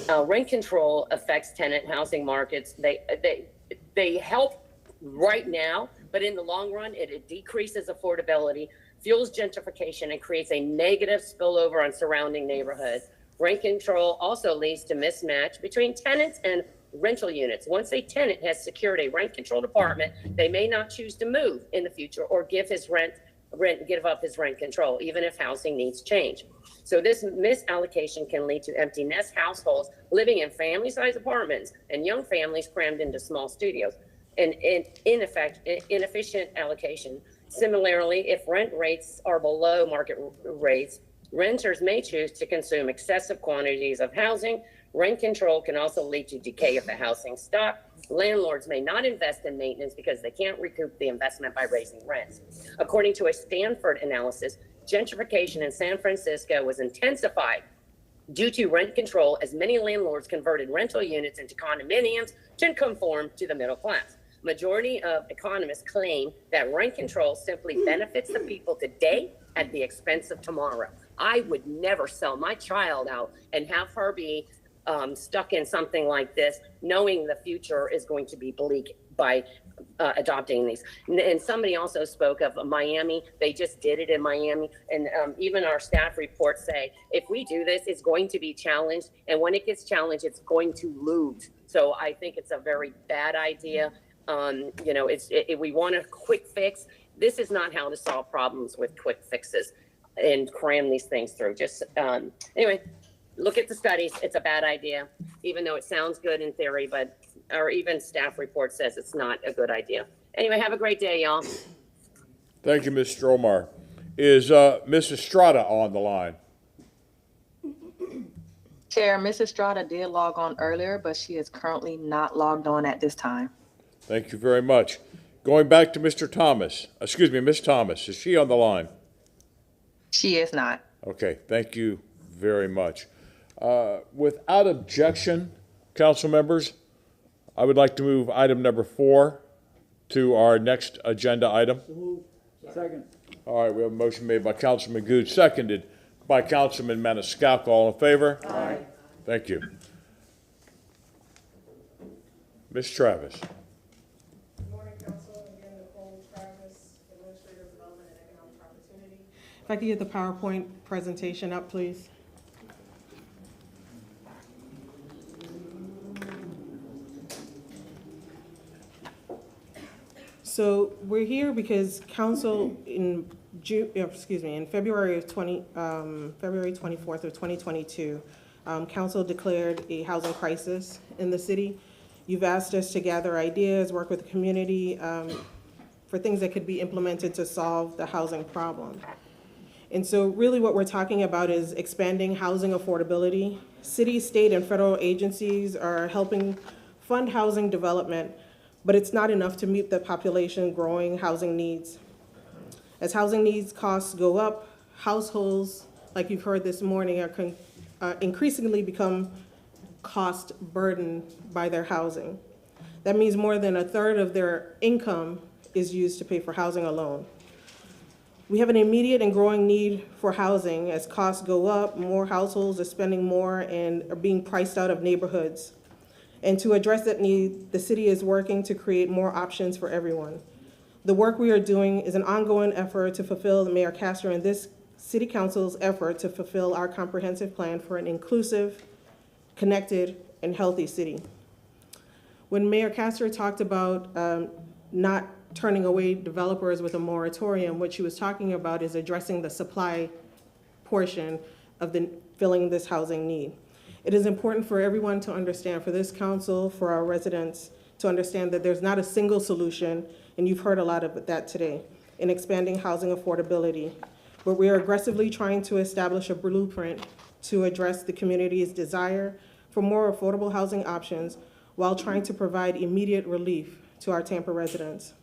rent control affects tenant housing markets. They help right now, but in the long run, it decreases affordability, fuels gentrification, and creates a negative spillover on surrounding neighborhoods. Rent control also leads to mismatch between tenants and rental units. Once a tenant has secured a rent-controlled apartment, they may not choose to move in the future or give up his rent control, even if housing needs change. So this misallocation can lead to empty nest households living in family-sized apartments and young families crammed into small studios, and inefficient allocation. Similarly, if rent rates are below market rates, renters may choose to consume excessive quantities of housing. Rent control can also lead to decay of the housing stock. Landlords may not invest in maintenance because they can't recoup the investment by raising rents. According to a Stanford analysis, gentrification in San Francisco was intensified due to rent control, as many landlords converted rental units into condominiums to conform to the middle class. Majority of economists claim that rent control simply benefits the people today at the expense of tomorrow. I would never sell my child out and have her be stuck in something like this, knowing the future is going to be bleak by adopting these. And somebody also spoke of Miami. They just did it in Miami. And even our staff reports say, if we do this, it's going to be challenged. And when it gets challenged, it's going to lose. So I think it's a very bad idea. We want a quick fix. This is not how to solve problems with quick fixes and cram these things through. Anyway, look at the studies. It's a bad idea, even though it sounds good in theory, or even staff report says it's not a good idea. Anyway, have a great day, y'all. Thank you, Ms. Strohmeyer. Is Ms. Estrada on the line? Chair, Ms. Estrada did log on earlier, but she is currently not logged on at this time. Thank you very much. Going back to Ms. Thomas, is she on the line? She is not. Okay, thank you very much. Without objection, council members, I would like to move item number 4 to our next agenda item. Second. All right, we have a motion made by Councilman Good, seconded by Councilman Maniscalco. All in favor? Aye. Thank you. Ms. Travis. Good morning, Council. Again, Nicole Travis, Administrator of Development and Economic Opportunity. If I could get the PowerPoint presentation up, please. So we're here because council in February 24th of 2022, council declared a housing crisis in the city. You've asked us to gather ideas, work with the community for things that could be implemented to solve the housing problem. And so really what we're talking about is expanding housing affordability. City, state, and federal agencies are helping fund housing development but it's not enough to meet the population growing housing needs. As housing needs costs go up, households, like you've heard this morning, are increasingly become cost burdened by their housing. That means more than a third of their income is used to pay for housing alone. We have an immediate and growing need for housing. As costs go up, more households are spending more and are being priced out of neighborhoods. And to address that need, the city is working to create more options for everyone. The work we are doing is an ongoing effort to fulfill Mayor Castro and this City Council's effort to fulfill our comprehensive plan for an inclusive, connected, and healthy city. When Mayor Castro talked about not turning away developers with a moratorium, what she was talking about is addressing the supply portion of filling this housing need. It is important for everyone to understand, for this council, for our residents, to understand that there's not a single solution, and you've heard a lot of that today, in expanding housing affordability. But we are aggressively trying to establish a blueprint to address the community's desire for more affordable housing options while trying to provide immediate relief to our Tampa residents.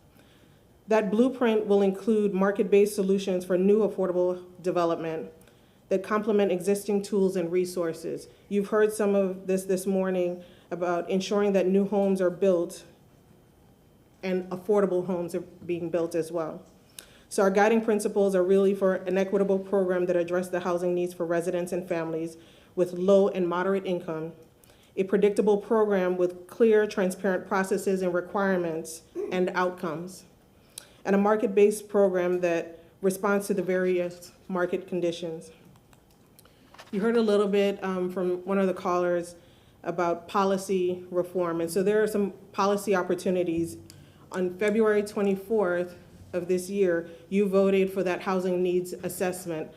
That blueprint will include market-based solutions for new affordable development that complement existing tools and resources. You've heard some of this morning about ensuring that new homes are built and affordable homes are being built as well. So our guiding principles are really for an equitable program that addresses the housing needs for residents and families with low and moderate income, a predictable program with clear, transparent processes and requirements and outcomes, and a market-based program that responds to the various market conditions. You heard a little bit from one of the callers about policy reform, and so there are some policy opportunities. On February 24th of this year, you voted for that housing needs assessment.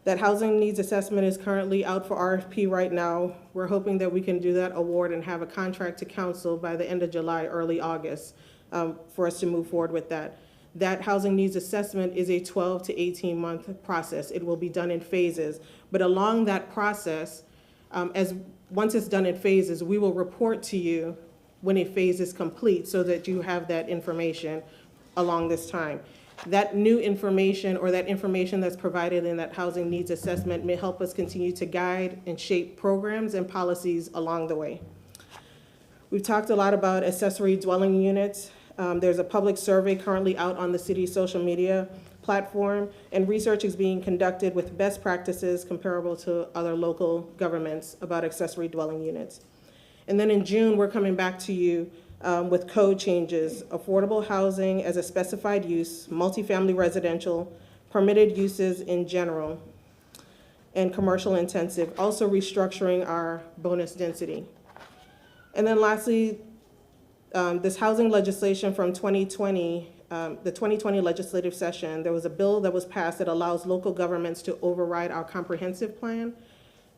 That housing needs assessment is currently out for RFP right now. We're hoping that we can do that award and have a contract to council by the end of July, early August, for us to move forward with that. That housing needs assessment is a 12 to 18-month process. It will be done in phases. But along that process, once it's done in phases, we will report to you when a phase is complete so that you have that information along this time. That new information or that information that's provided in that housing needs assessment may help us continue to guide and shape programs and policies along the way. We've talked a lot about accessory dwelling units. There's a public survey currently out on the city's social media platform, and research is being conducted with best practices comparable to other local governments about accessory dwelling units. And then in June, we're coming back to you with code changes, affordable housing as a specified use, multifamily residential, permitted uses in general, and commercial intensive, also restructuring our bonus density. And then lastly, this housing legislation from 2020, the 2020 legislative session, there was a bill that was passed that allows local governments to override our comprehensive plan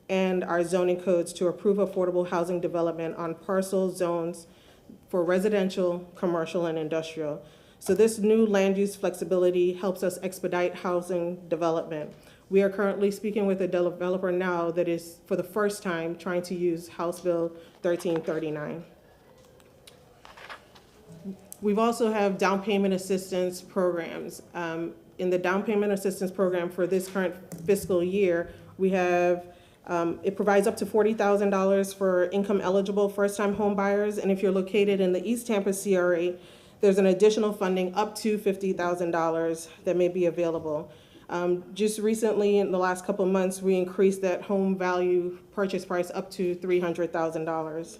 and our zoning codes to approve affordable housing development on parcel zones for residential, commercial, and industrial. So this new land use flexibility helps us expedite housing development. We are currently speaking with a developer now that is, for the first time, trying to use House Bill 1339. We've also have down payment assistance programs. In the down payment assistance program for this current fiscal year, we have, it provides up to $40,000 for income eligible first-time home buyers. And if you're located in the East Tampa CRA, there's an additional funding up to $50,000 that may be available. Just recently, in the last couple of months, we increased that home value purchase price up to $300,000.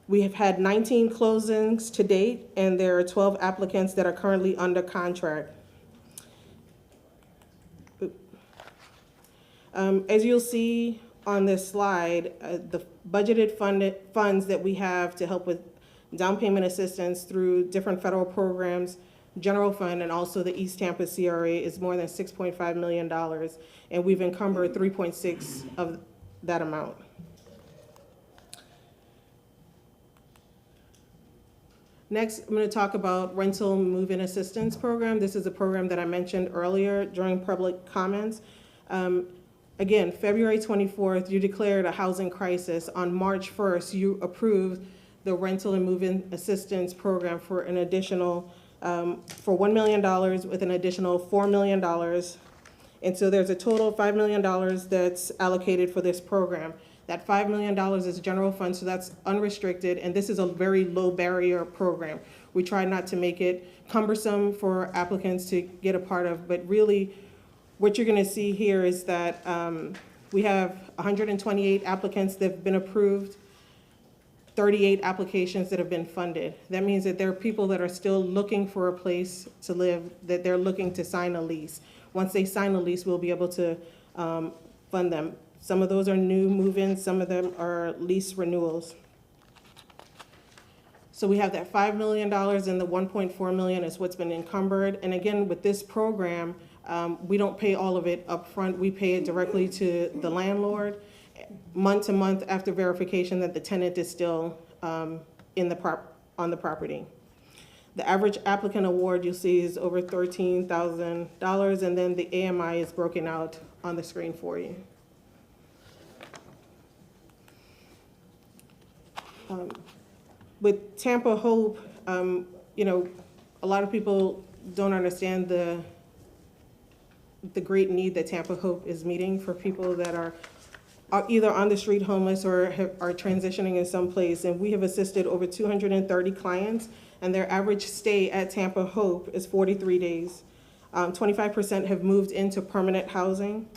We have had 19 closings to date, and there are 12 applicants that are currently under contract. As you'll see on this slide, the budgeted funds that we have to help with down payment assistance through different federal programs, general fund, and also the East Tampa CRA is more than $6.5 million, and we've encumbered 3.6 of that amount. Next, I'm going to talk about rental move-in assistance program. This is a program that I mentioned earlier during public comments. Again, February 24th, you declared a housing crisis. On March 1st, you approved the rental and move-in assistance program for an additional, for $1 million with an additional $4 million. And so there's a total of $5 million that's allocated for this program. That $5 million is general fund, so that's unrestricted, and this is a very low barrier program. We try not to make it cumbersome for applicants to get a part of, but really what you're gonna see here is that we have 128 applicants that have been approved, 38 applications that have been funded. That means that there are people that are still looking for a place to live, that they're looking to sign a lease. Once they sign a lease, we'll be able to fund them. Some of those are new move-ins, some of them are lease renewals. So we have that $5 million and the $1.4 million is what's been encumbered. And again, with this program, we don't pay all of it up front. We pay it directly to the landlord month to month after verification that the tenant is still on the property. The average applicant award you'll see is over $13,000, and then the AMI is broken out on the screen for you. With Tampa Hope, you know, a lot of people don't understand the great need that Tampa Hope is meeting for people that are either on the street homeless or are transitioning in some place. And we have assisted over 230 clients, and their average stay at Tampa Hope is 43 days. 25% have moved into permanent housing,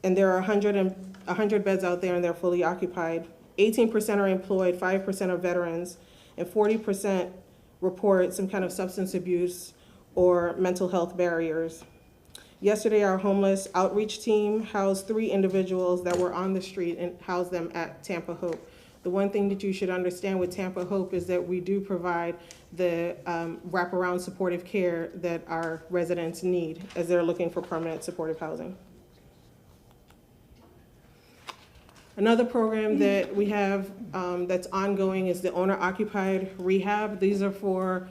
and there are 100 beds out there, and they're fully occupied. 18% are employed, 5% are veterans, and 40% report some kind of substance abuse or mental health barriers. Yesterday, our homeless outreach team housed 3 individuals that were on the street and housed them at Tampa Hope. The one thing that you should understand with Tampa Hope is that we do provide the wraparound supportive care that our residents need as they're looking for permanent supportive housing. Another program that we have that's ongoing is the owner-occupied rehab. These are for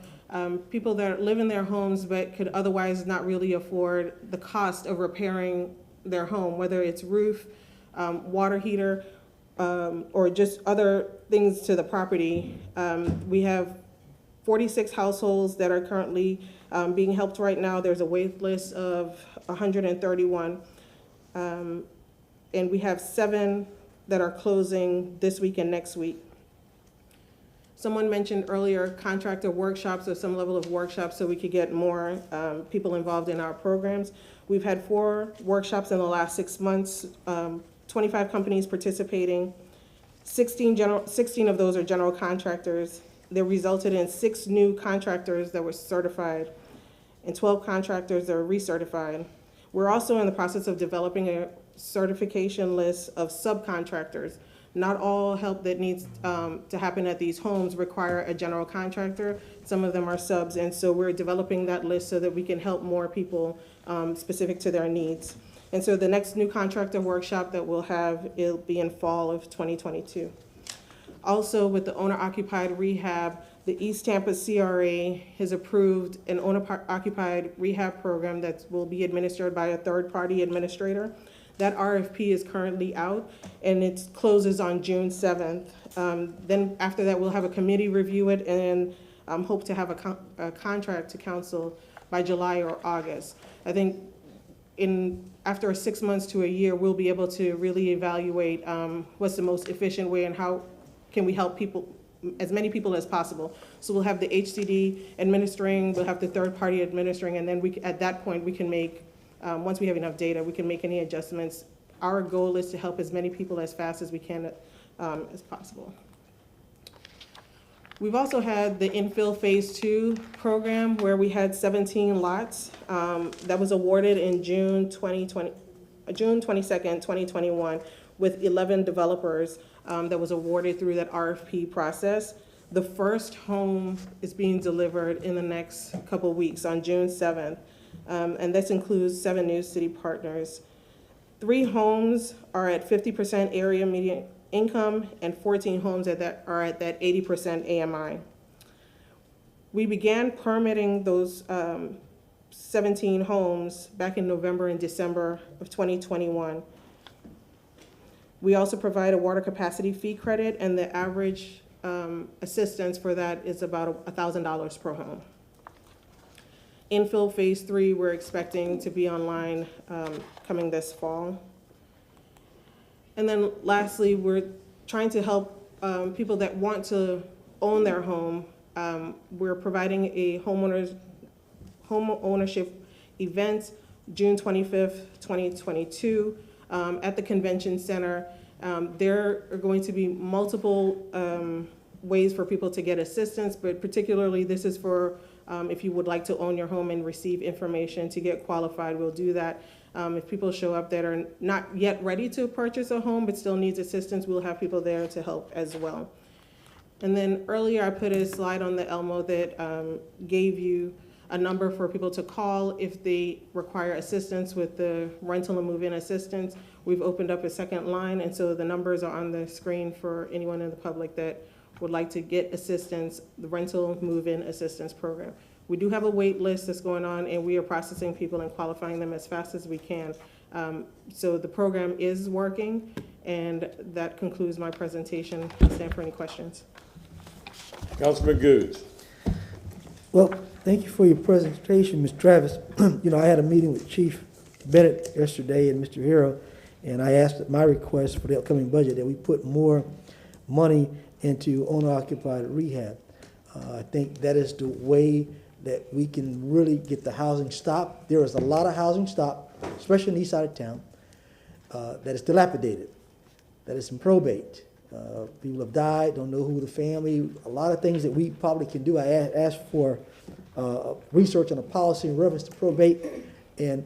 people that live in their homes but could otherwise not really afford the cost of repairing their home, whether it's roof, water heater, or just other things to the property. We have 46 households that are currently being helped right now. There's a wait list of 131. And we have 7 that are closing this week and next week. Someone mentioned earlier contractor workshops or some level of workshops so we could get more people involved in our programs. We've had 4 workshops in the last 6 months, 25 companies participating. 16 of those are general contractors. They resulted in 6 new contractors that were certified and 12 contractors that are recertified. We're also in the process of developing a certification list of subcontractors. Not all help that needs to happen at these homes require a general contractor. Some of them are subs, and so we're developing that list so that we can help more people specific to their needs. And so the next new contractor workshop that we'll have, it'll be in fall of 2022. Also, with the owner-occupied rehab, the East Tampa CRA has approved an owner-occupied rehab program that will be administered by a third-party administrator. That RFP is currently out, and it closes on June 7th. Then after that, we'll have a committee review it and hope to have a contract to council by July or August. I think after 6 months to a year, we'll be able to really evaluate what's the most efficient way and how can we help people, as many people as possible. So we'll have the HCD administering, we'll have the third party administering, and then at that point we can make, once we have enough data, we can make any adjustments. Our goal is to help as many people as fast as we can as possible. We've also had the infill phase 2 program where we had 17 lots that was awarded in June 22nd, 2021 with 11 developers that was awarded through that RFP process. The first home is being delivered in the next couple weeks on June 7th. And this includes 7 new city partners. 3 homes are at 50% area median income, and 14 homes are at that 80% AMI. We began permitting those 17 homes back in November and December of 2021. We also provide a water capacity fee credit, and the average assistance for that is about $1,000 per home. Infill Phase 3, we're expecting to be online coming this fall. And then lastly, we're trying to help people that want to own their home. We're providing a home ownership event June 25th, 2022 at the Convention Center. There are going to be multiple ways for people to get assistance, but particularly this is for if you would like to own your home and receive information to get qualified, we'll do that. If people show up that are not yet ready to purchase a home but still needs assistance, we'll have people there to help as well. And then earlier I put a slide on the Elmo that gave you a number for people to call if they require assistance with the rental and move-in assistance. We've opened up a second line, and so the numbers are on the screen for anyone in the public that would like to get assistance, the rental move-in assistance program. We do have a wait list that's going on, and we are processing people and qualifying them as fast as we can. So the program is working, and that concludes my presentation. I'll stand for any questions. Councilman Goods. Well, thank you for your presentation, Ms. Travis. You know, I had a meeting with Chief Bennett yesterday and Mr. Hero, and I asked at my request for the upcoming budget that we put more money into owner-occupied rehab. I think that is the way that we can really get the housing stopped. There is a lot of housing stock, especially in the east side of town, that is dilapidated, that is in probate. People have died, don't know who the family, a lot of things that we probably can do. I asked for research on a policy in reference to probate, and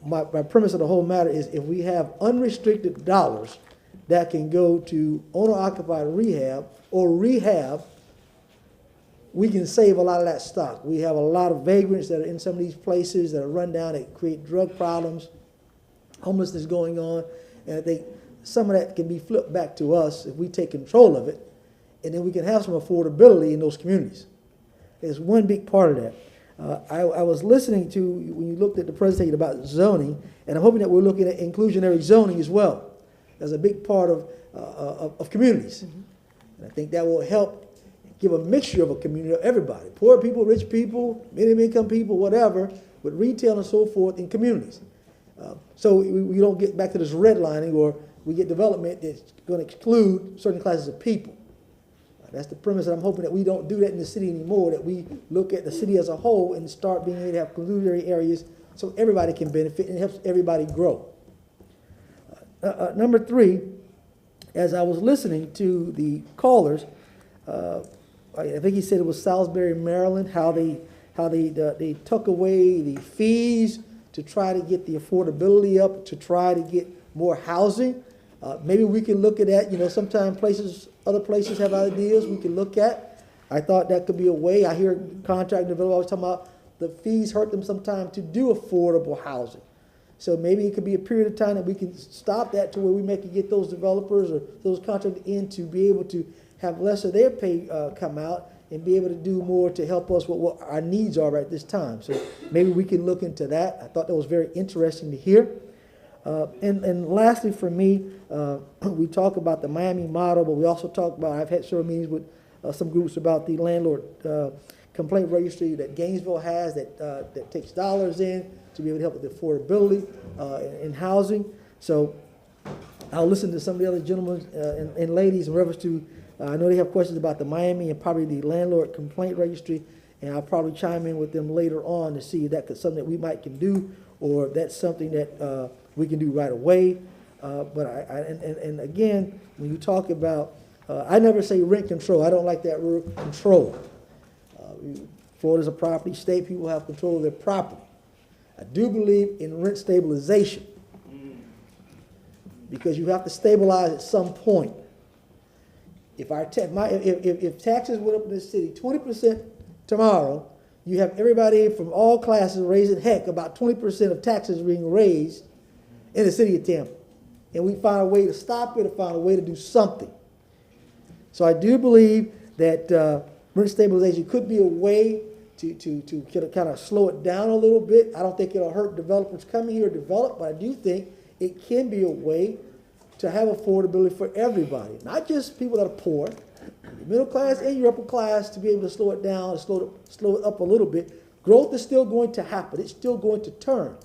my premise of the whole matter is if we have unrestricted dollars that can go to owner-occupied rehab or rehab, we can save a lot of that stock. We have a lot of vagrants that are in some of these places that are run down, that create drug problems, homelessness going on, and I think some of that can be flipped back to us if we take control of it, and then we can have some affordability in those communities. It's one big part of that. I was listening to when you looked at the presentation about zoning, and I'm hoping that we're looking at inclusionary zoning as well as a big part of communities. And I think that will help give a mixture of a community of everybody, poor people, rich people, medium income people, whatever, with retail and so forth in communities. So we don't get back to this redlining, or we get development that's going to exclude certain classes of people. That's the premise, and I'm hoping that we don't do that in the city anymore, that we look at the city as a whole and start being able to have inclusionary areas so everybody can benefit and helps everybody grow. Number three, as I was listening to the callers, I think he said it was Salisbury, Maryland, how they took away the fees to try to get the affordability up, to try to get more housing. Maybe we can look at that. You know, sometimes other places have ideas we can look at. I thought that could be a way. I hear contract developers always talking about the fees hurt them sometimes to do affordable housing. So maybe it could be a period of time that we can stop that to where we make it get those developers or those contractors in to be able to have less of their pay come out and be able to do more to help us with what our needs are right this time. So maybe we can look into that. I thought that was very interesting to hear. And lastly for me, we talk about the Miami model, but we also talk about, I've had several meetings with some groups about the landlord complaint registry that Gainesville has that takes dollars in to be able to help with affordability in housing. So I'll listen to some of the other gentlemen and ladies in reference to, I know they have questions about the Miami and probably the landlord complaint registry, and I'll probably chime in with them later on to see if that's something that we might can do, or if that's something that we can do right away. But and again, when you talk about, I never say rent control. I don't like that word control. Florida's a property state. People have control of their property. I do believe in rent stabilization, because you have to stabilize at some point. If taxes went up in this city 20% tomorrow, you have everybody from all classes raising heck about 20% of taxes being raised in the city of Tampa. And we find a way to stop it or find a way to do something. So I do believe that rent stabilization could be a way to kind of slow it down a little bit. I don't think it'll hurt developers coming here to develop, but I do think it can be a way to have affordability for everybody, not just people that are poor. the middle class and your upper class to be able to slow it down, slow it up a little bit. Growth is still going to happen. It's still going to turn.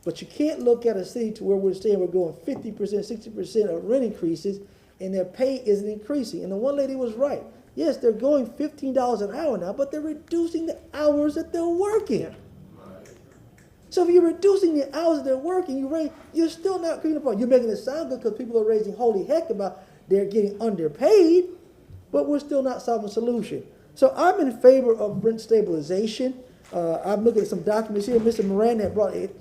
But you can't look at a city to where we're saying we're going 50%, 60% of rent increases, and their pay isn't increasing. And the one lady was right. Yes, they're going $15 an hour now, but they're reducing the hours that they're working. So if you're reducing the hours that they're working, you're still not creating a problem. You're making it sound good because people are raising holy heck about they're getting underpaid, but we're still not solving a solution. So I'm in favor of rent stabilization. I'm looking at some documents here. Mr. Miranda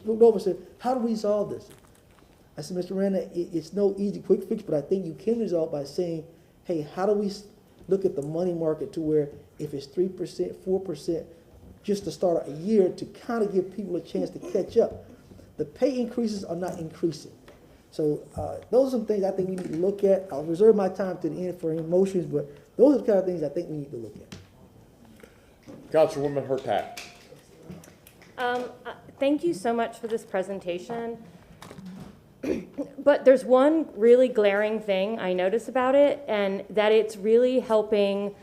looked over and said, how do we solve this? I said, Mr. Miranda, it's no easy quick fix, but I think you can resolve by saying, hey, how do we look at the money market to where if it's 3%, 4%, just to start a year to kind of give people a chance to catch up. The pay increases are not increasing. So those are some things I think we need to look at. I'll reserve my time to the end for emotions, but those are the kind of things I think we need to look at. Councilwoman Hurtak. Thank you so much for this presentation. But there's one really glaring thing I notice about it, and that it's really helping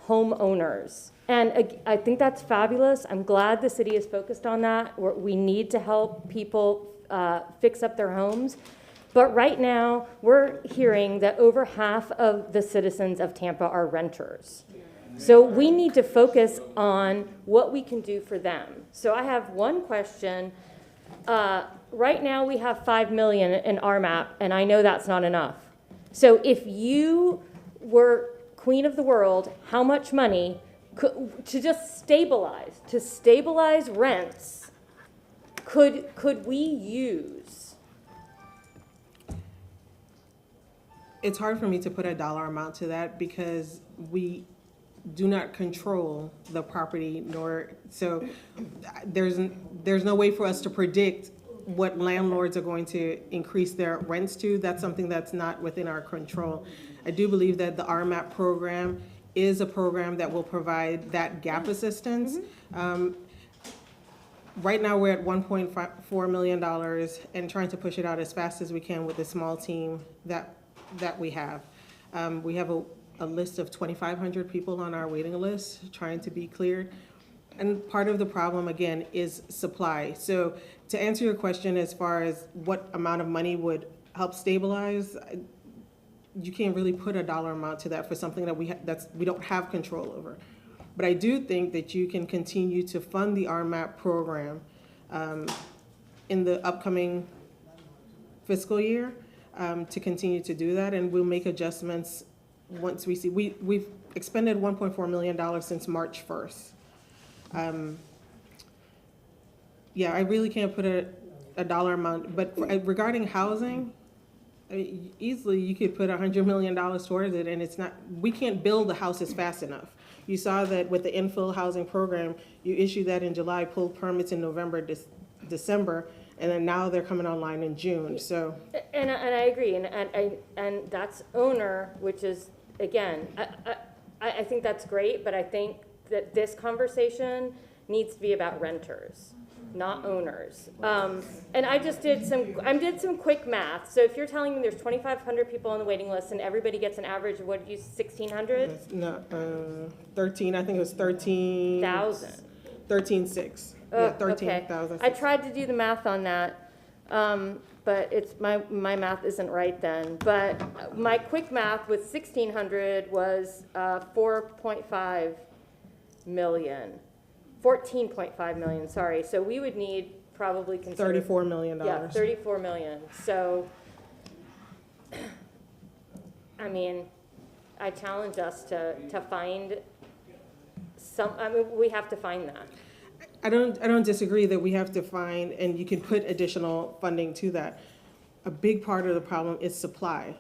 homeowners. And I think that's fabulous. I'm glad the city is focused on that. We need to help people fix up their homes. But right now, we're hearing that over half of the citizens of Tampa are renters. So we need to focus on what we can do for them. So I have one question. Right now, we have $5 million in RMAP, and I know that's not enough. So if you were queen of the world, how much money to just stabilize rents, could we use? It's hard for me to put a dollar amount to that because we do not control the property, so there's no way for us to predict what landlords are going to increase their rents to. That's something that's not within our control. I do believe that the RMAP program is a program that will provide that gap assistance. Right now we're at $1.4 million and trying to push it out as fast as we can with the small team that we have. We have a list of 2,500 people on our waiting list trying to be cleared. And part of the problem, again, is supply. So to answer your question as far as what amount of money would help stabilize, you can't really put a dollar amount to that for something that we don't have control over. But I do think that you can continue to fund the RMAP program in the upcoming fiscal year to continue to do that, and we'll make adjustments once we see. We've expended $1.4 million since March 1st. Yeah, I really can't put a dollar amount, but regarding housing, easily you could put $100 million towards it, and it's not. We can't build the houses fast enough. You saw that with the infill housing program, you issued that in July, pulled permits in November, December, and then now they're coming online in June. So. And I agree, and that's owner, which is again, I think that's great, but I think that this conversation needs to be about renters, not owners. And I did some quick math. So if you're telling me there's 2,500 people on the waiting list and everybody gets an average of, what did you, 1,600? No, 13, I think it was 13,000. 13,600. Yeah, 13,000. Okay. I tried to do the math on that, but it's my math isn't right then. But my quick math with 1,600 was 4.5 million. 14.5 million, sorry. So we would need probably $34 million. Yeah, 34 million. So, I mean, I challenge us to find some, I mean, we have to find that. I don't disagree that we have to find, and you can put additional funding to that. A big part of the problem is supply.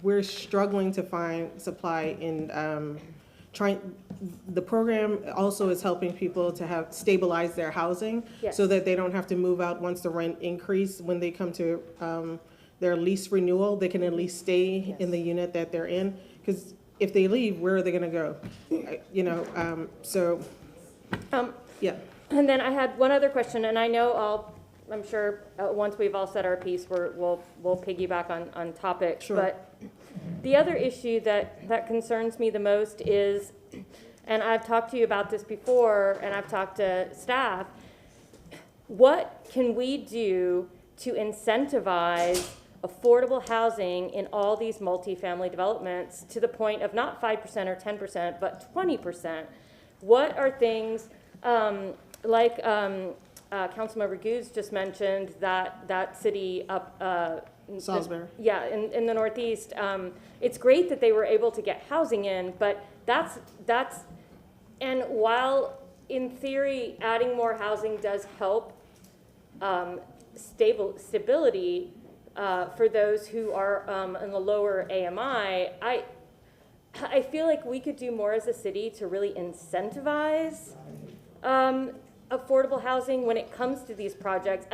We're struggling to find supply in the program also is helping people to have stabilize their housing. Yes. So that they don't have to move out once the rent increase. When they come to their lease renewal, they can at least stay yes. in the unit that they're in. Because if they leave, where are they going to go? Yeah. And then I had one other question, and I know I'm sure once we've all said our piece, we'll piggyback on topic. Sure. But The other issue that concerns me the most is, and I've talked to you about this before, and I've talked to staff, what can we do to incentivize affordable housing in all these multifamily developments to the point of not 5% or 10%, but 20%? What are things like Councilmember Goods just mentioned, that city up Salisbury. Yeah, in the Northeast. It's great that they were able to get housing in, but that's and while in theory adding more housing does help stability for those who are in the lower AMI, I feel like we could do more as a city to really incentivize affordable housing when it comes to these projects.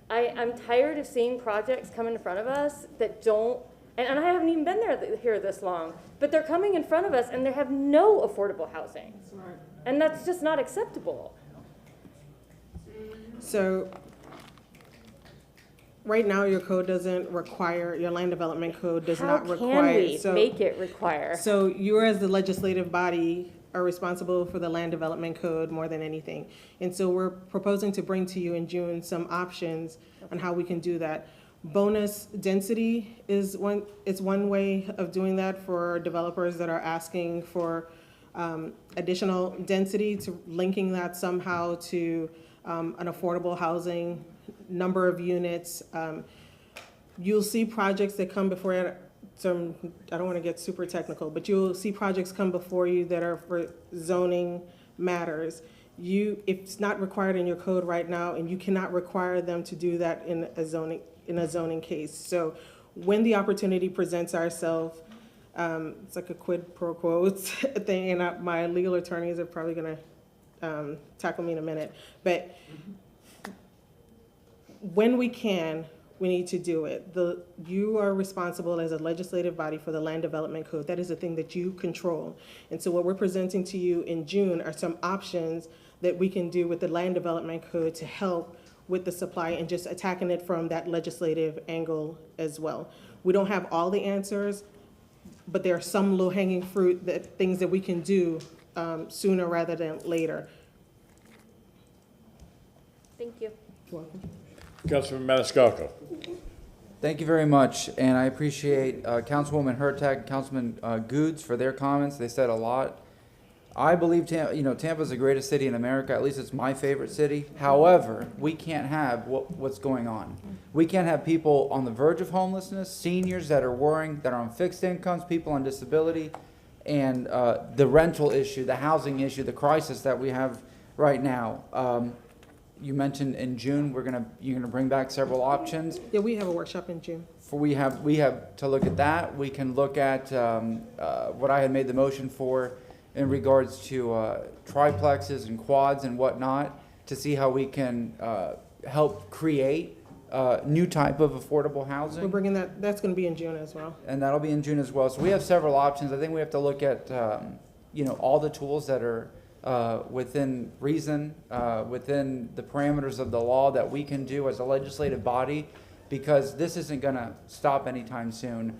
I'm tired of seeing projects come in front of us that don't, and I haven't even been here this long, but they're coming in front of us and they have no affordable housing. Right. And that's just not acceptable. So right now, your code doesn't require, your land development code does not require. How can we make it require? So you as the legislative body are responsible for the land development code more than anything. And so we're proposing to bring to you in June some options on how we can do that. Bonus density is one way of doing that for developers that are asking for additional density, to linking that somehow to an affordable housing number of units. You'll see projects that come before I don't want to get super technical, but you'll see projects come before you that are for zoning matters. If it's not required in your code right now, and you cannot require them to do that in a zoning case. So when the opportunity presents ourselves, it's like a quid pro quo thing, and my legal attorneys are probably going to tackle me in a minute. But when we can, we need to do it. You are responsible as a legislative body for the land development code. That is the thing that you control. And so what we're presenting to you in June are some options that we can do with the land development code to help with the supply and just attacking it from that legislative angle as well. We don't have all the answers, but there are some low-hanging fruit, things that we can do sooner rather than later. Thank you. You're welcome. Councilman Maniscalco. Thank you very much, and I appreciate Councilwoman Hurtak and Councilman Goods for their comments. They said a lot. I believe Tampa is the greatest city in America. At least it's my favorite city. However, we can't have what's going on. We can't have people on the verge of homelessness, seniors that are worrying, that are on fixed incomes, people on disability, and the rental issue, the housing issue, the crisis that we have right now. You mentioned in June you're gonna bring back several options. Yeah, we have a workshop in June. We have to look at that. We can look at what I had made the motion for in regards to triplexes and quads and whatnot, to see how we can help create new type of affordable housing. We're bringing that's going to be in June as well. And that'll be in June as well. So we have several options. I think we have to look at all the tools that are within reason, within the parameters of the law that we can do as a legislative body, because this isn't going to stop anytime soon.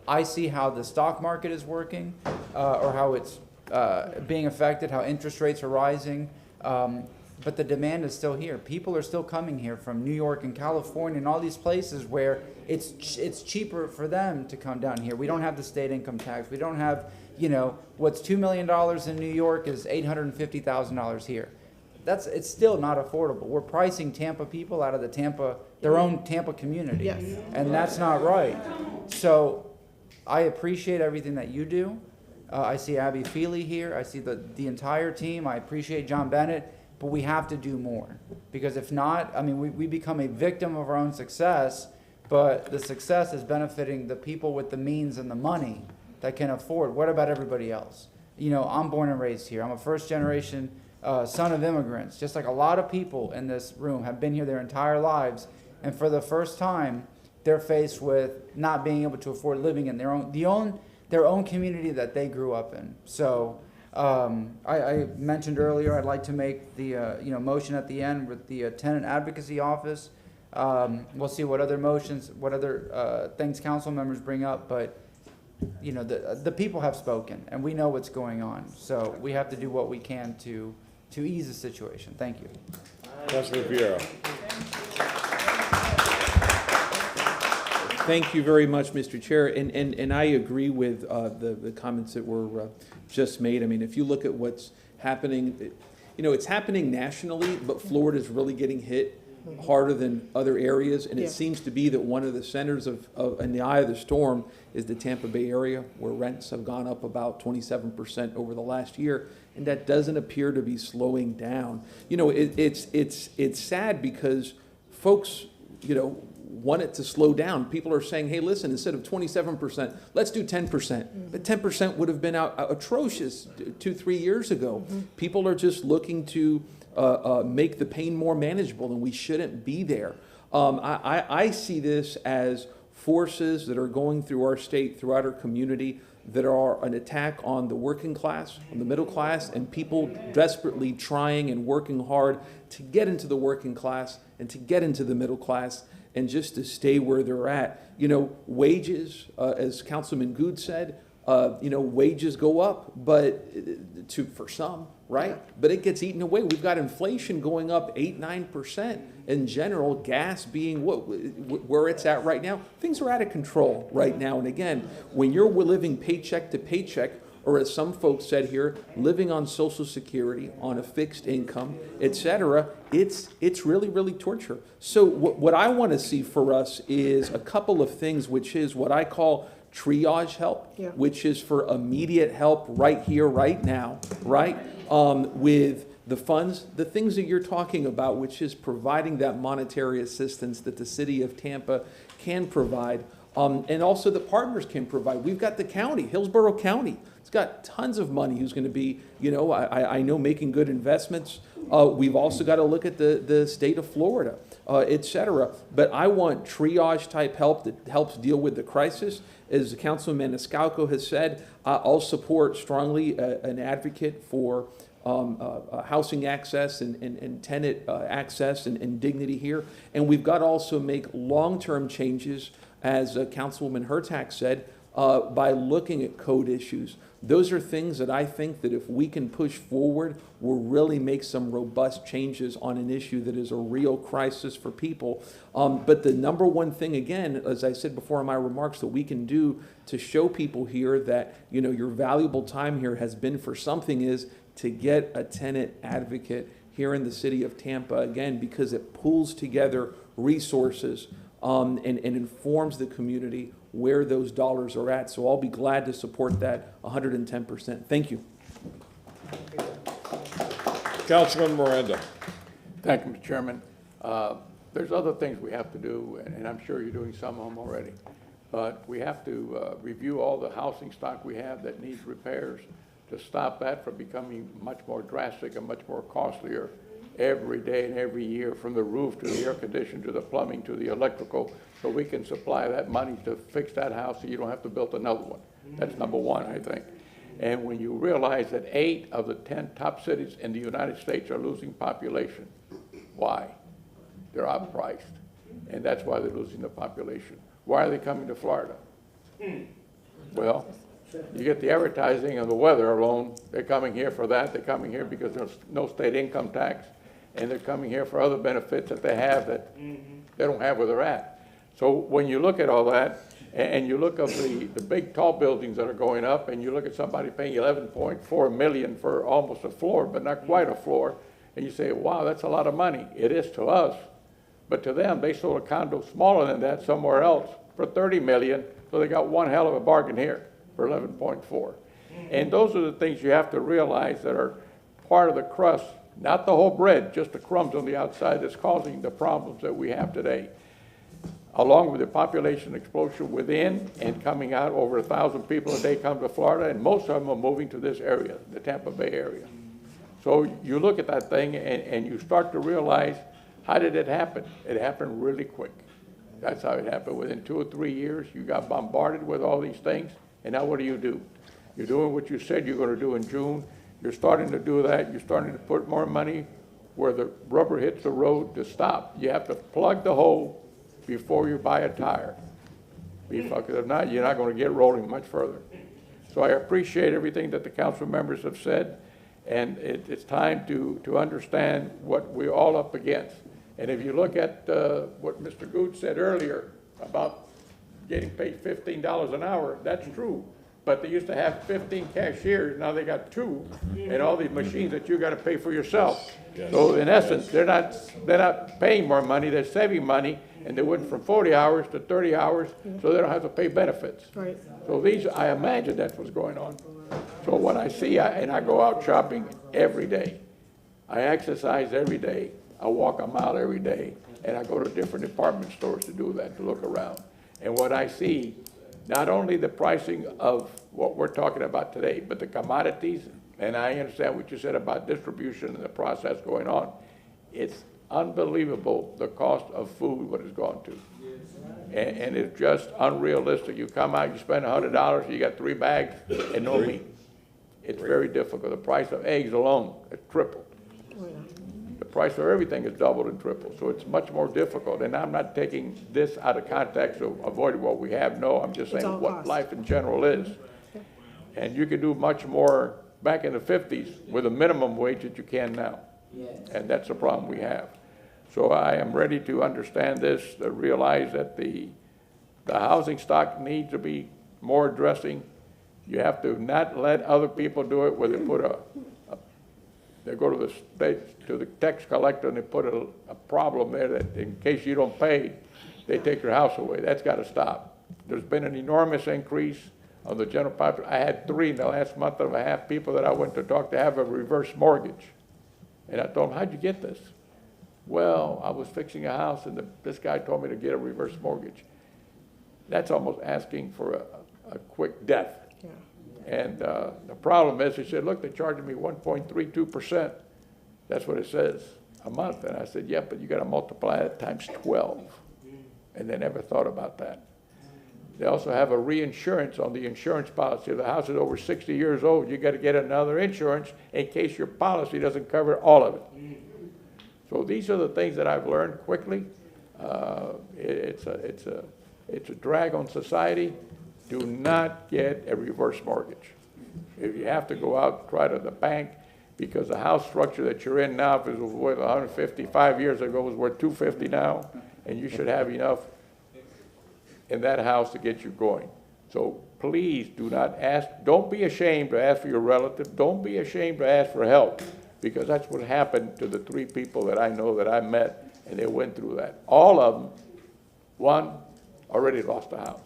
I see how the stock market is working, or how it's being affected, how interest rates are rising, but the demand is still here. People are still coming here from New York and California and all these places where it's cheaper for them to come down here. We don't have the state income tax. We don't have, what's $2 million in New York is $850,000 here. It's still not affordable. We're pricing Tampa people out of their own Tampa community. Yes. And that's not right. So I appreciate everything that you do. I see Abby Feely here. I see the entire team. I appreciate John Bennett, but we have to do more, because if not, we become a victim of our own success, but the success is benefiting the people with the means and the money that can afford. What about everybody else? I'm born and raised here. I'm a first generation son of immigrants, just like a lot of people in this room have been here their entire lives, and for the first time, they're faced with not being able to afford living in their own community that they grew up in. So I mentioned earlier I'd like to make the motion at the end with the tenant advocacy office. We'll see what other motions, what other things council members bring up, but you know, the people have spoken, and we know what's going on. So we have to do what we can to ease the situation. Thank you. Councilman Vieira. Thank you very much, Mr. Chair, and I agree with the comments that were just made. I mean, if you look at what's happening, you know, it's happening nationally, but Florida's really getting hit harder than other areas, and it seems to be that one of the centers of in the eye of the storm is the Tampa Bay area, where rents have gone up about 27% over the last year, and that doesn't appear to be slowing down. You know, it's sad because folks, you know, want it to slow down. People are saying, hey, listen, instead of 27%, let's do 10%. But 10% would have been atrocious 2-3 years ago. People are just looking to make the pain more manageable, and we shouldn't be there. I see this as forces that are going through our state, throughout our community, that are an attack on the working class, on the middle class, and people desperately trying and working hard to get into the working class and to get into the middle class and just to stay where they're at. You know, wages, as Councilman Good said, you know, wages go up, but for some, right? But it gets eaten away. We've got inflation going up 8-9% in general, gas being where it's at right now. Things are out of control right now. And again, when you're living paycheck to paycheck, or as some folks said here, living on Social Security, on a fixed income, etc., it's really, really torture. So what I want to see for us is a couple of things, which is what I call triage help, which is for immediate help right here, right now, right? With the funds, the things that you're talking about, which is providing that monetary assistance that the city of Tampa can provide, and also the partners can provide. We've got the county, Hillsborough County. It's got tons of money who's going to be, you know, I know making good investments. We've also got to look at the state of Florida, et cetera. But I want triage type help that helps deal with the crisis. As Councilman Maniscalco has said, I'll support strongly an advocate for housing access and tenant access and dignity here. And we've got to also make long-term changes, as Councilwoman Hurtak said, by looking at code issues. Those are things that I think that if we can push forward, will really make some robust changes on an issue that is a real crisis for people. But the number one thing, again, as I said before in my remarks, that we can do to show people here that, you know, your valuable time here has been for something, is to get a tenant advocate here in the city of Tampa, again, because it pulls together resources and informs the community where those dollars are at. So I'll be glad to support that 110%. Thank you. Councilman Miranda. Thank you, Mr. Chairman. There's other things we have to do, and I'm sure you're doing some of them already. But we have to review all the housing stock we have that needs repairs to stop that from becoming much more drastic and much more costlier every day and every year, from the roof to the air conditioning to the plumbing to the electrical, so we can supply that money to fix that house so you don't have to build another one. That's number one, I think. And when you realize that 8 of the 10 top cities in the United States are losing population, why? They're outpriced, and that's why they're losing the population. Why are they coming to Florida? Well, you get the advertising and the weather alone. They're coming here for that. They're coming here because there's no state income tax, and they're coming here for other benefits that they have that they don't have where they're at. So when you look at all that, and you look at the big tall buildings that are going up, and you look at somebody paying $11.4 million for almost a floor, but not quite a floor, and you say, wow, that's a lot of money. It is to us, but to them, they sold a condo smaller than that somewhere else for $30 million, so they got one hell of a bargain here for 11.4. And those are the things you have to realize that are part of the crust, not the whole bread, just the crumbs on the outside, that's causing the problems that we have today. Along with the population explosion within and coming out, over 1,000 people a day come to Florida, and most of them are moving to this area, the Tampa Bay area. So you look at that thing and you start to realize, how did it happen? It happened really quick. That's how it happened. Within 2 or 3 years, you got bombarded with all these things, and now what do? You're doing what you said you're going to do in June. You're starting to do that. You're starting to put more money where the rubber hits the road to stop. You have to plug the hole before you buy a tire. because if not, you're not going to get rolling much further. So I appreciate everything that the council members have said, and it's time to understand what we're all up against. And if you look at what Mr. Good said earlier about getting paid $15 an hour, that's true. But they used to have 15 cashiers, now they got 2, and all these machines that you got to pay for yourself. Yes. So in essence, they're not paying more money, they're saving money, and they went from 40 hours to 30 hours, so they don't have to pay benefits. Right. So these, I imagine that's what's going on. So when I see, and I go out shopping every day, I exercise every day, I walk a mile every day, and I go to different department stores to do that, to look around. And what I see, not only the pricing of what we're talking about today, but the commodities, and I understand what you said about distribution and the process going on. It's unbelievable, the cost of food, what it's gone to. And it's just unrealistic. You come out, you spend $100, you got 3 bags and no meat. It's very difficult. The price of eggs alone has tripled. The price of everything has doubled and tripled, so it's much more difficult. And I'm not taking this out of context of avoiding what we have. No, I'm just saying what life in general is. And you could do much more back in the 50s with a minimum wage that you can now. And that's the problem we have. So I am ready to understand this, to realize that the housing stock needs to be more addressing. You have to not let other people do it where they put they go to the state, to the tax collector, and they put a problem there that in case you don't pay, they take your house away. That's got to stop. There's been an enormous increase of the general population. I had 3 in the last month and a half people that I went to talk to have a reverse mortgage. And I told them, how'd you get this? Well, I was fixing a house and this guy told me to get a reverse mortgage. That's almost asking for a quick death. Yeah. And the problem is, he said, look, they're charging me 1.32%. That's what it says a month. And I said, yeah, but you got to multiply it times 12. And they never thought about that. They also have a reinsurance on the insurance policy. If the house is over 60 years old, you got to get another insurance in case your policy doesn't cover all of it. So these are the things that I've learned quickly. It's a drag on society. Do not get a reverse mortgage. If you have to go out, try to the bank, because the house structure that you're in now, if it was worth 155 years ago, is worth 250 now, and you should have enough in that house to get you going. So please do not ask, don't be ashamed to ask for your relative, don't be ashamed to ask for help, because that's what happened to the 3 people that I know that I met, and they went through that. All of them, 1 already lost the house.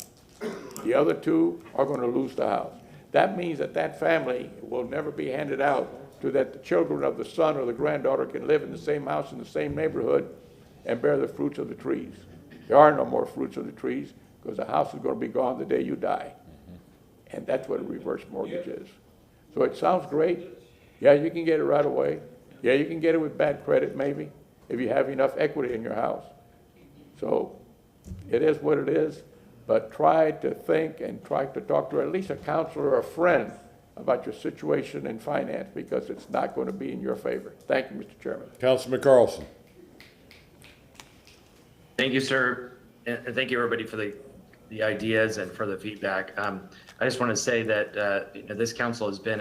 The other 2 are going to lose the house. That means that that family will never be handed out to that the children of the son or the granddaughter can live in the same house in the same neighborhood and bear the fruits of the trees. There are no more fruits of the trees because the house is going to be gone the day you die. And that's what a reverse mortgage is. So it sounds great. Yeah, you can get it right away. Yeah, you can get it with bad credit maybe if you have enough equity in your house. So it is what it is. But try to think and try to talk to at least a counselor or a friend about your situation in finance, because it's not going to be in your favor. Thank you, Mr. Chairman. Councilman Carlson. Thank you, sir. And thank you, everybody, for the ideas and for the feedback. I just want to say that this council has been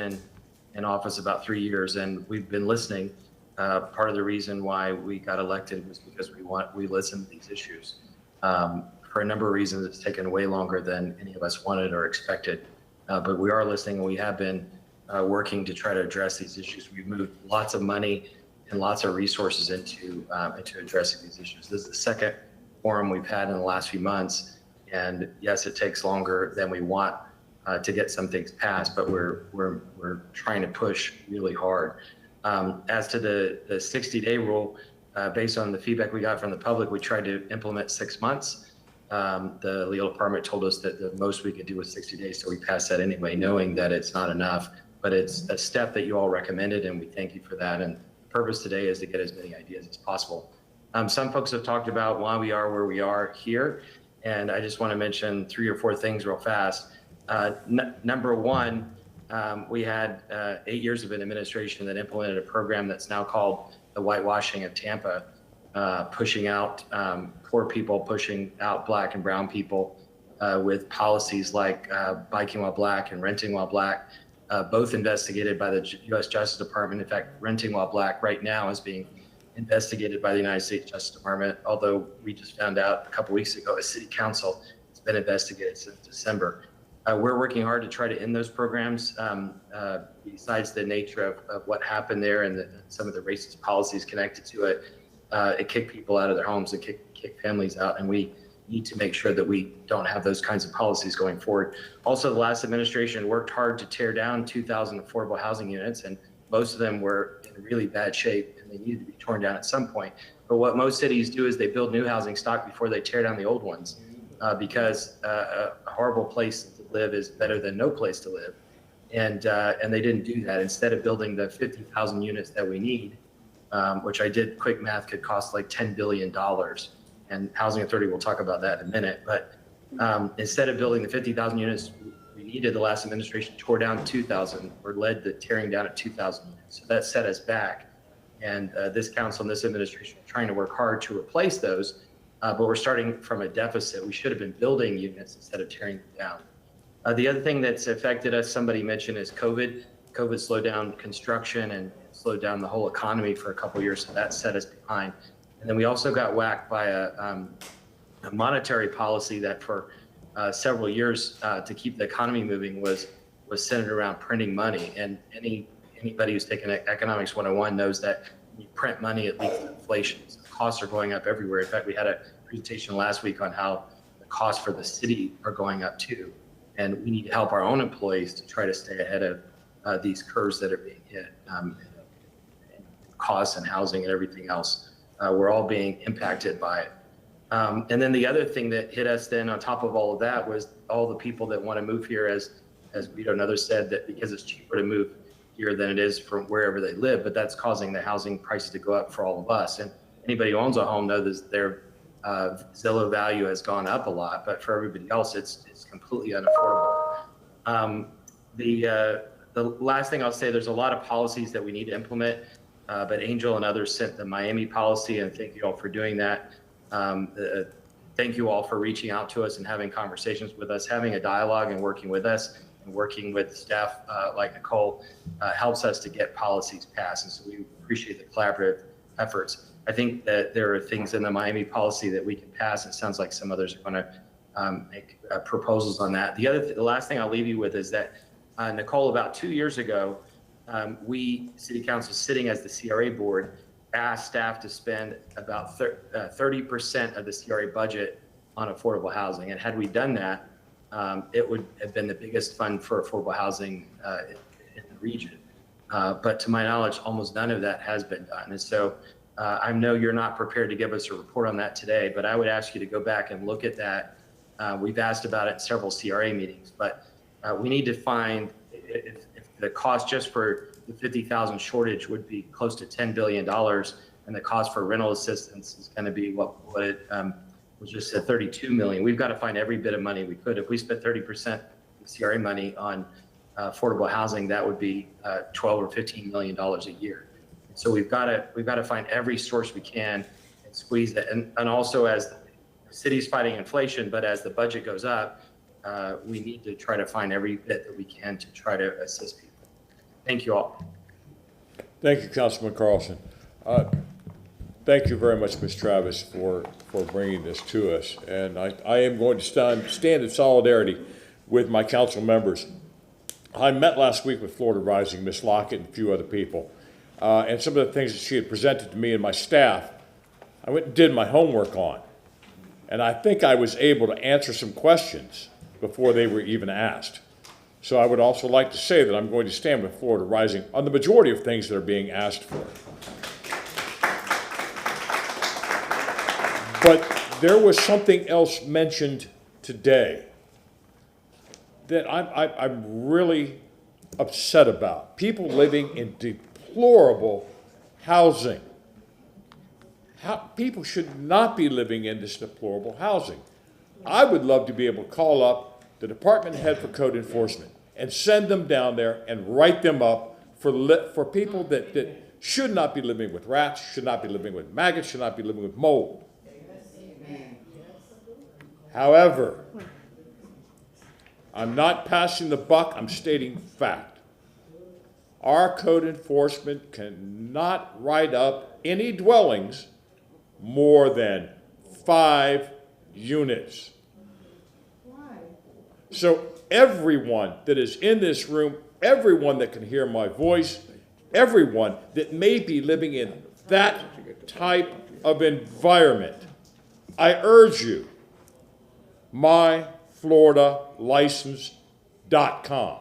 in office about 3 years, and we've been listening. Part of the reason why we got elected was because we listen to these issues. For a number of reasons, it's taken way longer than any of us wanted or expected. But we are listening, and we have been working to try to address these issues. We've moved lots of money and lots of resources into addressing these issues. This is the second forum we've had in the last few months. And yes, it takes longer than we want to get some things passed, but we're trying to push really hard. As to the 60-day rule, based on the feedback we got from the public, we tried to implement 6 months. The legal department told us that the most we could do was 60 days, so we passed that anyway, knowing that it's not enough, but it's a step that you all recommended, and we thank you for that. And the purpose today is to get as many ideas as possible. Some folks have talked about why we are where we are here, and I just want to mention 3 or 4 things real fast. Number one, we had 8 years of an administration that implemented a program that's now called the whitewashing of Tampa, pushing out poor people, pushing out Black and brown people with policies like biking while black and renting while black, both investigated by the U.S. Justice Department. In fact, renting while black right now is being investigated by the United States Justice Department, although we just found out a couple weeks ago as City Council it's been investigated since December. We're working hard to try to end those programs. Besides the nature of what happened there and some of the racist policies connected to it, it kicked people out of their homes, it kicked families out, and we need to make sure that we don't have those kinds of policies going forward. Also, the last administration worked hard to tear down 2,000 affordable housing units, and most of them were in really bad shape and they needed to be torn down at some point. But what most cities do is they build new housing stock before they tear down the old ones, because a horrible place to live is better than no place to live. And they didn't do that. Instead of building the 50,000 units that we need, which I did quick math could cost like $10 billion. And Housing Authority will talk about that in a minute. But instead of building the 50,000 units we needed, the last administration tore down 2,000 or led the tearing down of 2,000 units. So that set us back. And this council and this administration are trying to work hard to replace those. But we're starting from a deficit. We should have been building units instead of tearing them down. The other thing that's affected us, somebody mentioned, is COVID. COVID slowed down construction and slowed down the whole economy for a couple of years. So that set us behind. And then we also got whacked by a monetary policy that for several years to keep the economy moving was centered around printing money. And anybody who's taken Economics 101 knows that when you print money, it leads to inflation. So costs are going up everywhere. In fact, we had a presentation last week on how the costs for the city are going up too. And we need to help our own employees to try to stay ahead of these curves that are being hit, costs and housing and everything else. We're all being impacted by it. And then the other thing that hit us then on top of all of that was all the people that want to move here, as Vito and others said, that because it's cheaper to move here than it is from wherever they live, but that's causing the housing prices to go up for all of us. And anybody who owns a home knows their Zillow value has gone up a lot, but for everybody else, it's completely unaffordable. The last thing I'll say, there's a lot of policies that we need to implement. But Angel and others sent the Miami policy, and thank you all for doing that. Thank you all for reaching out to us and having conversations with us, having a dialogue and working with us, and working with staff like Nicole helps us to get policies passed. And so we appreciate the collaborative efforts. I think that there are things in the Miami policy that we can pass. It sounds like some others are going to make proposals on that. The last thing I'll leave you with is that Nicole, about 2 years ago, we, City Council, sitting as the CRA board, asked staff to spend about 30% of the CRA budget on affordable housing. And had we done that, it would have been the biggest fund for affordable housing in the region. But to my knowledge, almost none of that has been done. And so I know you're not prepared to give us a report on that today, but I would ask you to go back and look at that. We've asked about it in several CRA meetings, but we need to find if the cost just for the 50,000 shortage would be close to $10 billion, and the cost for rental assistance is going to be what it was just at 32 million. We've got to find every bit of money we could. If we spent 30% of CRA money on affordable housing, that would be $12 or $15 million a year. So we've got to find every source we can and squeeze it. And also, as the city's fighting inflation, but as the budget goes up, we need to try to find every bit that we can to try to assist people. Thank you all. Thank you, Councilman Carlson. Thank you very much, Ms. Travis, for bringing this to us. And I am going to stand in solidarity with my council members. I met last week with Florida Rising, Ms. Lockett, and a few other people. And some of the things that she had presented to me and my staff, I went and did my homework on. And I think I was able to answer some questions before they were even asked. So I would also like to say that I'm going to stand with Florida Rising on the majority of things that are being asked for. But there was something else mentioned today that I'm really upset about. People living in deplorable housing. People should not be living in this deplorable housing. I would love to be able to call up the department head for code enforcement and send them down there and write them up for people that should not be living with rats, should not be living with maggots, should not be living with mold. However, I'm not passing the buck, I'm stating fact. Our code enforcement cannot write up any dwellings more than 5 units. Why? So everyone that is in this room, everyone that can hear my voice, everyone that may be living in that type of environment, I urge you, myfloridalicense.com.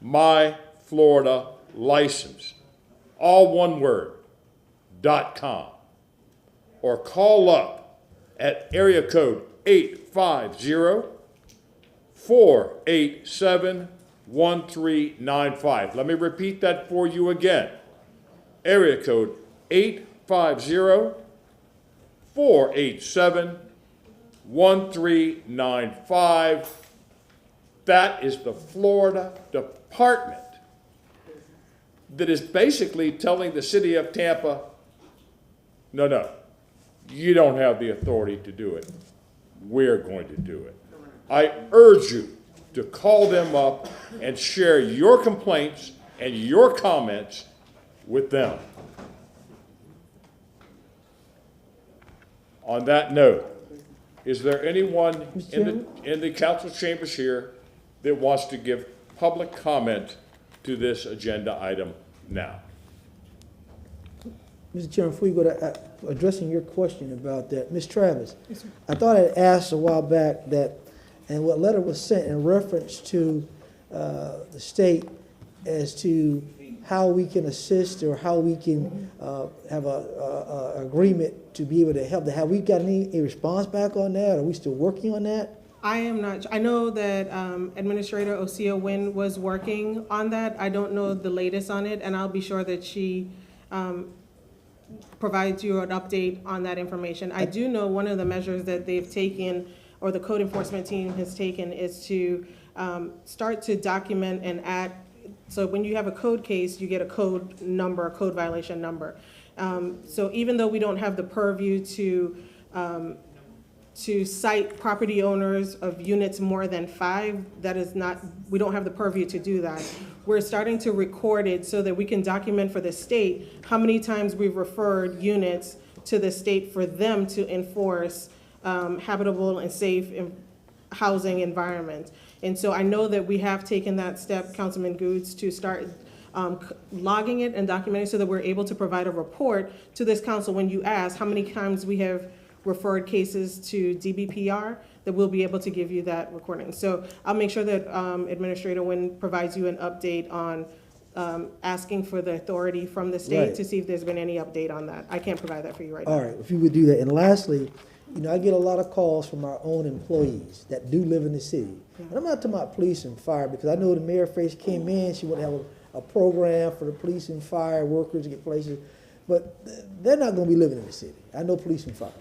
myfloridalicense, all one word, .com. Or call up at area code 850-487-1395. Let me repeat that for you again. Area code 850-487-1395. That is the Florida Department that is basically telling the city of Tampa, no, you don't have the authority to do it. We're going to do it. I urge you to call them up and share your complaints and your comments with them. On that note, is there anyone in the council chambers here that wants to give public comment to this agenda item now? Mr. Chairman, before you go to addressing your question about that, Ms. Travis, I thought I asked a while back that, and what letter was sent in reference to the state as to how we can assist or how we can have a agreement to be able to help. Have we got any response back on that? Are we still working on that? I am not, I know that Administrator Osea Wynn was working on that. I don't know the latest on it, and I'll be sure that she provides you an update on that information. I do know one of the measures that they've taken, or the code enforcement team has taken, is to start to document and add. So when you have a code case, you get a code number, a code violation number. So even though we don't have the purview to cite property owners of units more than 5, that is not, we don't have the purview to do that. We're starting to record it so that we can document for the state how many times we've referred units to the state for them to enforce habitable and safe housing environment. And so I know that we have taken that step, Councilman Goods, to start logging it and documenting so that we're able to provide a report to this council when you ask how many times we have referred cases to DBPR, that we'll be able to give you that recording. So I'll make sure that Administrator Wynn provides you an update on asking for the authority from the state to see if there's been any update on that. I can't provide that for you right now. All right, if you would do that. And lastly, you know, I get a lot of calls from our own employees that do live in the city. And I'm not talking about police and fire, because I know the mayor first came in, she would have a program for the police and fire workers to get places, but they're not going to be living in the city. I know police and fire.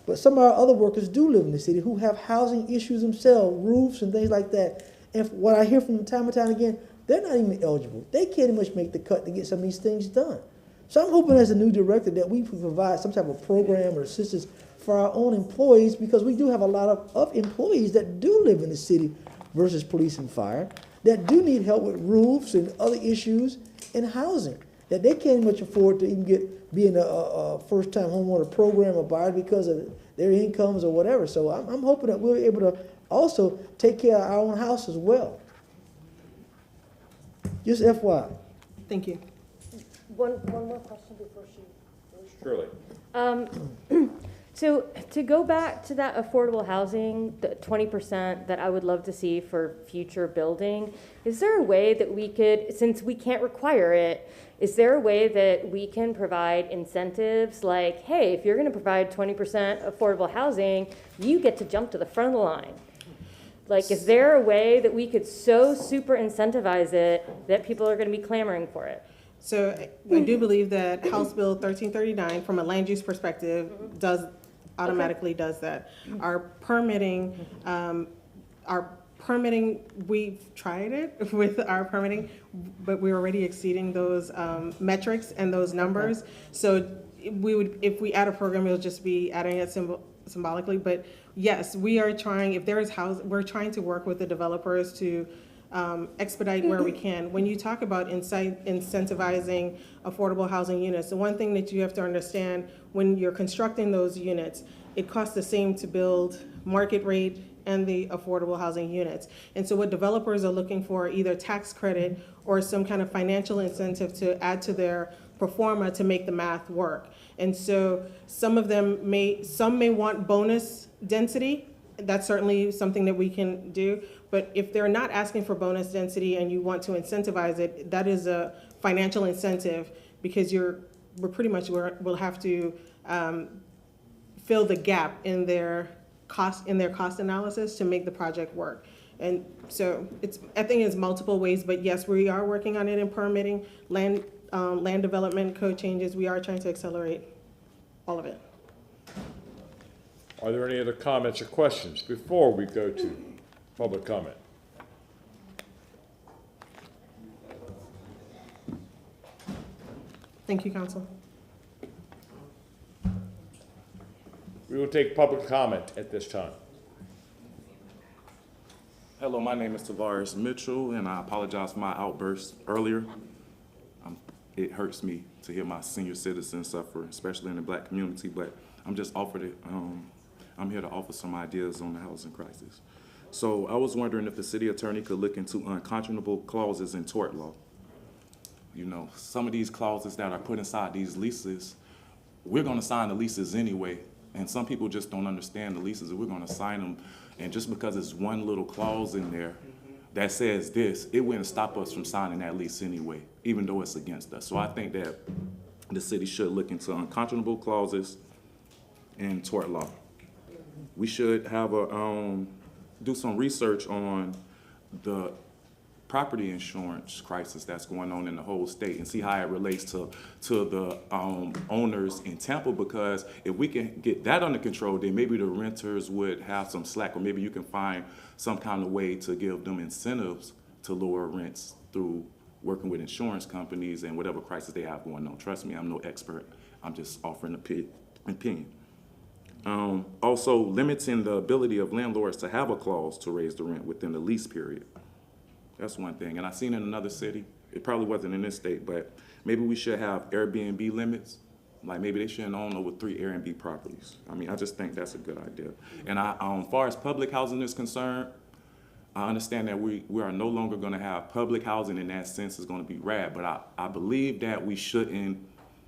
But some of our other workers do live in the city who have housing issues themselves, roofs and things like that. And what I hear from time and time again, they're not even eligible. They can't even much make the cut to get some of these things done. So I'm hoping as a new director that we can provide some type of program or assistance for our own employees, because we do have a lot of employees that do live in the city versus police and fire, that do need help with roofs and other issues in housing, that they can't much afford to even be in a first-time homeowner program or buyer because of their incomes or whatever. So I'm hoping that we're able to also take care of our own house as well. Just FYI. Thank you. One more question before she. Surely. So to go back to that affordable housing, the 20% that I would love to see for future building, is there a way that we could, since we can't require it, is there a way that we can provide incentives like, hey, if you're going to provide 20% affordable housing, you get to jump to the front of the line? Like, is there a way that we could so super incentivize it that people are going to be clamoring for it? So I do believe that House Bill 1339, from a land use perspective, automatically does that. Our permitting, we've tried it with our permitting, but we're already exceeding those metrics and those numbers. So we would, if we add a program, it'll just be adding a symbolically, but yes, we are trying, if there is we're trying to work with the developers to expedite where we can. When you talk about incentivizing affordable housing units, the one thing that you have to understand when you're constructing those units, it costs the same to build market rate and the affordable housing units. And so what developers are looking for, either tax credit or some kind of financial incentive to add to their pro forma to make the math work. And so some may want bonus density. That's certainly something that we can do. But if they're not asking for bonus density and you want to incentivize it, that is a financial incentive, because we'll have to fill the gap in their cost analysis to make the project work. And so I think it's multiple ways, but yes, we are working on it in permitting, land development code changes. We are trying to accelerate all of it. Are there any other comments or questions before we go to public comment? Thank you, Council. We will take public comment at this time. Hello, my name is Tavares Mitchell, and I apologize for my outburst earlier. It hurts me to hear my senior citizens suffer, especially in the Black community, but I'm just I'm here to offer some ideas on the housing crisis. So I was wondering if the city attorney could look into unconscionable clauses in tort law. You know, some of these clauses that are put inside these leases, we're gonna sign the leases anyway, and some people just don't understand the leases, and we're gonna sign them, and just because it's one little clause in there that says this, it wouldn't stop us from signing that lease anyway, even though it's against us. So I think that the city should look into unconscionable clauses in tort law. We should have do some research on the property insurance crisis that's going on in the whole state and see how it relates to the owners in Tampa, because if we can get that under control, then maybe the renters would have some slack, or maybe you can find some kind of way to give them incentives to lower rents through working with insurance companies and whatever crisis they have going on. Trust me, I'm no expert. I'm just offering an opinion. Also, limiting the ability of landlords to have a clause to raise the rent within the lease period. That's one thing. And I've seen in another city, it probably wasn't in this state, but maybe we should have Airbnb limits. Like maybe they shouldn't own over 3 Airbnb properties. I mean, I just think that's a good idea. And as far as public housing is concerned, I understand that we are no longer going to have public housing in that sense. It's going to be RAD, but I believe that we shouldn't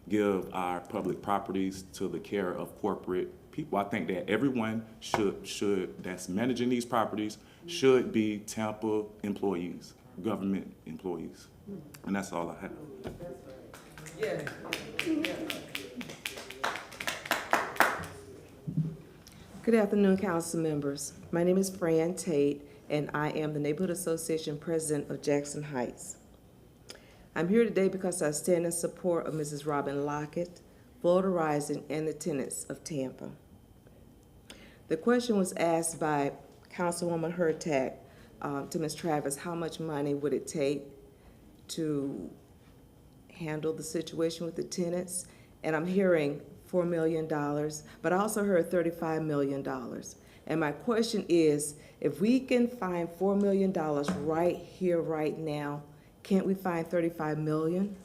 give our public properties to the care of corporate people. I think that everyone should that's managing these properties should be Tampa employees, government employees. And that's all I have. Good afternoon, council members. My name is Fran Tate, and I am the Neighborhood Association President of Jackson Heights. I'm here today because I stand in support of Mrs. Robin Lockett, Florida Rising, and the tenants of Tampa. The question was asked by Councilwoman Hurtak to Ms. Travis, how much money would it take to handle the situation with the tenants? And I'm hearing $4 million, but I also heard $35 million. And my question is, if we can find $4 million right here, right now, can't we find $35 million?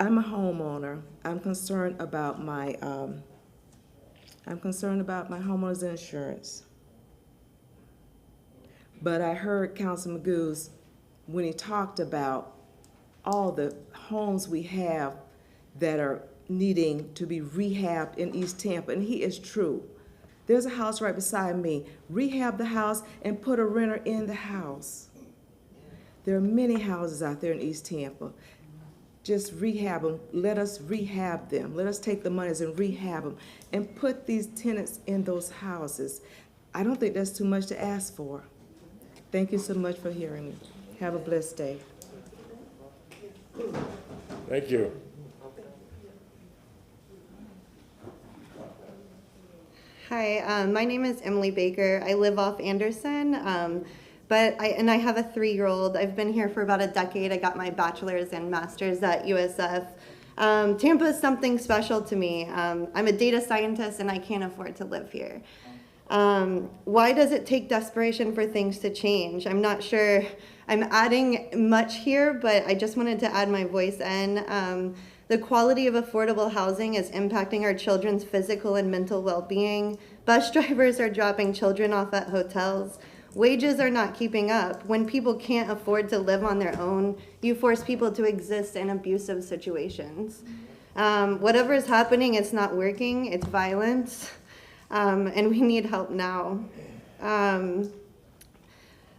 I'm a homeowner. I'm concerned about my homeowner's insurance. But I heard Councilman Magoo's when he talked about all the homes we have that are needing to be rehabbed in East Tampa, and he is true. There's a house right beside me. Rehab the house and put a renter in the house. There are many houses out there in East Tampa. Just rehab them. Let us rehab them. Let us take the monies and rehab them and put these tenants in those houses. I don't think that's too much to ask for. Thank you so much for hearing me. Have a blessed day. Thank you. Hi, my name is Emily Baker. I live off Anderson, but I have a 3-year-old. I've been here for about a decade. I got my bachelor's and master's at USF. Tampa is something special to me. I'm a data scientist and I can't afford to live here. Why does it take desperation for things to change? I'm not sure I'm adding much here, but I just wanted to add my voice in. The quality of affordable housing is impacting our children's physical and mental well-being. Bus drivers are dropping children off at hotels. Wages are not keeping up. When people can't afford to live on their own, you force people to exist in abusive situations. Whatever is happening, it's not working, it's violence, and we need help now.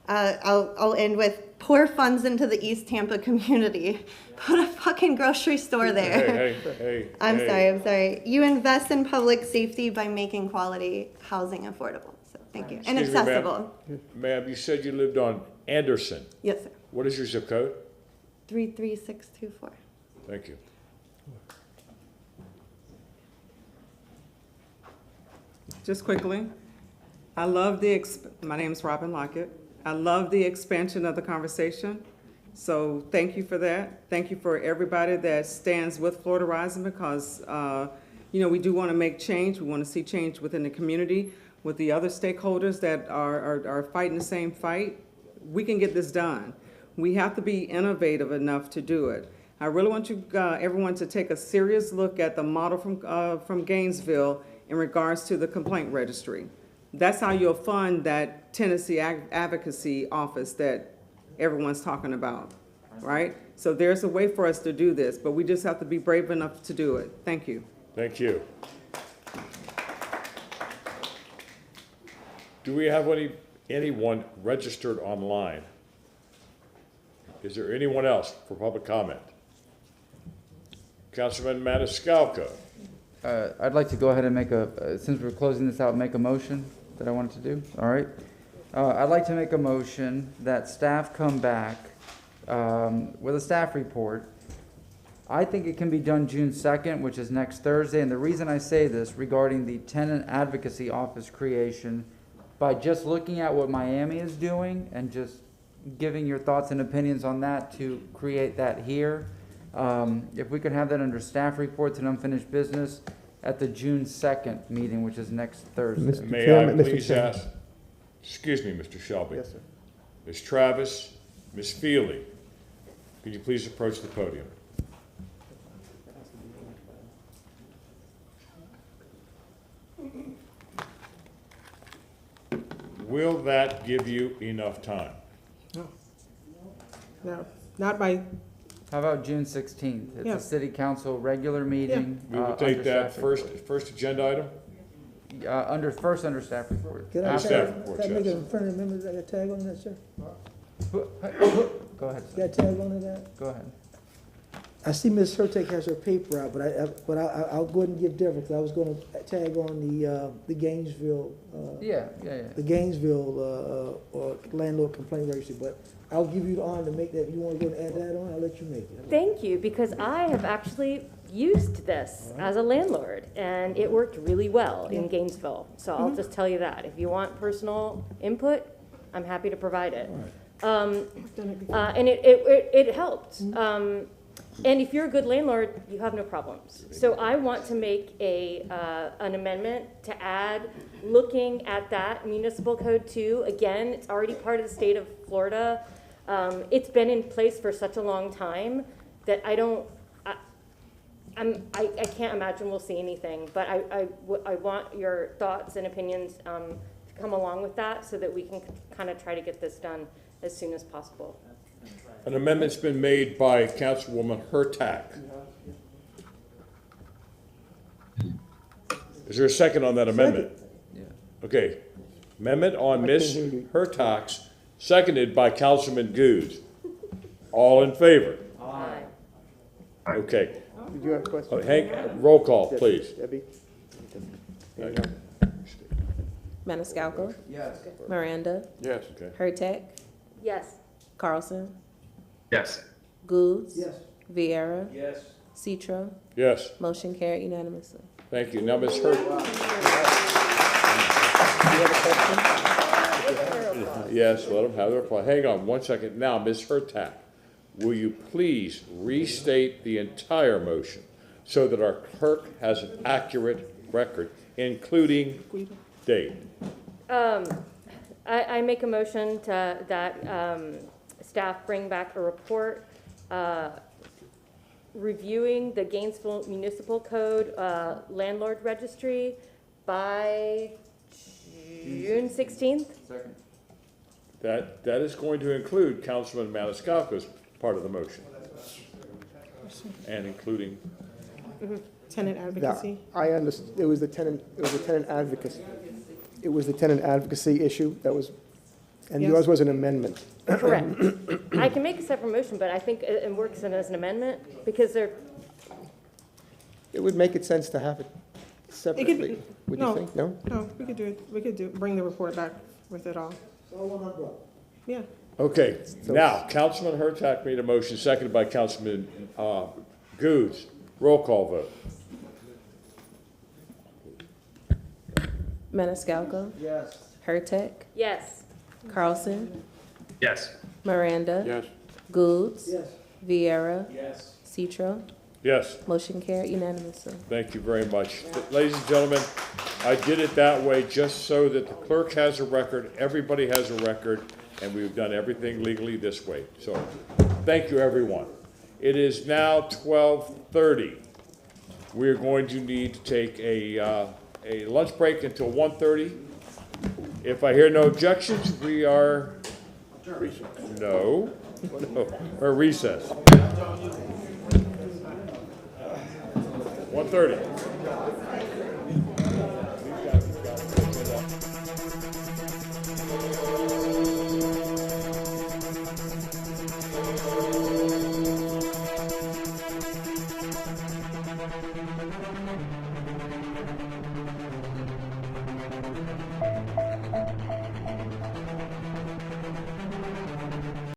I'll end with pour funds into the East Tampa community. Put a fucking grocery store there. Hey. I'm sorry. You invest in public safety by making quality housing affordable. So thank you. And Excuse me, accessible. Ma'am, you said you lived on Anderson. Yes, sir. What is your zip code? 33624. Thank you. Just quickly, my name is Robin Lockett. I love the expansion of the conversation. So thank you for that. Thank you for everybody that stands with Florida Rising because, we do want to make change. We want to see change within the community with the other stakeholders that are fighting the same fight. We can get this done. We have to be innovative enough to do it. I really want you, everyone to take a serious look at the model from Gainesville in regards to the complaint registry. That's how you'll fund that Tennessee advocacy office that everyone's talking about, right? So there's a way for us to do this, but we just have to be brave enough to do it. Thank you. Thank you. Do we have anyone registered online? Is there anyone else for public comment? Councilman Maniscalco. I'd like to go ahead and make since we're closing this out, make a motion that I wanted to do, all right? I'd like to make a motion that staff come back with a staff report. I think it can be done June 2nd, which is next Thursday, and the reason I say this regarding the tenant advocacy office creation, by just looking at what Miami is doing and just giving your thoughts and opinions on that to create that here. If we could have that under staff reports and unfinished business at the June 2nd meeting, which is next Thursday. May I please ask, excuse me, Mr. Shelby. Yes, sir. Ms. Travis, Ms. Feely, could you please approach the podium? Will that give you enough time? No, not by, How about June 16th? It's Yeah. a city council regular meeting. We will under take that staff first agenda item? report. Under staff report. Can I After tag, staff report, can I make yes. a friendly amendment, I got tag on that, sir? Go ahead, sir. Got tag on that? Go ahead. I see Ms. Hurtak has her paper out, but I'll go ahead and give Deborah, because I was gonna tag on the Gainesville, Yeah. the Gainesville, landlord complaint registry, but I'll give you the honor to make that. You wanna go and add that on? I'll let you make it. Thank you, because I have actually used this as a landlord, and it worked really well in Gainesville. So I'll just tell you that. If you want personal input, I'm happy to provide it. And it helped. And if you're a good landlord, you have no problems. So I want to make an amendment to add, looking at that municipal code too. Again, it's already part of the state of Florida. It's been in place for such a long time that I can't imagine we'll see anything, but I want your thoughts and opinions to come along with that so that we can kind of try to get this done as soon as possible. An amendment's been made by Councilwoman Hurtak. Is there a second on that amendment? Yeah. Okay. Amendment on Ms. Hurtak's, seconded by Councilman Goode. All in favor? Aye. Okay. Did you have a question? Hank, roll call, please. Debbie? Maniscalco, Yes. Miranda, Yes. Okay. Hurtak, Yes. Carlson, Yes. Goods. Yes. Vieira, Yes. Citro. Yes, Motion carried unanimously. thank you. Now, Ms. Hurtak. Yes, let them have their reply. Hang on one second. Now, Ms. Hurtak, will you please restate the entire motion so that our clerk has an accurate record, including date? I make a motion that staff bring back a report reviewing the Gainesville Municipal Code landlord registry by June 16th. Second. That is going to include Councilman Maniscalco's part of the motion. And including. Tenant advocacy. I understand, it was the tenant advocacy. It was the tenant advocacy issue that was, and Yes. yours was an amendment. Correct. I can make a separate motion, but I think it works as an amendment because they're, It would make it sense to have it separately, would you think? No? No, we could do it. We could bring the report back with it all. Yeah. Okay, now, Councilman Hurtak made a motion, seconded by Councilman Goods. Roll call vote. Maniscalco, Yes. Hurtak, yes. Carlson, Yes. Miranda, Yes. Goods, Yes. Vieira, Yes. Citro. Yes. Motion carried unanimously. Thank you very much. Ladies and gentlemen, I did it that way just so that the clerk has a record, everybody has a record, and we've done everything legally this way. So, thank you, everyone. It is now 12:30. We're going to need to take a lunch break until 1:30. If I hear no objections, we are, no, or recess. 1:30.